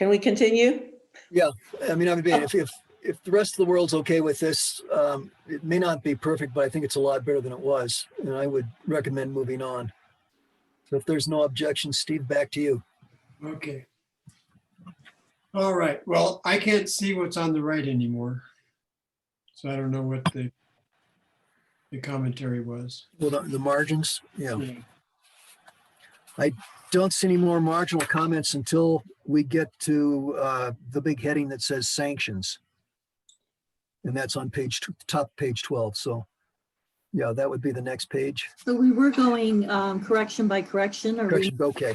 Can we continue? I mean, if the rest of the world's okay with this, it may not be perfect, but I think it's a lot better than it was. And I would recommend moving on. So if there's no objection, Steve, back to you. Okay. All right, well, I can't see what's on the right anymore. So I don't know what the commentary was. Well, the margins, yeah. Yeah. Don't see any more marginal comments until we get to the big heading that says sanctions. And that's on top page 12. So yeah, that would be the next page. So we were going correction by correction, or we, Correction, okay.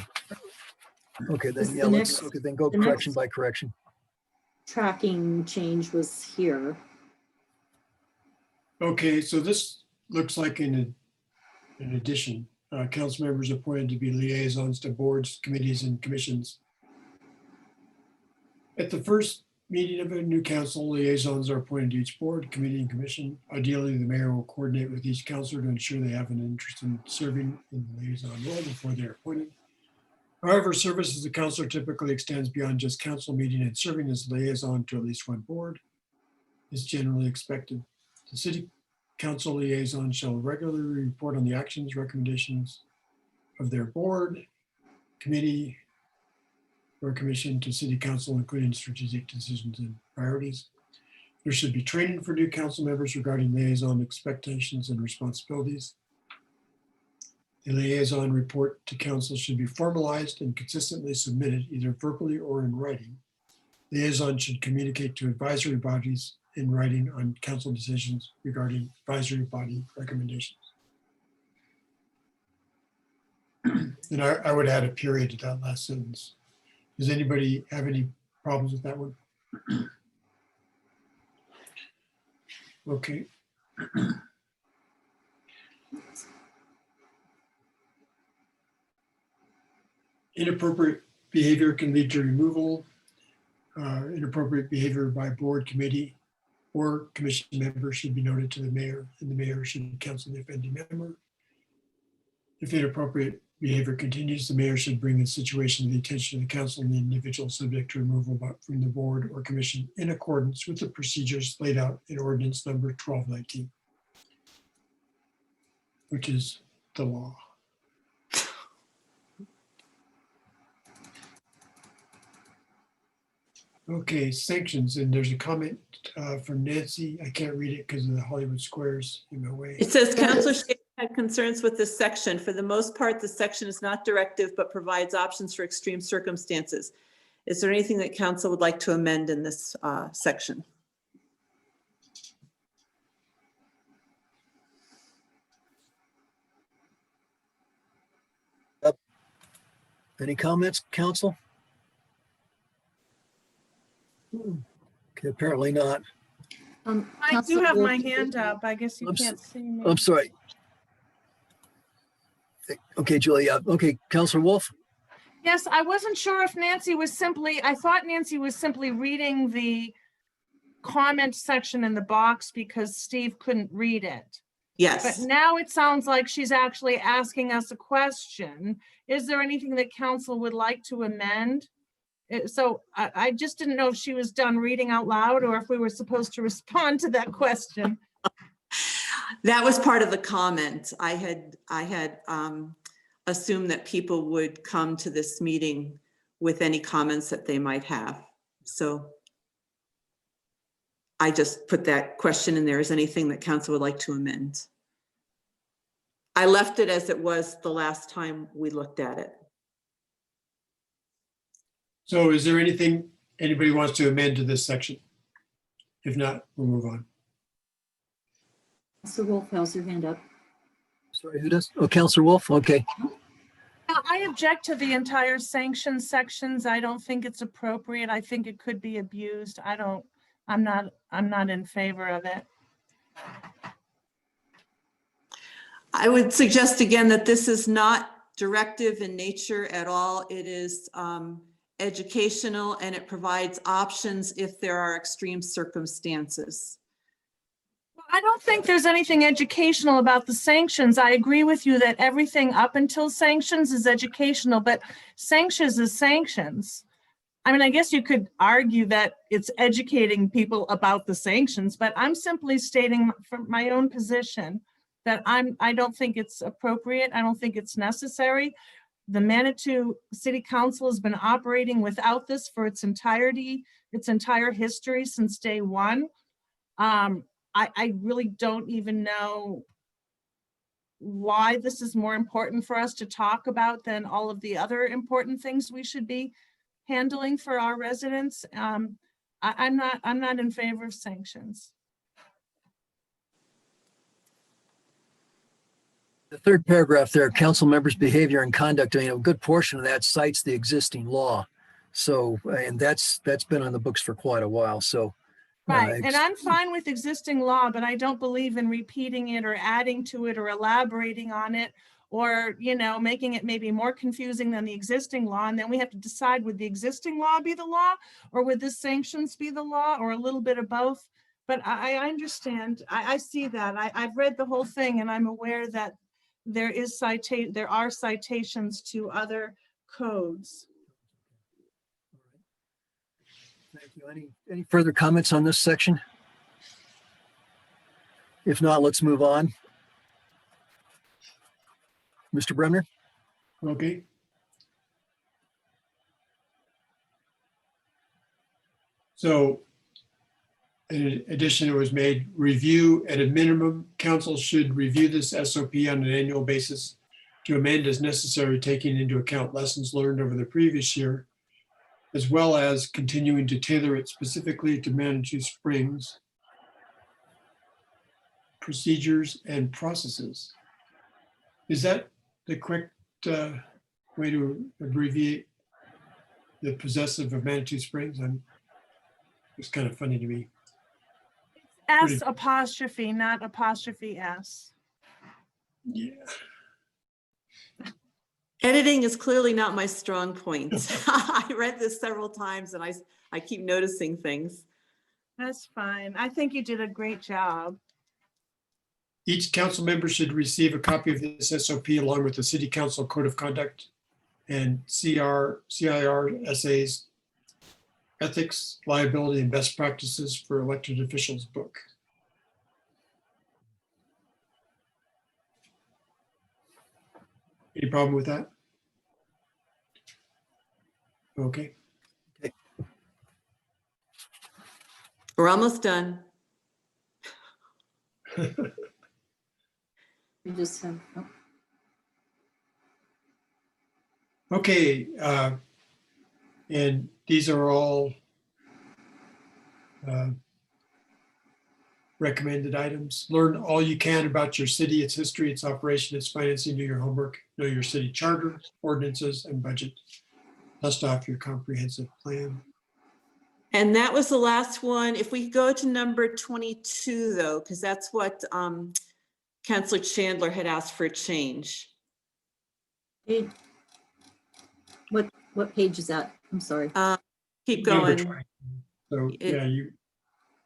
Okay, This then, is yeah, the let's, next- okay, then go the correction next- by correction. tracking change was here. Okay, so this looks like an addition. Council members appointed to be liaisons to boards, committees, and commissions. At the first meeting of a new council, liaisons are appointed to each board, committee, and commission. Ideally, the mayor will coordinate with each councilor to ensure they have an interest in serving in the liaison role before they're appointed. However, service as a councilor typically extends beyond just council meeting, and serving as liaison to at least one board is generally expected. The city council liaison shall regularly report on the actions, recommendations of their board, committee, or commission to city council, including strategic decisions and priorities. There should be training for new council members regarding liaison expectations and responsibilities. The liaison report to council should be formalized and consistently submitted, either verbally or in writing. Liaison should communicate to advisory bodies in writing on council decisions regarding advisory body recommendations. And I would add a period to that last sentence. Does anybody have any problems with that one? Okay. Inappropriate behavior can lead to removal. Inappropriate behavior by board, committee, or commission member should be noted to the mayor, and the mayor should counsel the offending member. If inappropriate behavior continues, the mayor should bring the situation to the attention of the council and the individual subject to removal from the board or commission in accordance with the procedures laid out in ordinance number 1219, which is the law. Okay, sanctions, and there's a comment from Nancy. I can't read it because of the Hollywood squares in my way. It says Councilor Schaefer had concerns with this section. For the most part, the section is not directive, but provides options for extreme circumstances. Is there anything that council would like to amend in this section? Any comments, council? Okay, apparently not. I do Councilor have my Wolf- hand up. I guess you I'm can't see me. I'm sorry. Okay, Julia. Okay, Councilor Wolf? Yes, I wasn't sure if Nancy was simply, I thought Nancy was simply reading the comment section in the box because Steve couldn't read it. But Yes. now it sounds like she's actually asking us a question. Is there anything that council would like to amend? So I just didn't know if she was done reading out loud or if we were supposed to respond to that question. That was part of the comment. I had assumed that people would come to this meeting with any comments that they might have. So I just put that question in there. Is anything that council would like to amend? I left it as it was the last time we looked at it. So is there anything anybody wants to amend to this section? If not, we'll move on. Councilor Wolf has her hand up. Sorry, who does? Oh, Councilor Wolf? Okay. I object to the entire sanction sections. I don't think it's appropriate. I think it could be abused. I'm not in favor of it. I would suggest again that this is not directive in nature at all. It is educational, and it provides options if there are extreme circumstances. I don't think there's anything educational about the sanctions. I agree with you that everything up until sanctions is educational, but sanctions is sanctions. I mean, I guess you could argue that it's educating people about the sanctions, but I'm simply stating from my own position that I don't think it's appropriate. I don't think it's necessary. The Manitou City Council has been operating without this for its entire history since day one. I really don't even know why this is more important for us to talk about than all of the other important things we should be handling for our residents. I'm not in favor of sanctions. The third paragraph there, council members' behavior and conduct, a good portion of that cites the existing law. So, and that's been on the books for quite a while. So, Right, and I'm fine with existing law, but I don't believe in repeating it or adding to it or elaborating on it, or, making it maybe more confusing than the existing law. And then we have to decide, would the existing law be the law, or would the sanctions be the law, or a little bit of both? But I understand, I see that. I've read the whole thing, and I'm aware that there are citations to other codes. thank you. Any further comments on this section? If not, let's move on. Mr. Bremner? Okay. So in addition, it was made review at a minimum. Council should review this SOP on an annual basis to amend as necessary, taking into account lessons learned over the previous year, as well as continuing to tailor it specifically to Manitou Springs procedures and processes. Is that the correct way to abbreviate the possessive of Manitou Springs? It's kind of funny to me. S apostrophe, not apostrophe S. Yeah. Editing is clearly not my strong point. I read this several times and I keep noticing things. That's fine. I think you did a great job. Each council member should receive a copy of this SOP along with the City Council Code of Conduct and CIRSA's Ethics, Liability, and Best Practices for Elected Officials book. Any problem with that? Okay. We're almost done. We just have, Okay, and these are all recommended items. Learn all you can about your city, its history, its operation, its financing, do your homework, know your city charter, ordinances, and budget. Dust off your comprehensive plan. And that was the last one. If we go to number 22 though, because that's what Councilor Chandler had asked for a change. what page is that? I'm sorry. Keep Number going. 20. So, yeah, you.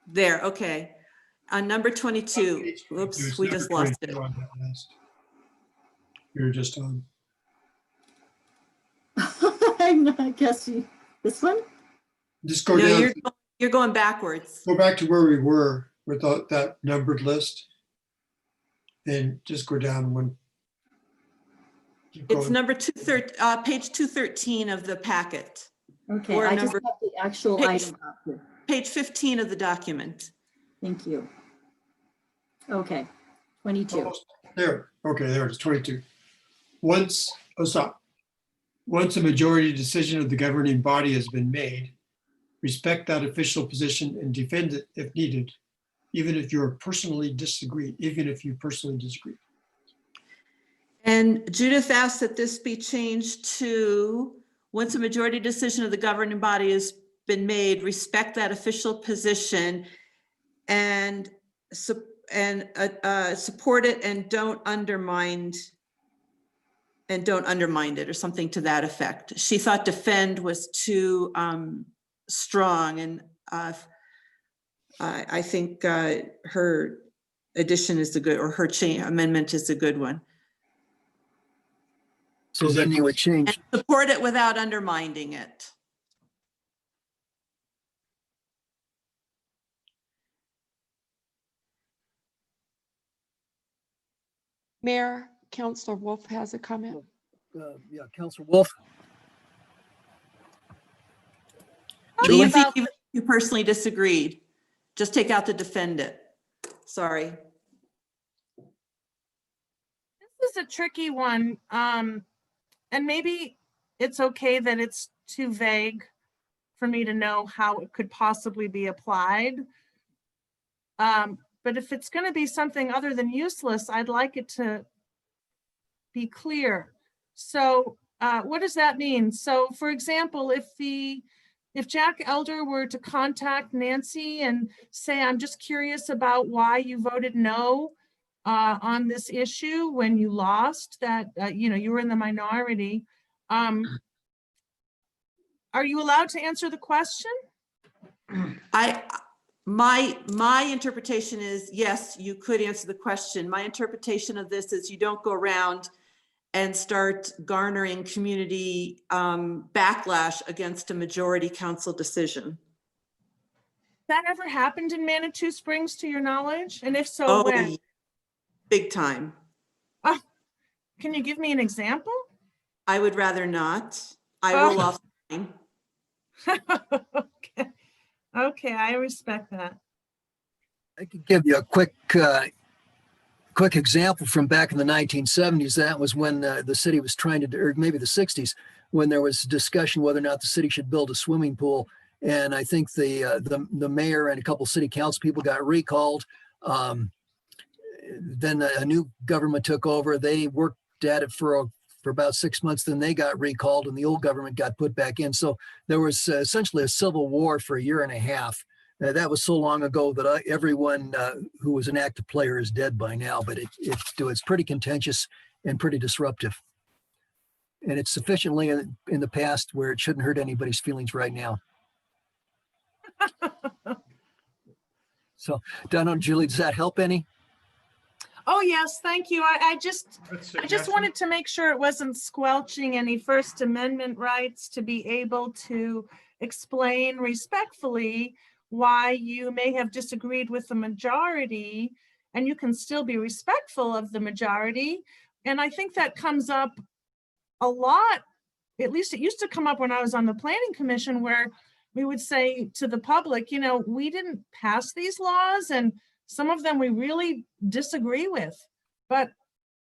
There, okay. On number 22, It's whoops, we just number lost it. 22 on that list. You're just on. I guess this one? Just go No, down, you're going backwards. go back to where we were with that numbered list. And just go down one. Keep It's going. number page 213 of the packet. Okay, Or I just number- have the actual page- item up here. Page 15 of the document. Thank you. Okay, 22. Almost there, okay, there it is, 22. Once a majority decision of the governing body has been made, respect that official position and defend it if needed, even if you personally disagree. And Judith asked that this be changed to, once a majority decision of the governing body has been made, respect that official position and support it and don't undermine it, or something to that effect. She thought defend was too strong, and I think her addition is the good, or her amendment is a good one. So then you would change, And support it without undermining it. Mayor, Counselor Wolf has a comment. Yeah, Counselor Wolf. Leave About- even if you personally disagreed. Just take out the defendant. Sorry. This is a tricky one. And maybe it's okay that it's too vague for me to know how it could possibly be applied. But if it's going to be something other than useless, I'd like it to be clear. So what does that mean? So for example, if Jack Elder were to contact Nancy and say, I'm just curious about why you voted no on this issue when you lost, that you were in the minority, are you allowed to answer the question? My interpretation is, yes, you could answer the question. My interpretation of this is you don't go around and start garnering community backlash against a majority council decision. That ever happened in Manitou Springs to your knowledge? And if so, when? Big time. Can you give me an example? I would rather not. I will offline. Okay, I respect that. I could give you a quick example from back in the 1970s. That was when the city was trying to, or maybe the 60s, when there was discussion whether or not the city should build a swimming pool. And I think the mayor and a couple city council people got recalled. Then a new government took over. They worked at it for about 6 months. Then they got recalled and the old government got put back in. So there was essentially a civil war for a year and a half. That was so long ago that everyone who was an active player is dead by now, but it's pretty contentious and pretty disruptive. And it's sufficiently in the past where it shouldn't hurt anybody's feelings right now. So, Donna, Julie, does that help any? Oh, yes, thank you. I just wanted to make sure it wasn't squelching any First Amendment rights to be able to explain respectfully why you may have disagreed with the majority, and you can still be respectful of the majority. And I think that comes up a lot. At least it used to come up when I was on the Planning Commission, where we would say to the public, we didn't pass these laws, and some of them we really disagree with, but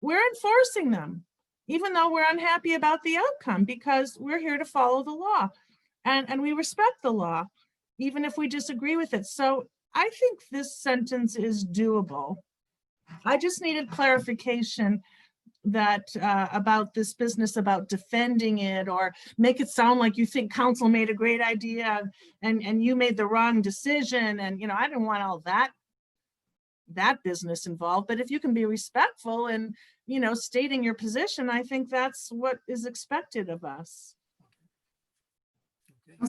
we're enforcing them, even though we're unhappy about the outcome, because we're here to follow the law, and we respect the law, even if we disagree with it. So I think this sentence is doable. I just needed clarification that about this business about defending it, or make it sound like you think council made a great idea and you made the wrong decision. And, I didn't want all that business involved. But if you can be respectful and, stating your position, I think that's what is expected of us.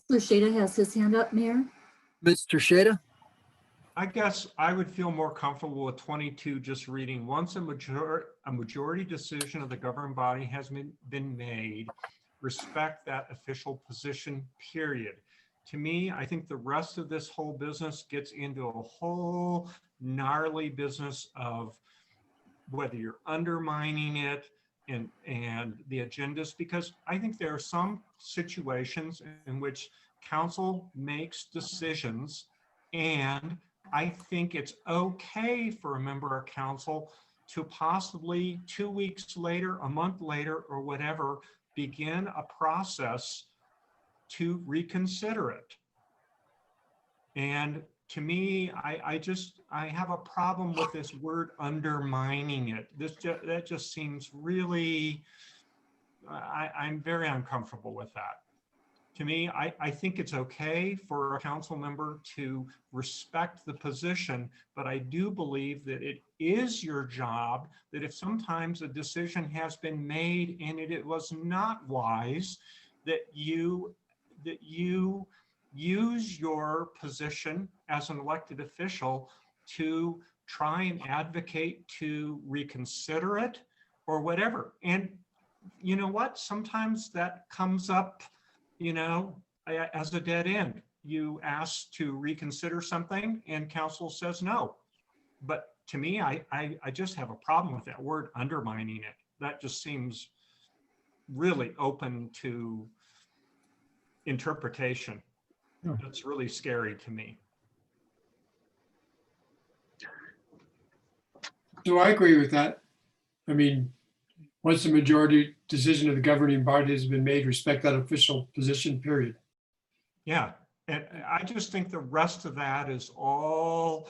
Councilor Shada has his hand up, Mayor. Mr. Shada? I guess I would feel more comfortable with 22 just reading, once a majority decision of the governing body has been made, respect that official position, period. To me, I think the rest of this whole business gets into a whole gnarly business of whether you're undermining it and the agendas, because I think there are some situations in which council makes decisions, and I think it's okay for a member of council to possibly 2 weeks later, a month later, or whatever, begin a process to reconsider it. And to me, I have a problem with this word undermining it. That just seems really, I'm very uncomfortable with that. To me, I think it's okay for a council member to respect the position, but I do believe that it is your job, that if sometimes a decision has been made and it was not wise, that you use your position as an elected official to try and advocate to reconsider it or whatever. And you know what? Sometimes that comes up, as a dead end. You ask to reconsider something and council says no. But to me, I just have a problem with that word, undermining it. That just seems really open to interpretation. Yeah. That's really scary to me. So I agree with that. I mean, once the majority decision of the governing body has been made, respect that official position, period. Yeah, and I just think the rest of that is all,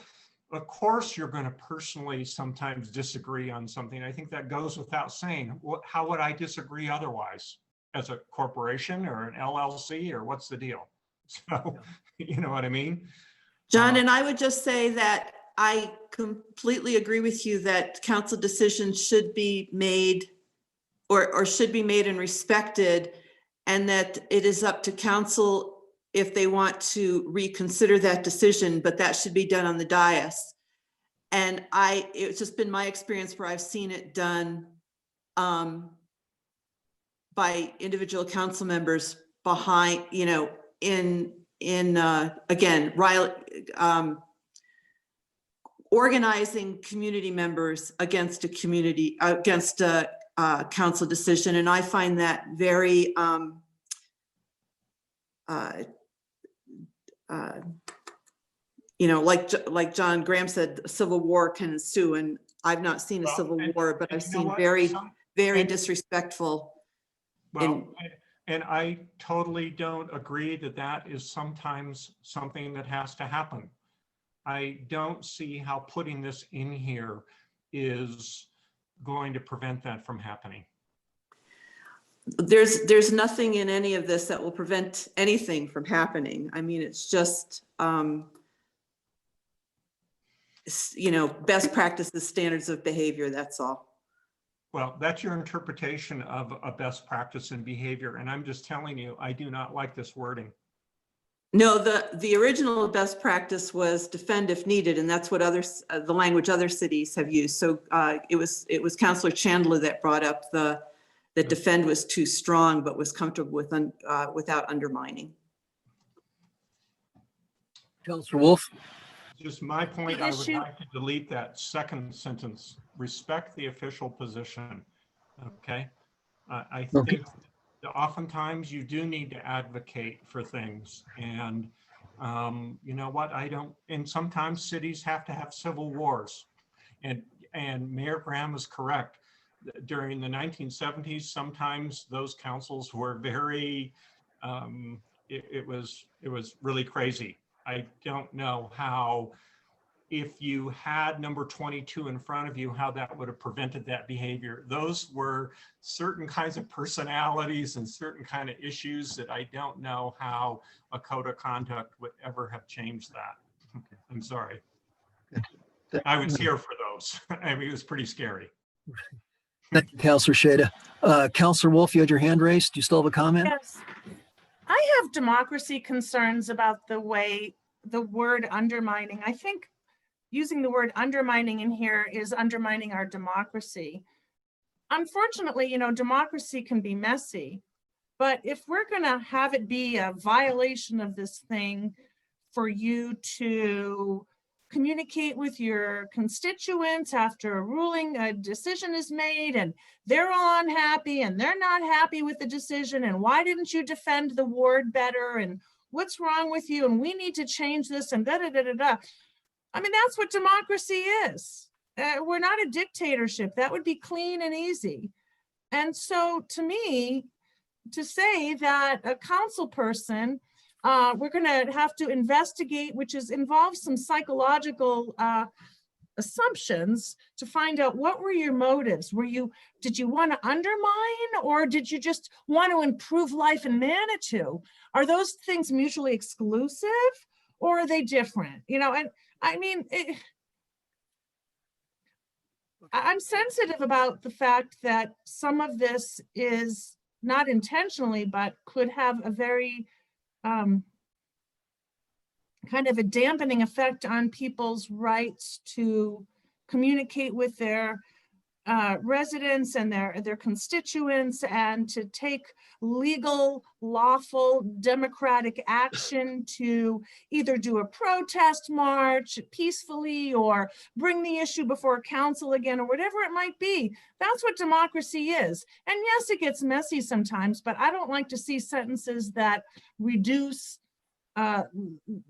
of course, you're going to personally sometimes disagree on something. I think that goes without saying. How would I disagree otherwise? As a corporation or an LLC, or what's the deal? So, you know what I mean? John, and I would just say that I completely agree with you that council decisions should be made or should be made and respected, and that it is up to council if they want to reconsider that decision, but that should be done on the dais. And it's just been my experience where I've seen it done by individual council members behind, again, organizing community members against a council decision. And I find that very, like John Graham said, a civil war can ensue. And I've not seen a civil war, but I've seen very disrespectful. And I totally don't agree that that is sometimes something that has to happen. I don't see how putting this in here is going to prevent that from happening. There's nothing in any of this that will prevent anything from happening. I mean, it's just, best practices, standards of behavior, that's all. Well, that's your interpretation of a best practice in behavior. And I'm just telling you, I do not like this wording. No, the original best practice was defend if needed, and that's what the language other cities have used. So it was Councillor Chandler that brought up that defend was too strong, but was comfortable with without undermining. Councillor Wolf. Just my point, I would like to delete that second sentence, respect the official position, okay? I think that oftentimes you do need to advocate for things, and you know what, and sometimes cities have to have civil wars, and Mayor Graham is correct. During the 1970s, sometimes those councils were very, it was really crazy. I don't know how, if you had number 22 in front of you, how that would have prevented that behavior. Those were certain kinds of personalities and certain kind of issues that I don't know how a code of conduct would ever have changed that. I'm sorry. I was here for those. I mean, it was pretty scary. Thank you, Councillor Shada. Councillor Wolf, you had your hand raised. Do you still have a comment? Yes. I have democracy concerns about the way the word undermining, I think using the word undermining in here is undermining our democracy. Unfortunately, democracy can be messy, but if we're gonna have it be a violation of this thing for you to communicate with your constituents after a decision is made and they're all unhappy and they're not happy with the decision, and why didn't you defend the ward better, and what's wrong with you, and we need to change this, and da-da-da-da-da. I mean, that's what democracy is. We're not a dictatorship. That would be clean and easy. And so to me, to say that a council person, we're gonna have to investigate, which involves some psychological assumptions to find out what were your motives. Did you want to undermine, or did you just want to improve life in Manitou? Are those things mutually exclusive, or are they different? And I mean, I'm sensitive about the fact that some of this is not intentionally, but could have a very kind of a dampening effect on people's rights to communicate with their residents and their constituents, and to take legal, lawful, democratic action to either do a protest march peacefully or bring the issue before council again, or whatever it might be. That's what democracy is. And yes, it gets messy sometimes, but I don't like to see sentences that reduce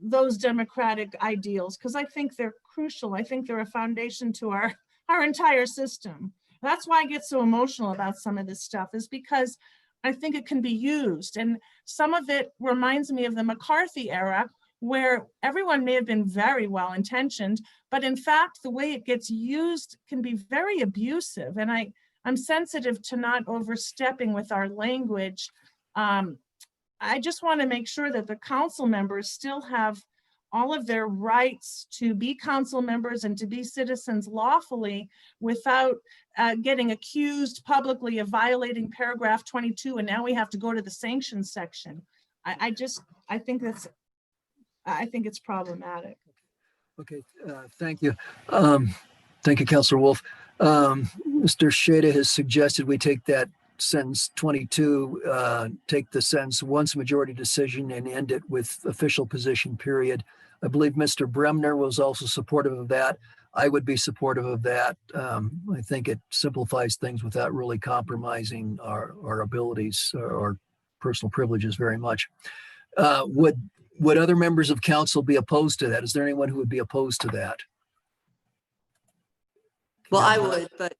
those democratic ideals, because I think they're crucial. I think they're a foundation to our entire system. That's why I get so emotional about some of this stuff, is because I think it can be used. And some of it reminds me of the McCarthy era, where everyone may have been very well intentioned, but in fact, the way it gets used can be very abusive. And I'm sensitive to not overstepping with our language. I just want to make sure that the council members still have all of their rights to be council members and to be citizens lawfully without getting accused publicly of violating paragraph 22. And now we have to go to the sanctions section. I think it's problematic. Okay, thank you. Thank you, Councilor Wolf. Mr. Shada has suggested we take that sentence 22, take the sentence once majority decision and end it with official position period. I believe Mr. Bremner was also supportive of that. I would be supportive of that. I think it simplifies things without really compromising our abilities or personal privileges very much. Would other members of council be opposed to that? Is there anyone who would be opposed to that? Well, I would, but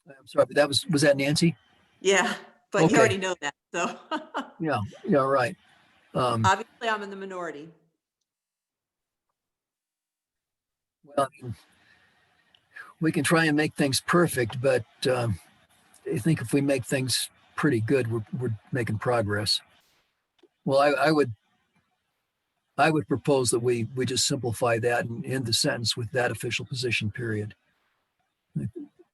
I'm sorry, but was that Nancy? yeah, but Okay. you already know that, so. Yeah, right. Obviously, I'm in the minority. Well, I mean, we can try and make things perfect, but I think if we make things pretty good, we're making progress. Well, I would propose that we just simplify that and end the sentence with that official position period.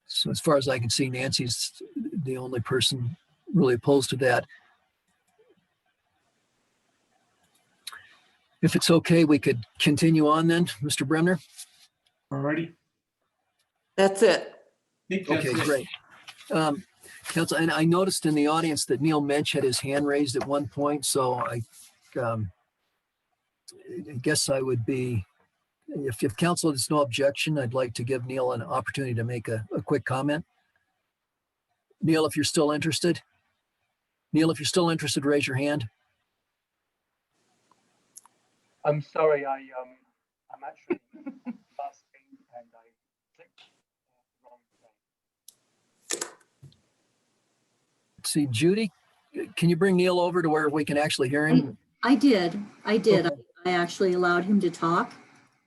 So as far as I can see, Nancy's the only person really opposed to that. If it's okay, we could continue on then, Mr. Bremner. Alrighty. That's it. Okay, great. Council, and I noticed in the audience that Neil Mensch had his hand raised at one point, so I guess I would be, if council has no objection, I'd like to give Neil an opportunity to make a quick comment. Neil, if you're still interested. Neil, if you're still interested, raise your hand. I'm sorry, I'm actually fasting and I clicked the wrong thing. See, Judy, can you bring Neil over to where we can actually hear him? I did. Okay. I actually allowed him to talk.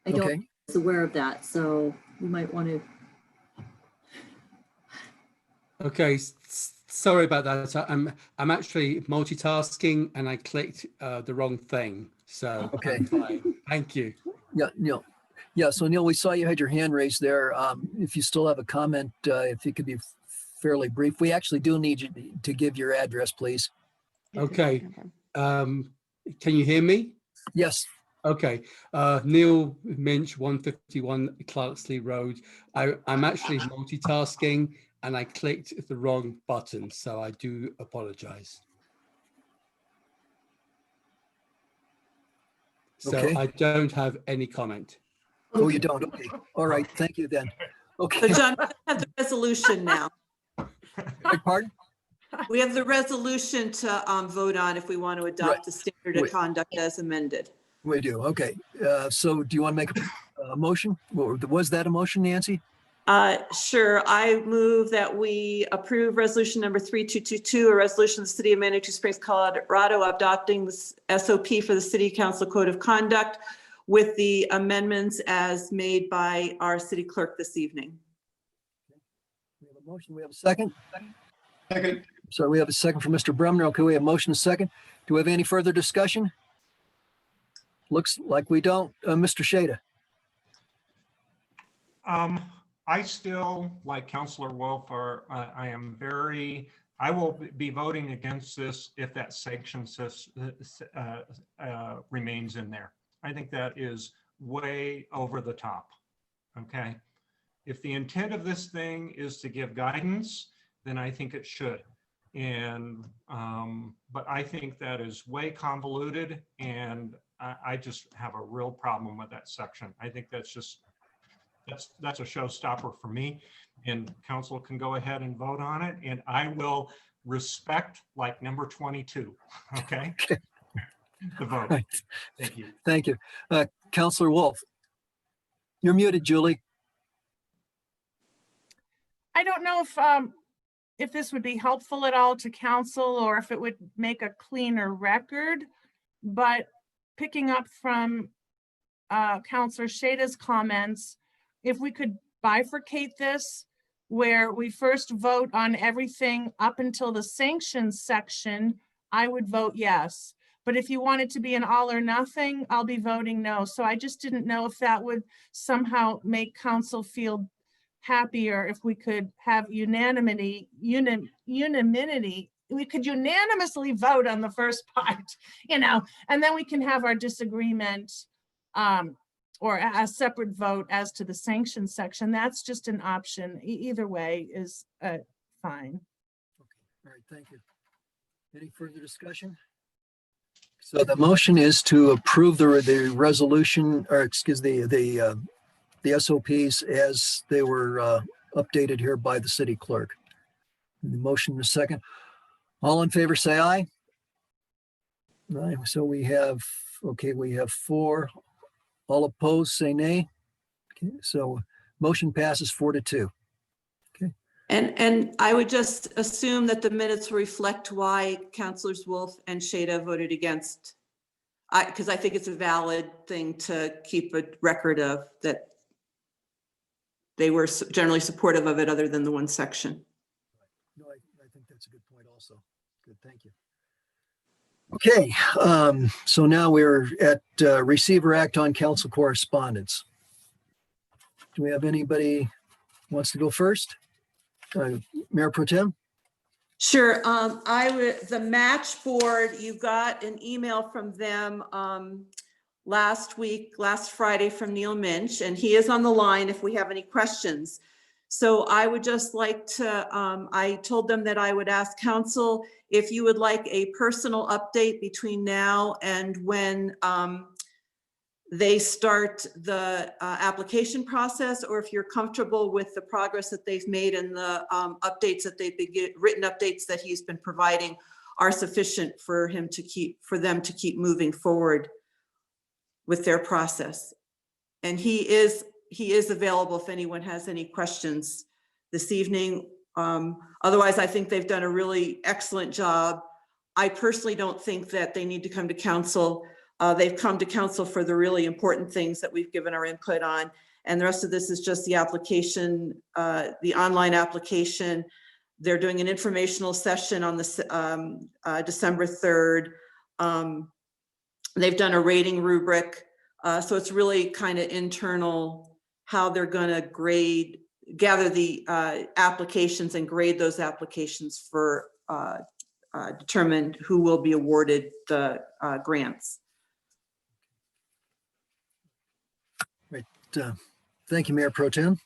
I don't Okay. think he's aware of that, so you might want to. Okay, sorry about that. So I'm actually multitasking and I clicked the wrong thing. So Okay. I'm fine. Thank you. Yeah, Neil. Yeah, so Neil, we saw you had your hand raised there. If you still have a comment, if you could be fairly brief. We actually do need you to give your address, please. Okay. Can you hear me? Yes. Okay. Neil Minch, 151 Clarksley Road. I'm actually multitasking and I clicked the wrong button, so I do apologize. So Okay. I don't have any comment. Oh, you don't? Okay. All right. Thank you then. So Okay. John, we have the resolution now. Beg pardon? We have the resolution to vote on if we want to adopt the standard of Wait. conduct as amended. We do. Okay. So do you want to make a motion? Was that a motion, Nancy? Sure. I move that we approve resolution number 3222, a resolution of the City of Manitou Springs, Colorado, adopting the SOP for the City Council Code of Conduct with the amendments as made by our city clerk this evening. We have a motion. We have a second. Second. So we have a second from Mr. Bremner. Okay, we have a motion, a second. Do we have any further discussion? Looks like we don't. Mr. Shada. I still, like Councilor Wolf, I will be voting against this if that sanction remains in there. I think that is way over the top. Okay. if the intent of this thing is to give guidance, then I think it should. And, but I think that is way convoluted, and I just have a real problem with that section. I think that's just, that's a showstopper for me, and council can go ahead and vote on it, and I will respect like number 22, okay? The vote. Right. Thank you. Thank you. Counselor Wolf. You're muted, Julie. I don't know if this would be helpful at all to council or if it would make a cleaner record, but picking up from Counselor Shada's comments, if we could bifurcate this where we first vote on everything up until the sanctions section, I would vote yes. But if you want it to be an all or nothing, I'll be voting no. So I just didn't know if that would somehow make council feel happier if we could have unanimity. We could unanimously vote on the first part, and then we can have our disagreement or a separate vote as to the sanctions section. That's just an option. Either way is fine. Okay, all right, thank you. Any further discussion? So the motion is to approve the resolution, or excuse the SOPs as they were updated here by the city clerk. The motion is second. All in favor, say aye. Aye. So we have 4. All opposed, say nay. Okay, so motion passes 4-2. And I would just assume that the minutes reflect why Councilors Wolf and Shada voted against. Because I think it's a valid thing to keep a record of, that they were generally supportive of it other than the one section. No, I think that's a good point also. Good, thank you. Okay, so now we're at receiver act on council correspondence. Do we have anybody who wants to go first? Mayor Pro Tem? Sure. The match board, you got an email from them last Friday from Neil Minch, and he is on the line if we have any questions. So I would just like to, I told them that I would ask council if you would like a personal update between now and when they start the application process, or if you're comfortable with the progress that they've made and the updates that written updates that he's been providing are sufficient for them to keep moving forward with their process. And he is available if anyone has any questions this evening. Otherwise, I think they've done a really excellent job. I personally don't think that they need to come to council. They've come to council for the really important things that we've given our input on. And the rest of this is just the application, the online application. They're doing an informational session on the December 3rd. They've done a rating rubric. So it's really kind of internal how they're going to gather the applications and grade those applications for determine who will be awarded the grants. Right. Thank you, Mayor Pro Tem.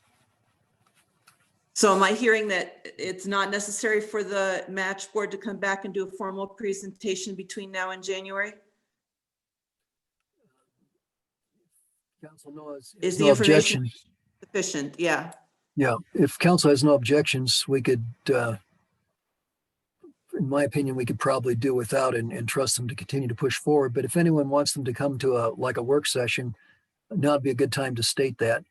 So am I hearing that it's not necessary for the match board to come back and do a formal presentation between now and January? Council knows. Is the information sufficient? Yeah. Yeah, if council has no objections, we could, in my opinion, we could probably do without and trust them to continue to push forward. But if anyone wants them to come to a work session, now'd be a good time to state that.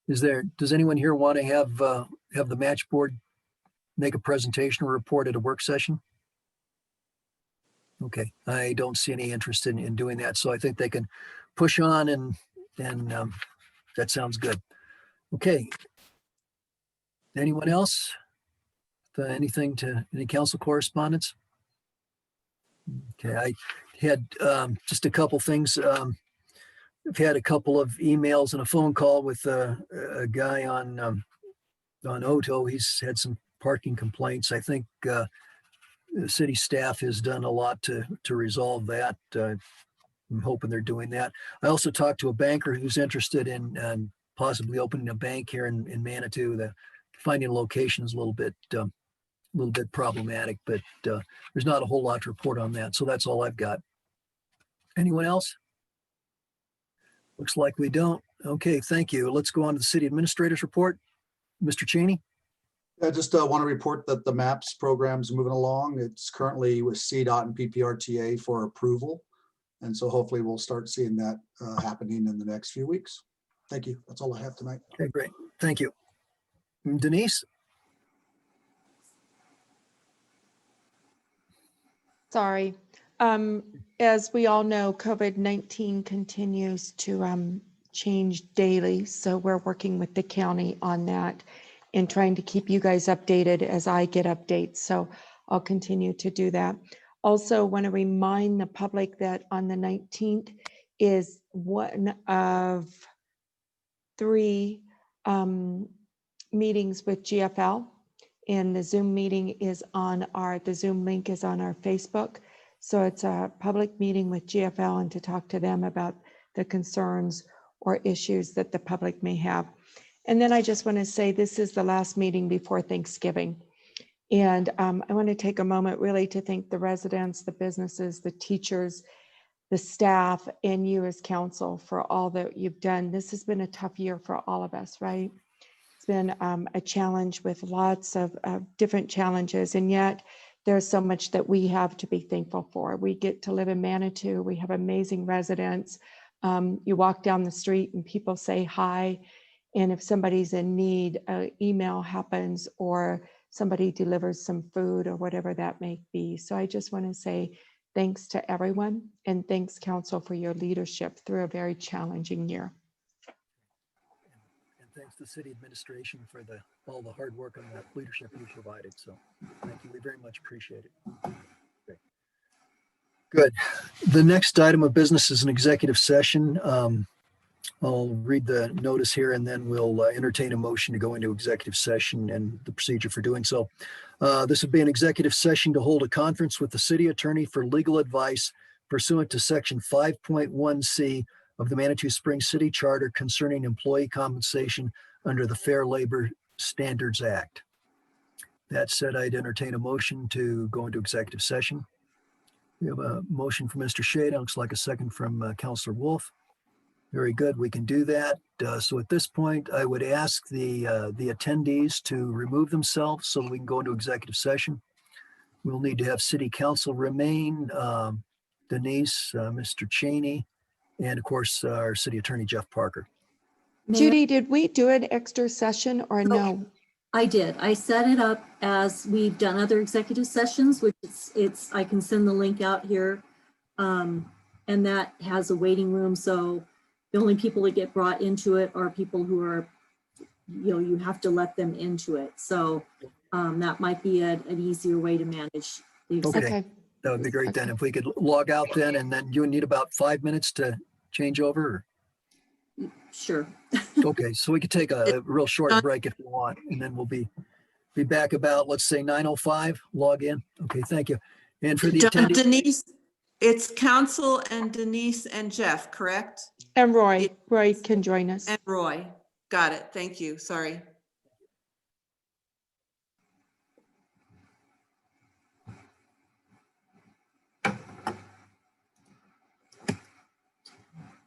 Does anyone here want to have the match board make a presentation or report at a work session? Okay, I don't see any interest in doing that. So I think they can push on and that sounds good. Okay. Anyone else? Any council correspondence? Okay, I had just a couple things. I've had a couple of emails and a phone call with a guy on Oto. He's had some parking complaints. I think the city staff has done a lot to resolve that. I'm hoping they're doing that. I also talked to a banker who's interested in possibly opening a bank here in Manitou. The finding a location is a little bit problematic, but there's not a whole lot to report on that. So that's all I've got. Anyone else? Looks like we don't. Okay, thank you. Let's go on to the city administrator's report. Mr. Cheney? I just want to report that the MAPS program is moving along. It's currently with CDOT and PPRTA for approval. And so hopefully we'll start seeing that happening in the next few weeks. Thank you. That's all I have tonight. Okay, great. Thank you. Denise? Sorry. As we all know, COVID-19 continues to change daily. So we're working with the county on that and trying to keep you guys updated as I get updates. So I'll continue to do that. Also want to remind the public that on the 19th is one of 3 meetings with GFL. And the Zoom meeting is on the Zoom link is on our Facebook. So it's a public meeting with GFL and to talk to them about the concerns or issues that the public may have. And then I just want to say this is the last meeting before Thanksgiving. And I want to take a moment really to thank the residents, the businesses, the teachers, the staff, and you as council for all that you've done. This has been a tough year for all of us, right? It's been a challenge with lots of different challenges, and yet there's so much that we have to be thankful for. We get to live in Manitou. We have amazing residents. You walk down the street and people say hi. And if somebody's in need, an email happens or somebody delivers some food or whatever that may be. So I just want to say thanks to everyone and thanks council for your leadership through a very challenging year. And thanks to city administration for all the hard work and the leadership you provided. So thank you. We very much appreciate it. Okay. Good. The next item of business is an executive session. I'll read the notice here and then we'll entertain a motion to go into executive session and the procedure for doing so. This would be an executive session to hold a conference with the city attorney for legal advice pursuant to section 5.1C of the Manitou Springs City Charter concerning employee compensation under the Fair Labor Standards Act. That said, I'd entertain a motion to go into executive session. We have a motion from Mr. Shade. Looks like a second from Councilor Wolf. Very good. We can do that. So at this point, I would ask the attendees to remove themselves so we can go into executive session. We'll need to have city council remain, Denise, Mr. Cheney, and of course, our city attorney, Jeff Parker. Judy, did we do an extra session or no? I did. I set it up as we've done other executive sessions, which I can send the link out here. And that has a waiting room. So the only people that get brought into it are people who are, you have to let them into it. So that might be an easier way to manage the executive. Okay, that would be great then. If we could log out then, and then you would need about 5 minutes to change over. Sure. Okay, so we could take a real short break if you want, and then we'll be back about, let's say 9:05, log in. Okay, thank you. And for the attendees. Denise, it's Council and Denise and Jeff, correct? And Roy can join us. And Roy. Got it. Thank you. Sorry.